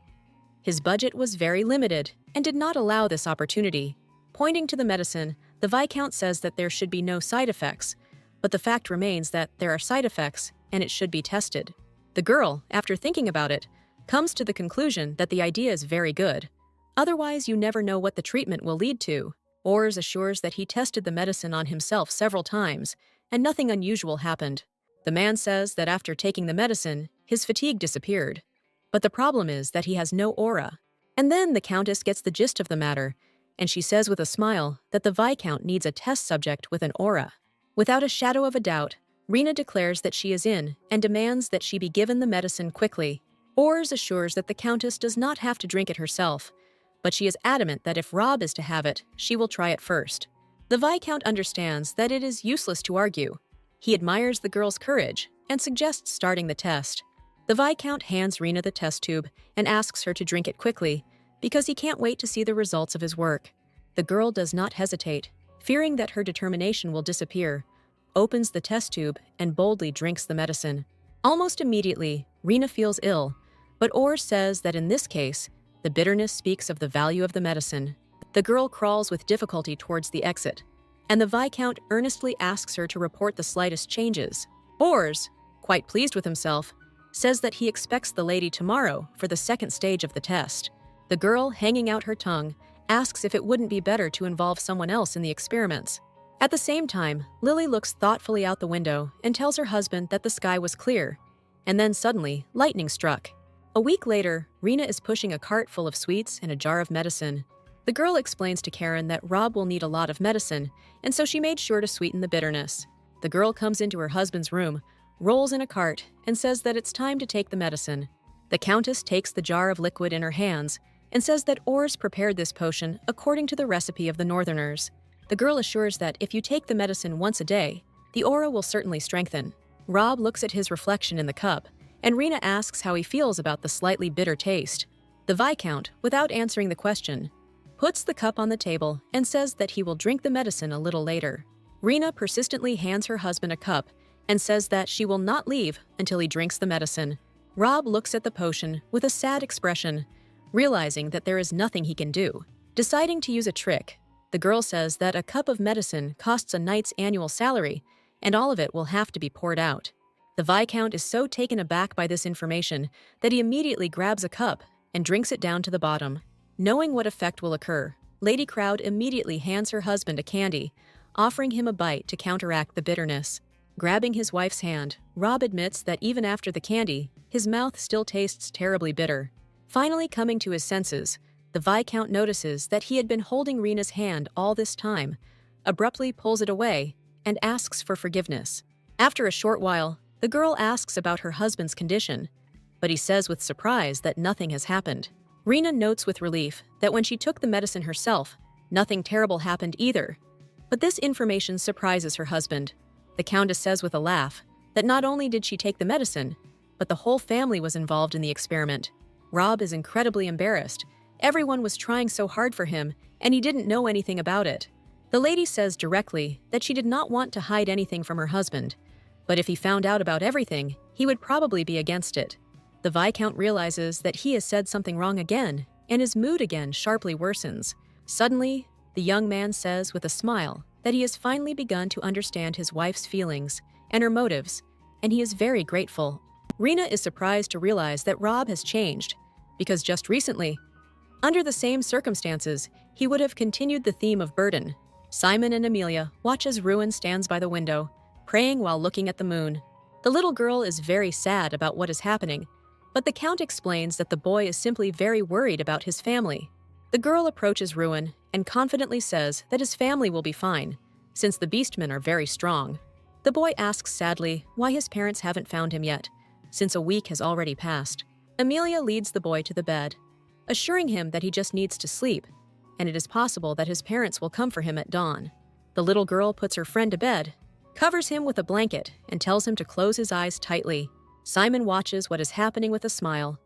His budget was very limited and did not allow this opportunity. Pointing to the medicine, the Viscount says that there should be no side effects, but the fact remains that there are side effects and it should be tested. The girl, after thinking about it, comes to the conclusion that the idea is very good. Otherwise, you never know what the treatment will lead to. Ors assures that he tested the medicine on himself several times, and nothing unusual happened. The man says that after taking the medicine, his fatigue disappeared. But the problem is that he has no aura. And then the Countess gets the gist of the matter, and she says with a smile that the Viscount needs a test subject with an aura. Without a shadow of a doubt, Rena declares that she is in and demands that she be given the medicine quickly. Ors assures that the Countess does not have to drink it herself, but she is adamant that if Rob is to have it, she will try it first. The Viscount understands that it is useless to argue. He admires the girl's courage and suggests starting the test. The Viscount hands Rena the test tube and asks her to drink it quickly because he can't wait to see the results of his work. The girl does not hesitate, fearing that her determination will disappear, opens the test tube and boldly drinks the medicine. Almost immediately, Rena feels ill, but Ors says that in this case, the bitterness speaks of the value of the medicine. The girl crawls with difficulty towards the exit, and the Viscount earnestly asks her to report the slightest changes. Ors, quite pleased with himself, says that he expects the lady tomorrow for the second stage of the test. The girl, hanging out her tongue, asks if it wouldn't be better to involve someone else in the experiments. At the same time, Lily looks thoughtfully out the window and tells her husband that the sky was clear, and then suddenly, lightning struck. A week later, Rena is pushing a cart full of sweets and a jar of medicine. The girl explains to Karen that Rob will need a lot of medicine, and so she made sure to sweeten the bitterness. The girl comes into her husband's room, rolls in a cart, and says that it's time to take the medicine. The Countess takes the jar of liquid in her hands and says that Ors prepared this potion according to the recipe of the Northerners. The girl assures that if you take the medicine once a day, the aura will certainly strengthen. Rob looks at his reflection in the cup, and Rena asks how he feels about the slightly bitter taste. The Viscount, without answering the question, puts the cup on the table and says that he will drink the medicine a little later. Rena persistently hands her husband a cup and says that she will not leave until he drinks the medicine. Rob looks at the potion with a sad expression, realizing that there is nothing he can do. Deciding to use a trick, the girl says that a cup of medicine costs a knight's annual salary, and all of it will have to be poured out. The Viscount is so taken aback by this information that he immediately grabs a cup and drinks it down to the bottom. Knowing what effect will occur, Lady Crowd immediately hands her husband a candy, offering him a bite to counteract the bitterness. Grabbing his wife's hand, Rob admits that even after the candy, his mouth still tastes terribly bitter. Finally coming to his senses, the Viscount notices that he had been holding Rena's hand all this time, abruptly pulls it away, and asks for forgiveness. After a short while, the girl asks about her husband's condition, but he says with surprise that nothing has happened. Rena notes with relief that when she took the medicine herself, nothing terrible happened either. But this information surprises her husband. The Countess says with a laugh that not only did she take the medicine, but the whole family was involved in the experiment. Rob is incredibly embarrassed. Everyone was trying so hard for him, and he didn't know anything about it. The lady says directly that she did not want to hide anything from her husband, but if he found out about everything, he would probably be against it. The Viscount realizes that he has said something wrong again, and his mood again sharply worsens. Suddenly, the young man says with a smile that he has finally begun to understand his wife's feelings and her motives, and he is very grateful. Rena is surprised to realize that Rob has changed, because just recently, under the same circumstances, he would have continued the theme of burden. Simon and Amelia watch as Ruin stands by the window, praying while looking at the moon. The little girl is very sad about what is happening, but the Count explains that the boy is simply very worried about his family. The girl approaches Ruin and confidently says that his family will be fine, since the Beastmen are very strong. The boy asks sadly why his parents haven't found him yet, since a week has already passed. Amelia leads the boy to the bed, assuring him that he just needs to sleep, and it is possible that his parents will come for him at dawn. The little girl puts her friend to bed, covers him with a blanket, and tells him to close his eyes tightly. Simon watches what is happening with a smile.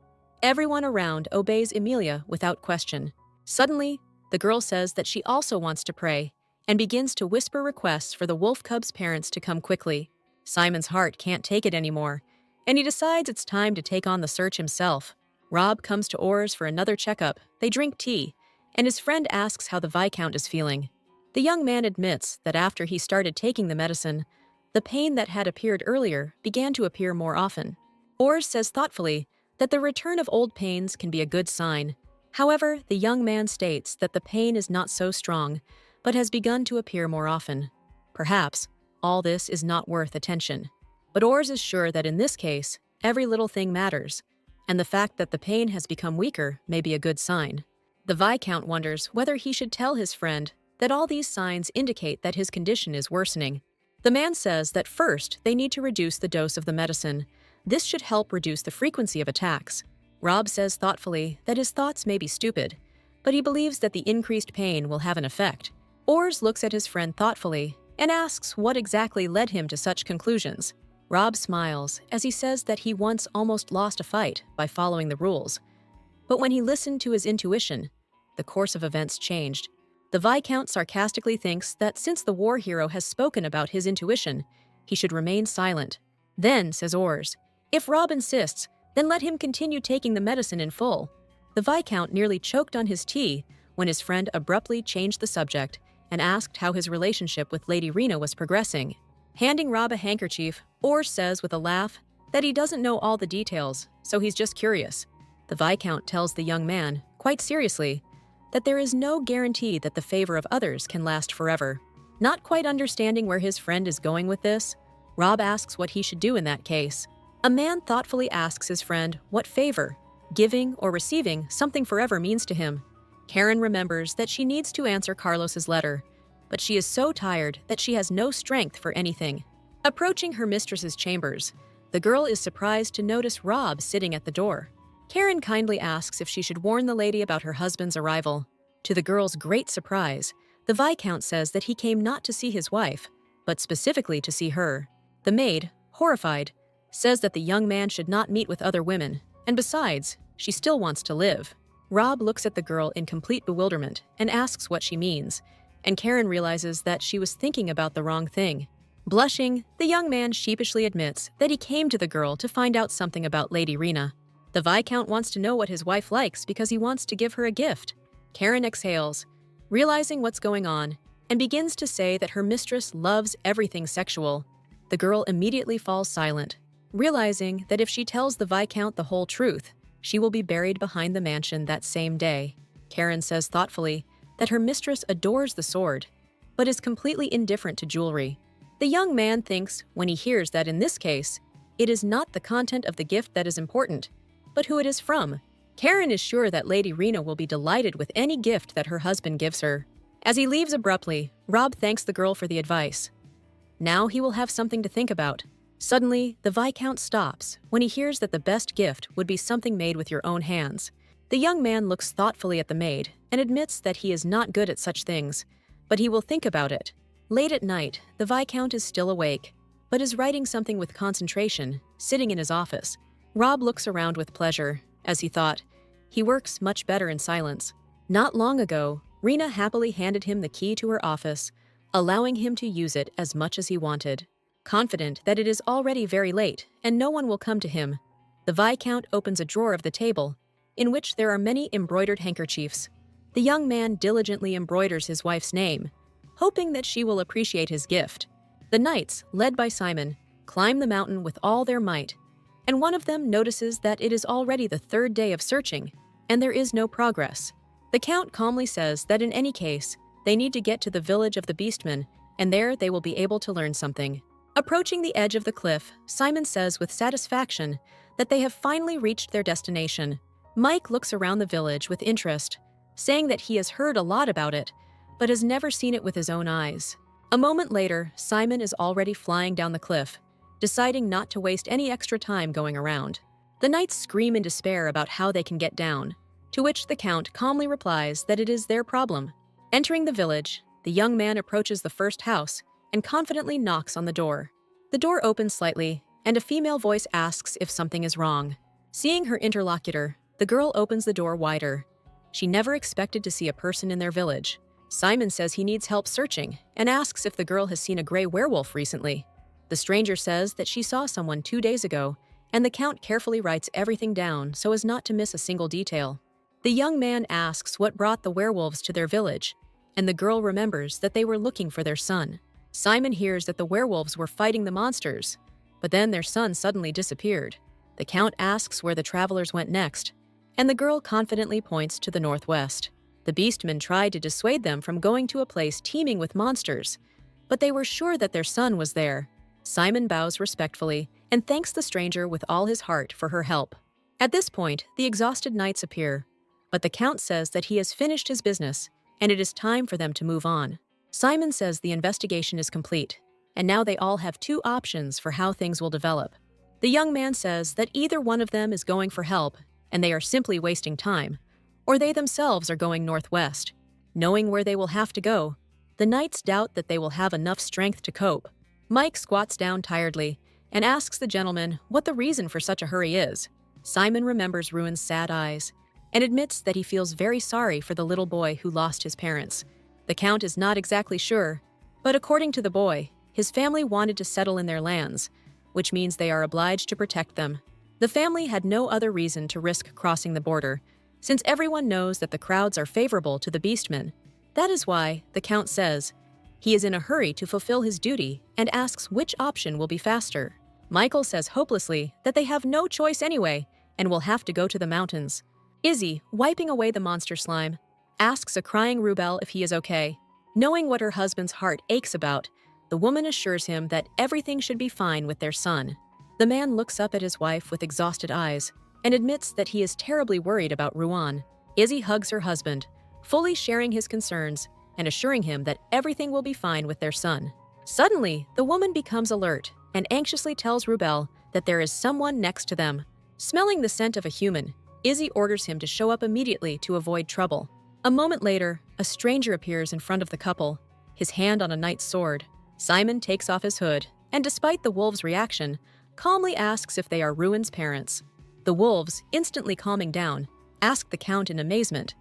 Everyone around obeys Amelia without question. Suddenly, the girl says that she also wants to pray, and begins to whisper requests for the wolf cub's parents to come quickly. Simon's heart can't take it anymore, and he decides it's time to take on the search himself. Rob comes to Ors for another checkup. They drink tea, and his friend asks how the Viscount is feeling. The young man admits that after he started taking the medicine, the pain that had appeared earlier began to appear more often. Ors says thoughtfully that the return of old pains can be a good sign. However, the young man states that the pain is not so strong, but has begun to appear more often. Perhaps all this is not worth attention. But Ors is sure that in this case, every little thing matters, and the fact that the pain has become weaker may be a good sign. The Viscount wonders whether he should tell his friend that all these signs indicate that his condition is worsening. The man says that first they need to reduce the dose of the medicine. This should help reduce the frequency of attacks. Rob says thoughtfully that his thoughts may be stupid, but he believes that the increased pain will have an effect. Ors looks at his friend thoughtfully and asks what exactly led him to such conclusions. Rob smiles as he says that he once almost lost a fight by following the rules. But when he listened to his intuition, the course of events changed. The Viscount sarcastically thinks that since the war hero has spoken about his intuition, he should remain silent. Then, says Ors, if Rob insists, then let him continue taking the medicine in full. The Viscount nearly choked on his tea when his friend abruptly changed the subject and asked how his relationship with Lady Rena was progressing. Handing Rob a handkerchief, Ors says with a laugh that he doesn't know all the details, so he's just curious. The Viscount tells the young man, quite seriously, that there is no guarantee that the favor of others can last forever. Not quite understanding where his friend is going with this, Rob asks what he should do in that case. A man thoughtfully asks his friend what favor, giving or receiving something forever means to him. Karen remembers that she needs to answer Carlos's letter, but she is so tired that she has no strength for anything. Approaching her mistress's chambers, the girl is surprised to notice Rob sitting at the door. Karen kindly asks if she should warn the lady about her husband's arrival. To the girl's great surprise, the Viscount says that he came not to see his wife, but specifically to see her. The maid, horrified, says that the young man should not meet with other women, and besides, she still wants to live. Rob looks at the girl in complete bewilderment and asks what she means, and Karen realizes that she was thinking about the wrong thing. Blushing, the young man sheepishly admits that he came to the girl to find out something about Lady Rena. The Viscount wants to know what his wife likes because he wants to give her a gift. Karen exhales, realizing what's going on, and begins to say that her mistress loves everything sexual. The girl immediately falls silent, realizing that if she tells the Viscount the whole truth, she will be buried behind the mansion that same day. Karen says thoughtfully that her mistress adores the sword, but is completely indifferent to jewelry. The young man thinks, when he hears that in this case, it is not the content of the gift that is important, but who it is from. Karen is sure that Lady Rena will be delighted with any gift that her husband gives her. As he leaves abruptly, Rob thanks the girl for the advice. Now he will have something to think about. Suddenly, the Viscount stops when he hears that the best gift would be something made with your own hands. The young man looks thoughtfully at the maid and admits that he is not good at such things, but he will think about it. Late at night, the Viscount is still awake, but is writing something with concentration, sitting in his office. Rob looks around with pleasure, as he thought, he works much better in silence. Not long ago, Rena happily handed him the key to her office, allowing him to use it as much as he wanted. Confident that it is already very late and no one will come to him, the Viscount opens a drawer of the table, in which there are many embroidered handkerchiefs. The young man diligently embroiders his wife's name, hoping that she will appreciate his gift. The knights, led by Simon, climb the mountain with all their might, and one of them notices that it is already the third day of searching, and there is no progress. The Count calmly says that in any case, they need to get to the village of the Beastmen, and there they will be able to learn something. Approaching the edge of the cliff, Simon says with satisfaction that they have finally reached their destination. Mike looks around the village with interest, saying that he has heard a lot about it, but has never seen it with his own eyes. A moment later, Simon is already flying down the cliff, deciding not to waste any extra time going around. The knights scream in despair about how they can get down, to which the Count calmly replies that it is their problem. Entering the village, the young man approaches the first house and confidently knocks on the door. The door opens slightly, and a female voice asks if something is wrong. Seeing her interlocutor, the girl opens the door wider. She never expected to see a person in their village. Simon says he needs help searching and asks if the girl has seen a gray werewolf recently. The stranger says that she saw someone 2 days ago and the Count carefully writes everything down so as not to miss a single detail. The young man asks what brought the werewolves to their village, and the girl remembers that they were looking for their son. Simon hears that the werewolves were fighting the monsters, but then their son suddenly disappeared. The Count asks where the travelers went next, and the girl confidently points to the northwest. The beastmen tried to dissuade them from going to a place teeming with monsters, but they were sure that their son was there. Simon bows respectfully and thanks the stranger with all his heart for her help. At this point, the exhausted knights appear, but the Count says that he has finished his business and it is time for them to move on. Simon says the investigation is complete, and now they all have two options for how things will develop. The young man says that either one of them is going for help and they are simply wasting time, or they themselves are going northwest. Knowing where they will have to go, the knights doubt that they will have enough strength to cope. Mike squats down tiredly and asks the gentleman what the reason for such a hurry is. Simon remembers Ruin's sad eyes and admits that he feels very sorry for the little boy who lost his parents. The Count is not exactly sure, but according to the boy, his family wanted to settle in their lands, which means they are obliged to protect them. The family had no other reason to risk crossing the border, since everyone knows that the crowds are favorable to the beastmen. That is why, the Count says, he is in a hurry to fulfill his duty and asks which option will be faster. Michael says hopelessly that they have no choice anyway and will have to go to the mountains. Izzy, wiping away the monster slime, asks a crying Rubel if he is okay. Knowing what her husband's heart aches about, the woman assures him that everything should be fine with their son. The man looks up at his wife with exhausted eyes and admits that he is terribly worried about Ruan. Izzy hugs her husband, fully sharing his concerns and assuring him that everything will be fine with their son. Suddenly, the woman becomes alert and anxiously tells Rubel that there is someone next to them. Smelling the scent of a human, Izzy orders him to show up immediately to avoid trouble. A moment later, a stranger appears in front of the couple, his hand on a knight's sword. Simon takes off his hood, and despite the wolves' reaction, calmly asks if they are Ruin's parents. The wolves, instantly calming down, ask the Count in amazement,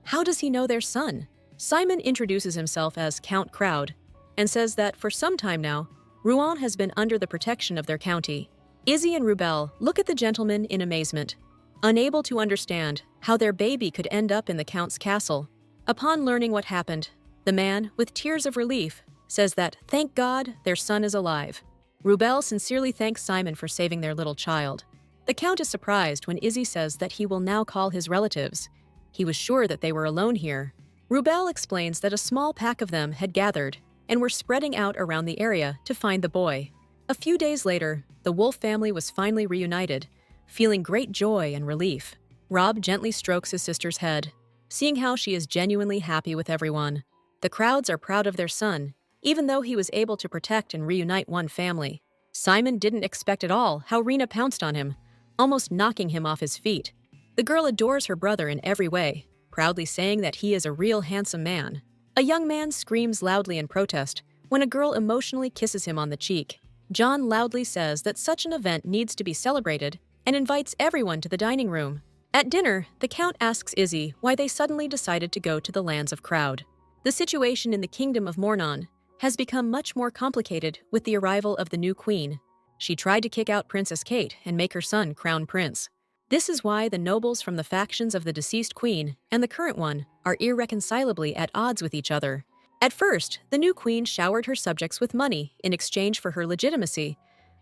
how does he know their son? Simon introduces himself as Count Crowd and says that for some time now, Ruan has been under the protection of their county. Izzy and Rubel look at the gentleman in amazement, unable to understand how their baby could end up in the Count's castle. Upon learning what happened, the man, with tears of relief, says that thank God their son is alive. Rubel sincerely thanks Simon for saving their little child. The Count is surprised when Izzy says that he will now call his relatives. He was sure that they were alone here. Rubel explains that a small pack of them had gathered and were spreading out around the area to find the boy. A few days later, the wolf family was finally reunited, feeling great joy and relief. Rob gently strokes his sister's head, seeing how she is genuinely happy with everyone. The crowds are proud of their son, even though he was able to protect and reunite one family. Simon didn't expect at all how Rena pounced on him, almost knocking him off his feet. The girl adores her brother in every way, proudly saying that he is a real handsome man. A young man screams loudly in protest when a girl emotionally kisses him on the cheek. John loudly says that such an event needs to be celebrated and invites everyone to the dining room. At dinner, the Count asks Izzy why they suddenly decided to go to the lands of Crowd. The situation in the Kingdom of Mornon has become much more complicated with the arrival of the new queen. She tried to kick out Princess Kate and make her son crown prince. This is why the nobles from the factions of the deceased queen and the current one are irreconcilably at odds with each other. At first, the new queen showered her subjects with money in exchange for her legitimacy,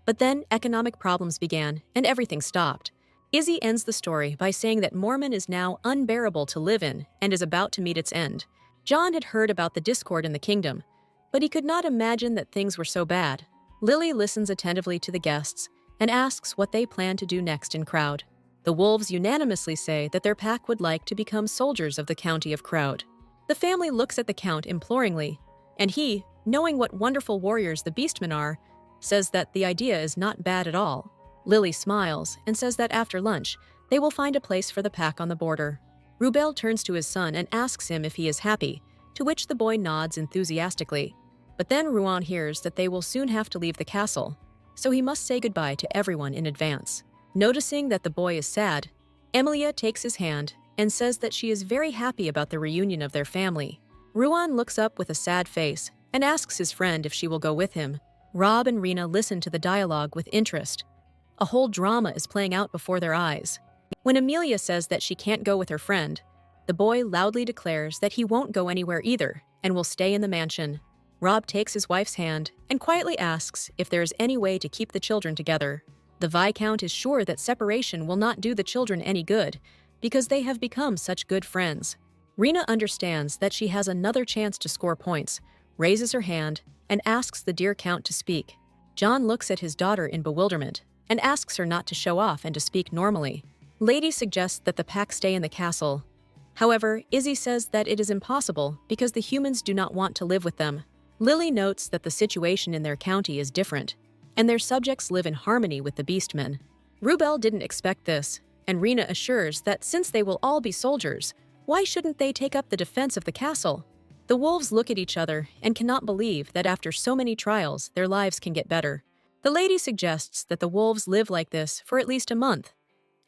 but then economic problems began and everything stopped. Izzy ends the story by saying that Mormon is now unbearable to live in and is about to meet its end. John had heard about the discord in the kingdom, but he could not imagine that things were so bad. Lily listens attentively to the guests and asks what they plan to do next in Crowd. The wolves unanimously say that their pack would like to become soldiers of the county of Crowd. The family looks at the Count imploringly, and he, knowing what wonderful warriors the beastmen are, says that the idea is not bad at all. Lily smiles and says that after lunch, they will find a place for the pack on the border. Rubel turns to his son and asks him if he is happy, to which the boy nods enthusiastically. But then Ruan hears that they will soon have to leave the castle, so he must say goodbye to everyone in advance. Noticing that the boy is sad, Emilia takes his hand and says that she is very happy about the reunion of their family. Ruan looks up with a sad face and asks his friend if she will go with him. Rob and Rena listen to the dialogue with interest. A whole drama is playing out before their eyes. When Amelia says that she can't go with her friend, the boy loudly declares that he won't go anywhere either and will stay in the mansion. Rob takes his wife's hand and quietly asks if there is any way to keep the children together. The Viscount is sure that separation will not do the children any good because they have become such good friends. Rena understands that she has another chance to score points, raises her hand, and asks the dear Count to speak. John looks at his daughter in bewilderment and asks her not to show off and to speak normally. Lady suggests that the pack stay in the castle. However, Izzy says that it is impossible because the humans do not want to live with them. Lily notes that the situation in their county is different, and their subjects live in harmony with the beastmen. Rubel didn't expect this, and Rena assures that since they will all be soldiers, why shouldn't they take up the defense of the castle? The wolves look at each other and cannot believe that after so many trials, their lives can get better. The lady suggests that the wolves live like this for at least a month,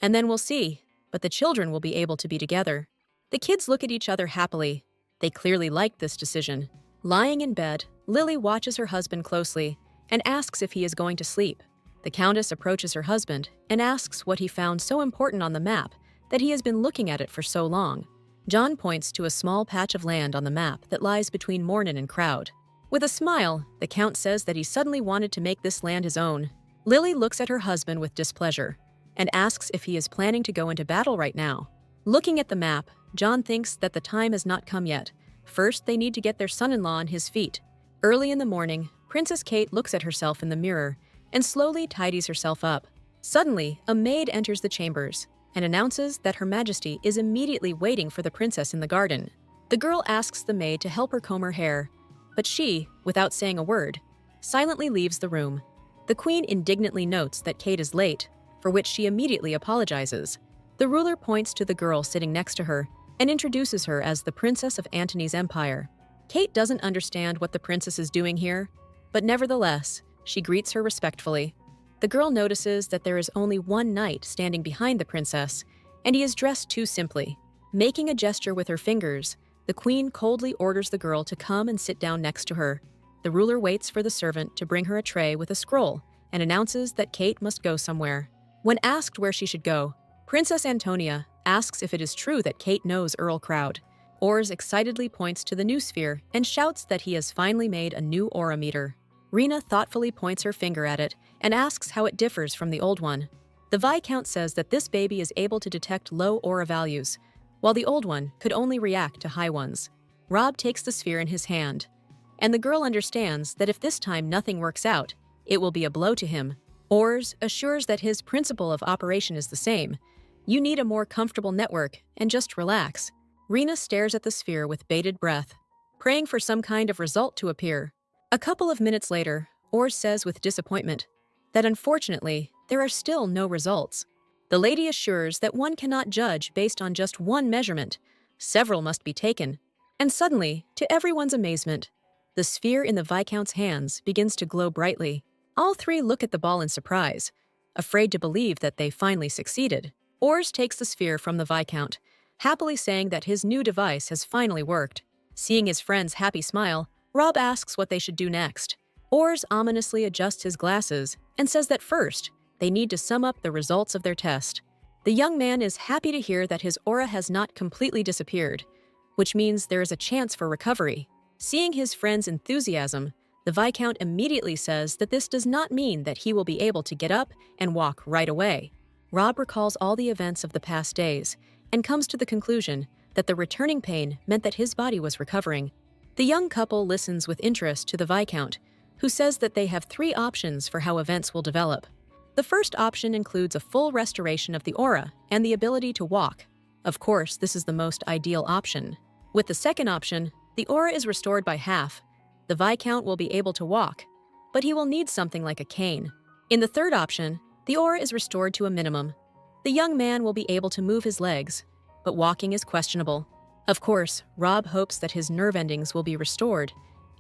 and then we'll see, but the children will be able to be together. The kids look at each other happily. They clearly liked this decision. Lying in bed, Lily watches her husband closely and asks if he is going to sleep. The Countess approaches her husband and asks what he found so important on the map that he has been looking at it for so long. John points to a small patch of land on the map that lies between Mornin and Crowd. With a smile, the Count says that he suddenly wanted to make this land his own. Lily looks at her husband with displeasure and asks if he is planning to go into battle right now. Looking at the map, John thinks that the time has not come yet. First, they need to get their son-in-law on his feet. Early in the morning, Princess Kate looks at herself in the mirror and slowly tidies herself up. Suddenly, a maid enters the chambers and announces that Her Majesty is immediately waiting for the princess in the garden. The girl asks the maid to help her comb her hair, but she, without saying a word, silently leaves the room. The queen indignantly notes that Kate is late, for which she immediately apologizes. The ruler points to the girl sitting next to her and introduces her as the princess of Antony's empire. Kate doesn't understand what the princess is doing here, but nevertheless, she greets her respectfully. The girl notices that there is only one knight standing behind the princess, and he is dressed too simply. Making a gesture with her fingers, the queen coldly orders the girl to come and sit down next to her. The ruler waits for the servant to bring her a tray with a scroll and announces that Kate must go somewhere. When asked where she should go, Princess Antonia asks if it is true that Kate knows Earl Crowd. Ors excitedly points to the new sphere and shouts that he has finally made a new aura meter. Rena thoughtfully points her finger at it and asks how it differs from the old one. The Viscount says that this baby is able to detect low aura values, while the old one could only react to high ones. Rob takes the sphere in his hand, and the girl understands that if this time nothing works out, it will be a blow to him. Ors assures that his principle of operation is the same. You need a more comfortable network and just relax. Rena stares at the sphere with bated breath, praying for some kind of result to appear. A couple of minutes later, Ors says with disappointment that unfortunately, there are still no results. The lady assures that one cannot judge based on just one measurement. Several must be taken. And suddenly, to everyone's amazement, the sphere in the Viscount's hands begins to glow brightly. All three look at the ball in surprise, afraid to believe that they finally succeeded. Ors takes the sphere from the Viscount, happily saying that his new device has finally worked. Seeing his friend's happy smile, Rob asks what they should do next. Ors ominously adjusts his glasses and says that first, they need to sum up the results of their test. The young man is happy to hear that his aura has not completely disappeared, which means there is a chance for recovery. Seeing his friend's enthusiasm, the Viscount immediately says that this does not mean that he will be able to get up and walk right away. Rob recalls all the events of the past days and comes to the conclusion that the returning pain meant that his body was recovering. The young couple listens with interest to the Viscount, who says that they have three options for how events will develop. The first option includes a full restoration of the aura and the ability to walk. Of course, this is the most ideal option. With the second option, the aura is restored by half. The Viscount will be able to walk, but he will need something like a cane. In the third option, the aura is restored to a minimum. The young man will be able to move his legs, but walking is questionable. Of course, Rob hopes that his nerve endings will be restored,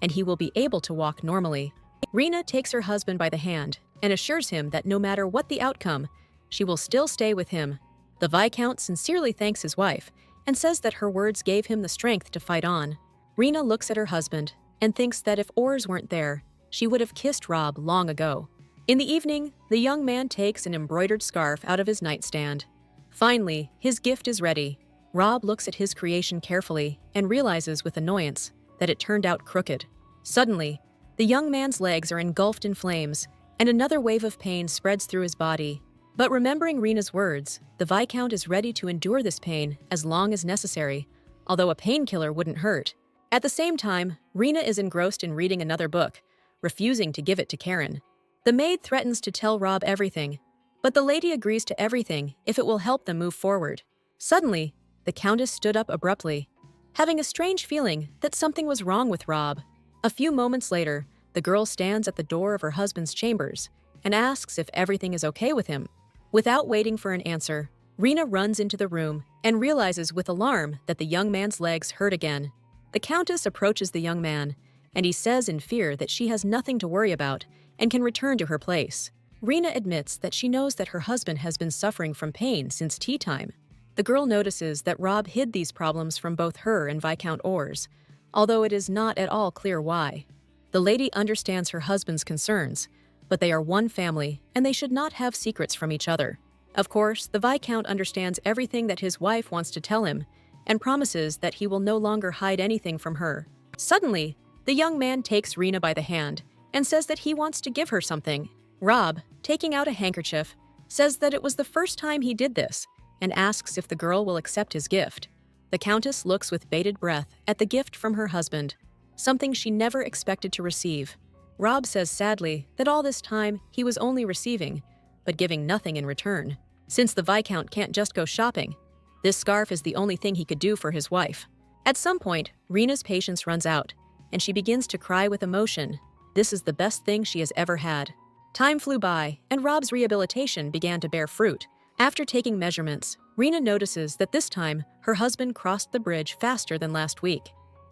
and he will be able to walk normally. Rena takes her husband by the hand and assures him that no matter what the outcome, she will still stay with him. The Viscount sincerely thanks his wife and says that her words gave him the strength to fight on. Rena looks at her husband and thinks that if Ors weren't there, she would have kissed Rob long ago. In the evening, the young man takes an embroidered scarf out of his nightstand. Finally, his gift is ready. Rob looks at his creation carefully and realizes with annoyance that it turned out crooked. Suddenly, the young man's legs are engulfed in flames, and another wave of pain spreads through his body. But remembering Rena's words, the Viscount is ready to endure this pain as long as necessary, although a painkiller wouldn't hurt. At the same time, Rena is engrossed in reading another book, refusing to give it to Karen. The maid threatens to tell Rob everything, but the lady agrees to everything if it will help them move forward. Suddenly, the Countess stood up abruptly, having a strange feeling that something was wrong with Rob. A few moments later, the girl stands at the door of her husband's chambers and asks if everything is okay with him. Without waiting for an answer, Rena runs into the room and realizes with alarm that the young man's legs hurt again. The Countess approaches the young man, and he says in fear that she has nothing to worry about and can return to her place. Rena admits that she knows that her husband has been suffering from pain since tea time. The girl notices that Rob hid these problems from both her and Viscount Ors, although it is not at all clear why. The lady understands her husband's concerns, but they are one family and they should not have secrets from each other. Of course, the Viscount understands everything that his wife wants to tell him and promises that he will no longer hide anything from her. Suddenly, the young man takes Rena by the hand and says that he wants to give her something. Rob, taking out a handkerchief, says that it was the first time he did this and asks if the girl will accept his gift. The Countess looks with bated breath at the gift from her husband, something she never expected to receive. Rob says sadly that all this time he was only receiving, but giving nothing in return. Since the Viscount can't just go shopping, this scarf is the only thing he could do for his wife. At some point, Rena's patience runs out, and she begins to cry with emotion. This is the best thing she has ever had. Time flew by, and Rob's rehabilitation began to bear fruit. After taking measurements, Rena notices that this time her husband crossed the bridge faster than last week.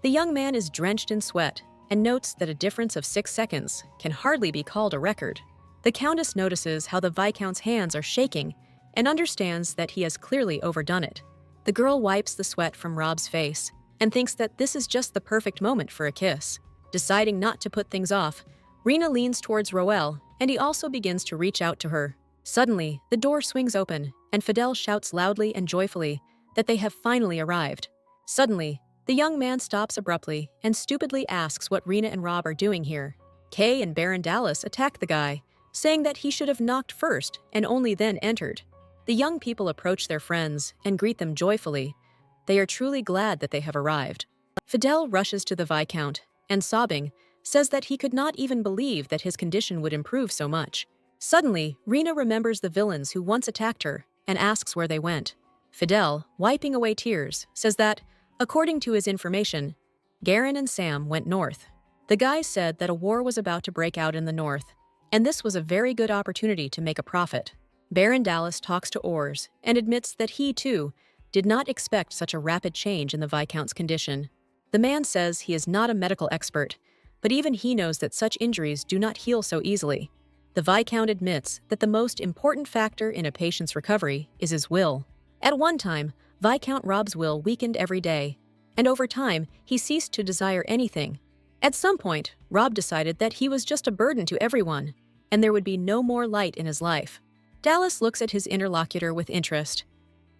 The young man is drenched in sweat and notes that a difference of 6 seconds can hardly be called a record. The Countess notices how the Viscount's hands are shaking and understands that he has clearly overdone it. The girl wipes the sweat from Rob's face and thinks that this is just the perfect moment for a kiss. Deciding not to put things off, Rena leans towards Roel, and he also begins to reach out to her. Suddenly, the door swings open, and Fidel shouts loudly and joyfully that they have finally arrived. Suddenly, the young man stops abruptly and stupidly asks what Rena and Rob are doing here. Kay and Baron Dallas attack the guy, saying that he should have knocked first and only then entered. The young people approach their friends and greet them joyfully. They are truly glad that they have arrived. Fidel rushes to the Viscount and, sobbing, says that he could not even believe that his condition would improve so much. Suddenly, Rena remembers the villains who once attacked her and asks where they went. Fidel, wiping away tears, says that, according to his information, Garen and Sam went north. The guy said that a war was about to break out in the north, and this was a very good opportunity to make a profit. Baron Dallas talks to Ors and admits that he, too, did not expect such a rapid change in the Viscount's condition. The man says he is not a medical expert, but even he knows that such injuries do not heal so easily. The Viscount admits that the most important factor in a patient's recovery is his will. At one time, Viscount Rob's will weakened every day, and over time, he ceased to desire anything. At some point, Rob decided that he was just a burden to everyone, and there would be no more light in his life. Dallas looks at his interlocutor with interest.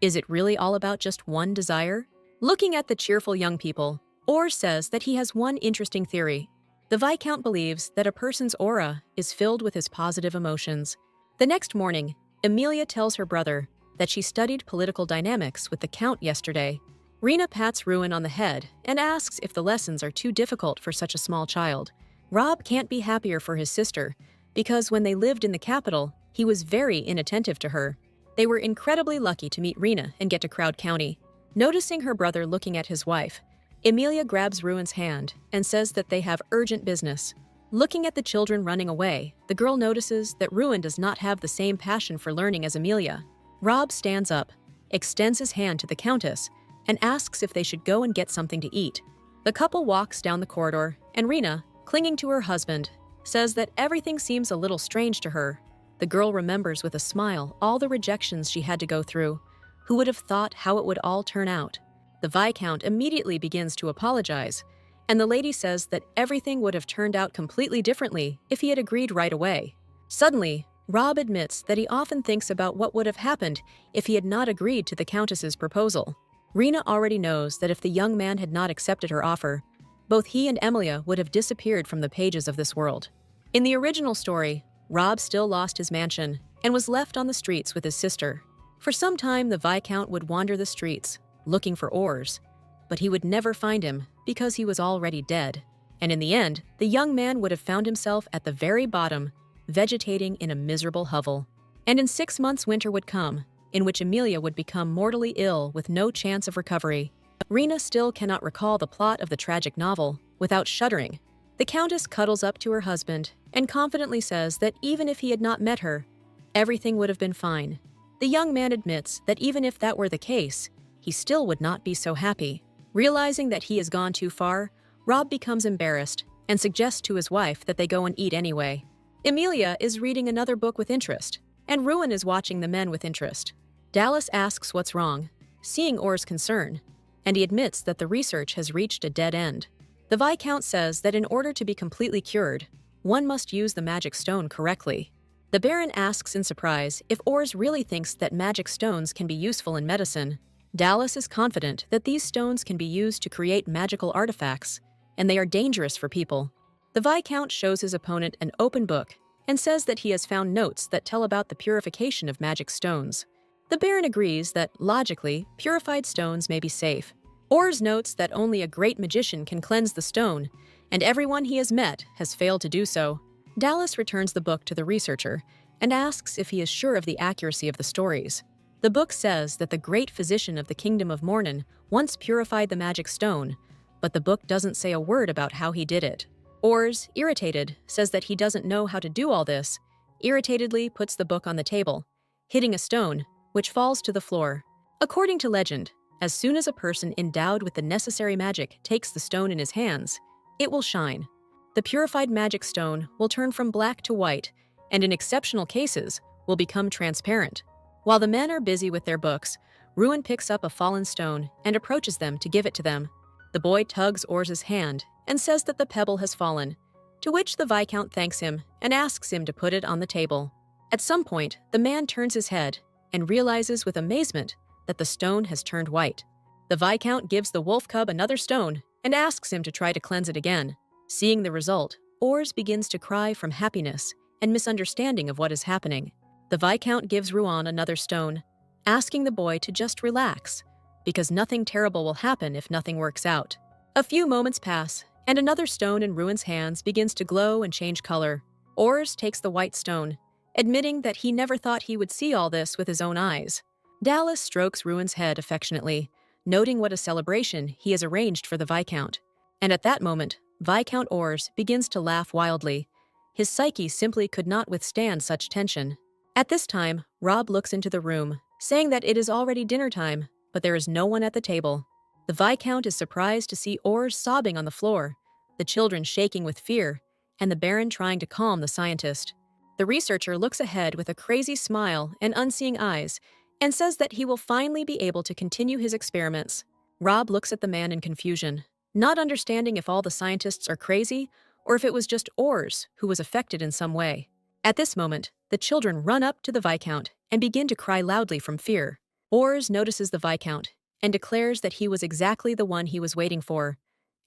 Is it really all about just one desire? Looking at the cheerful young people, Orr says that he has one interesting theory. The Viscount believes that a person's aura is filled with his positive emotions. The next morning, Emilia tells her brother that she studied political dynamics with the Count yesterday. Rena pats Ruin on the head and asks if the lessons are too difficult for such a small child. Rob can't be happier for his sister, because when they lived in the capital, he was very inattentive to her. They were incredibly lucky to meet Rena and get to Crowd County. Noticing her brother looking at his wife, Emilia grabs Ruin's hand and says that they have urgent business. Looking at the children running away, the girl notices that Ruin does not have the same passion for learning as Emilia. Rob stands up, extends his hand to the Countess, and asks if they should go and get something to eat. The couple walks down the corridor, and Rena, clinging to her husband, says that everything seems a little strange to her. The girl remembers with a smile all the rejections she had to go through. Who would have thought how it would all turn out? The Viscount immediately begins to apologize, and the lady says that everything would have turned out completely differently if he had agreed right away. Suddenly, Rob admits that he often thinks about what would have happened if he had not agreed to the Countess's proposal. Rena already knows that if the young man had not accepted her offer, both he and Emilia would have disappeared from the pages of this world. In the original story, Rob still lost his mansion and was left on the streets with his sister. For some time, the Viscount would wander the streets, looking for Ors, but he would never find him because he was already dead. And in the end, the young man would have found himself at the very bottom, vegetating in a miserable hovel. And in 6 months winter would come, in which Emilia would become mortally ill with no chance of recovery. Rena still cannot recall the plot of the tragic novel without shuddering. The Countess cuddles up to her husband and confidently says that even if he had not met her, everything would have been fine. The young man admits that even if that were the case, he still would not be so happy. Realizing that he has gone too far, Rob becomes embarrassed and suggests to his wife that they go and eat anyway. Emilia is reading another book with interest, and Ruin is watching the men with interest. Dallas asks what's wrong, seeing Orr's concern, and he admits that the research has reached a dead end. The Viscount says that in order to be completely cured, one must use the magic stone correctly. The Baron asks in surprise if Orrs really thinks that magic stones can be useful in medicine. Dallas is confident that these stones can be used to create magical artifacts, and they are dangerous for people. The Viscount shows his opponent an open book and says that he has found notes that tell about the purification of magic stones. The Baron agrees that, logically, purified stones may be safe. Orrs notes that only a great magician can cleanse the stone, and everyone he has met has failed to do so. Dallas returns the book to the researcher and asks if he is sure of the accuracy of the stories. The book says that the great physician of the Kingdom of Mornin once purified the magic stone, but the book doesn't say a word about how he did it. Orrs, irritated, says that he doesn't know how to do all this, irritatedly puts the book on the table, hitting a stone, which falls to the floor. According to legend, as soon as a person endowed with the necessary magic takes the stone in his hands, it will shine. The purified magic stone will turn from black to white, and in exceptional cases, will become transparent. While the men are busy with their books, Ruin picks up a fallen stone and approaches them to give it to them. The boy tugs Orrs' hand and says that the pebble has fallen, to which the Viscount thanks him and asks him to put it on the table. At some point, the man turns his head and realizes with amazement that the stone has turned white. The Viscount gives the wolf cub another stone and asks him to try to cleanse it again. Seeing the result, Orrs begins to cry from happiness and misunderstanding of what is happening. The Viscount gives Ruan another stone, asking the boy to just relax, because nothing terrible will happen if nothing works out. A few moments pass, and another stone in Ruin's hands begins to glow and change color. Orrs takes the white stone, admitting that he never thought he would see all this with his own eyes. Dallas strokes Ruin's head affectionately, noting what a celebration he has arranged for the Viscount. And at that moment, Viscount Orrs begins to laugh wildly. His psyche simply could not withstand such tension. At this time, Rob looks into the room, saying that it is already dinner time, but there is no one at the table. The Viscount is surprised to see Orrs sobbing on the floor, the children shaking with fear, and the Baron trying to calm the scientist. The researcher looks ahead with a crazy smile and unseeing eyes, and says that he will finally be able to continue his experiments. Rob looks at the man in confusion, not understanding if all the scientists are crazy or if it was just Orrs who was affected in some way. At this moment, the children run up to the Viscount and begin to cry loudly from fear. Orrs notices the Viscount and declares that he was exactly the one he was waiting for,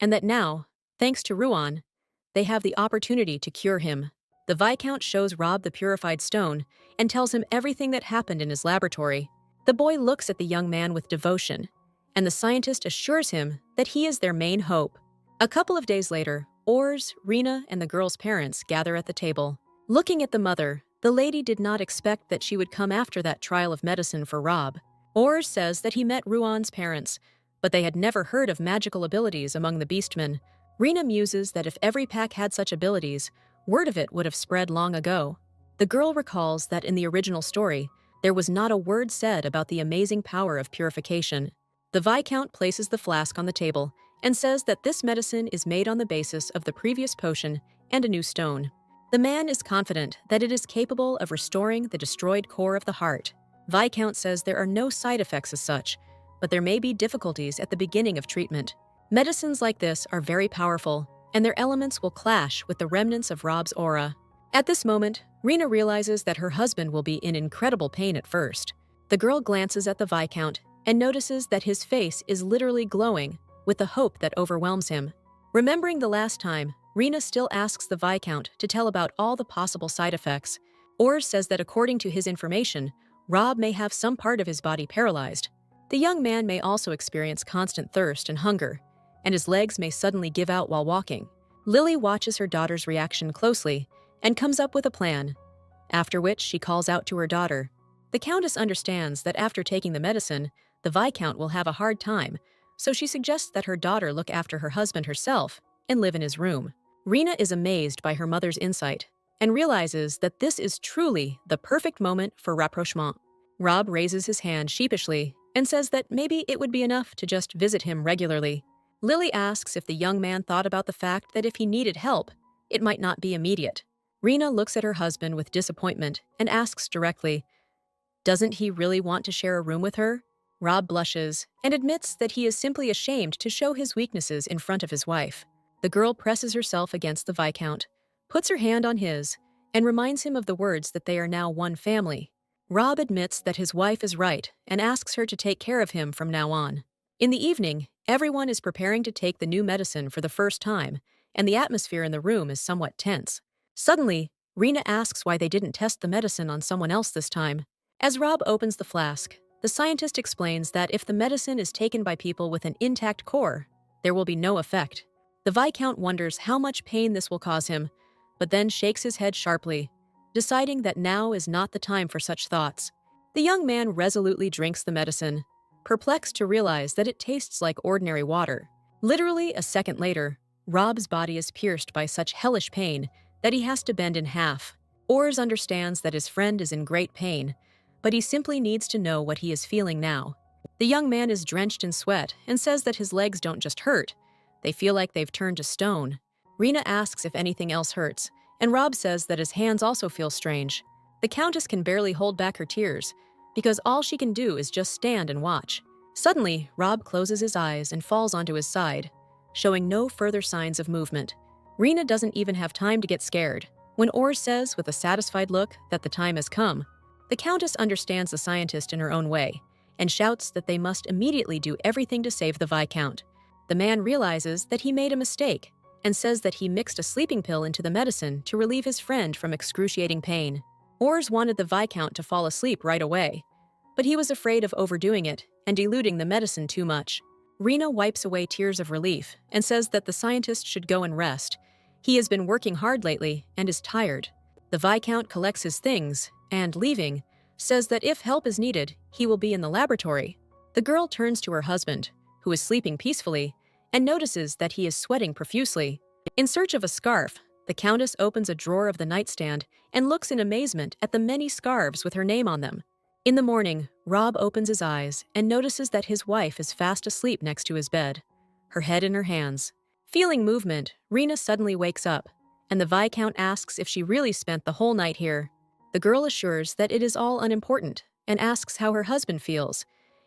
and that now, thanks to Ruan, they have the opportunity to cure him. The Viscount shows Rob the purified stone and tells him everything that happened in his laboratory. The boy looks at the young man with devotion, and the scientist assures him that he is their main hope. A couple of days later, Orrs, Rena, and the girl's parents gather at the table. Looking at the mother, the lady did not expect that she would come after that trial of medicine for Rob. Orrs says that he met Ruan's parents, but they had never heard of magical abilities among the beastmen. Rena muses that if every pack had such abilities, word of it would have spread long ago. The girl recalls that in the original story, there was not a word said about the amazing power of purification. The Viscount places the flask on the table and says that this medicine is made on the basis of the previous potion and a new stone. The man is confident that it is capable of restoring the destroyed core of the heart. Viscount says there are no side effects as such, but there may be difficulties at the beginning of treatment. Medicines like this are very powerful, and their elements will clash with the remnants of Rob's aura. At this moment, Rena realizes that her husband will be in incredible pain at first. The girl glances at the Viscount and notices that his face is literally glowing with the hope that overwhelms him. Remembering the last time, Rena still asks the Viscount to tell about all the possible side effects. Ors says that according to his information, Rob may have some part of his body paralyzed. The young man may also experience constant thirst and hunger, and his legs may suddenly give out while walking. Lily watches her daughter's reaction closely and comes up with a plan, after which she calls out to her daughter. The Countess understands that after taking the medicine, the Viscount will have a hard time, so she suggests that her daughter look after her husband herself and live in his room. Rena is amazed by her mother's insight and realizes that this is truly the perfect moment for rapprochement. Rob raises his hand sheepishly and says that maybe it would be enough to just visit him regularly. Lily asks if the young man thought about the fact that if he needed help, it might not be immediate. Rena looks at her husband with disappointment and asks directly, "Doesn't he really want to share a room with her?" Rob blushes and admits that he is simply ashamed to show his weaknesses in front of his wife. The girl presses herself against the Viscount, puts her hand on his, and reminds him of the words that they are now one family. Rob admits that his wife is right and asks her to take care of him from now on. In the evening, everyone is preparing to take the new medicine for the first time, and the atmosphere in the room is somewhat tense. Suddenly, Rena asks why they didn't test the medicine on someone else this time. As Rob opens the flask, the scientist explains that if the medicine is taken by people with an intact core, there will be no effect. The Viscount wonders how much pain this will cause him, but then shakes his head sharply, deciding that now is not the time for such thoughts. The young man resolutely drinks the medicine, perplexed to realize that it tastes like ordinary water. Literally a second later, Rob's body is pierced by such hellish pain that he has to bend in half. Ors understands that his friend is in great pain, but he simply needs to know what he is feeling now. The young man is drenched in sweat and says that his legs don't just hurt, they feel like they've turned to stone. Rena asks if anything else hurts, and Rob says that his hands also feel strange. The Countess can barely hold back her tears, because all she can do is just stand and watch. Suddenly, Rob closes his eyes and falls onto his side, showing no further signs of movement. Rena doesn't even have time to get scared when Ors says with a satisfied look that the time has come. The Countess understands the scientist in her own way and shouts that they must immediately do everything to save the Viscount. The man realizes that he made a mistake and says that he mixed a sleeping pill into the medicine to relieve his friend from excruciating pain. Ors wanted the Viscount to fall asleep right away, but he was afraid of overdoing it and diluting the medicine too much. Rena wipes away tears of relief and says that the scientist should go and rest. He has been working hard lately and is tired. The Viscount collects his things and, leaving, says that if help is needed, he will be in the laboratory. The girl turns to her husband, who is sleeping peacefully, and notices that he is sweating profusely. In search of a scarf, the Countess opens a drawer of the nightstand and looks in amazement at the many scarves with her name on them. In the morning, Rob opens his eyes and notices that his wife is fast asleep next to his bed, her head in her hands. Feeling movement, Rena suddenly wakes up, and the Viscount asks if she really spent the whole night here. The girl assures that it is all unimportant and asks how her husband feels,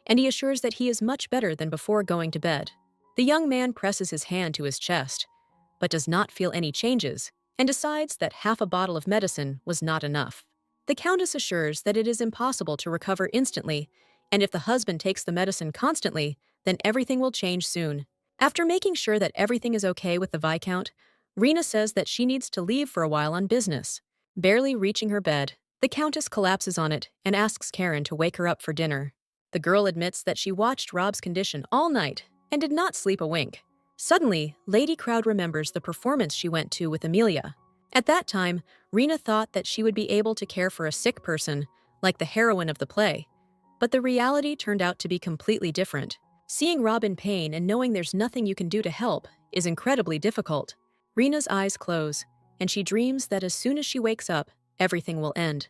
and he assures that he is much better than before going to bed. The young man presses his hand to his chest, but does not feel any changes, and decides that half a bottle of medicine was not enough. The Countess assures that it is impossible to recover instantly, and if the husband takes the medicine constantly, then everything will change soon. After making sure that everything is okay with the Viscount, Rena says that she needs to leave for a while on business. Barely reaching her bed, the Countess collapses on it and asks Karen to wake her up for dinner. The girl admits that she watched Rob's condition all night and did not sleep a wink. Suddenly, Lady Crowd remembers the performance she went to with Amelia. At that time, Rena thought that she would be able to care for a sick person, like the heroine of the play. But the reality turned out to be completely different. Seeing Rob in pain and knowing there's nothing you can do to help is incredibly difficult. Rena's eyes close, and she dreams that as soon as she wakes up, everything will end.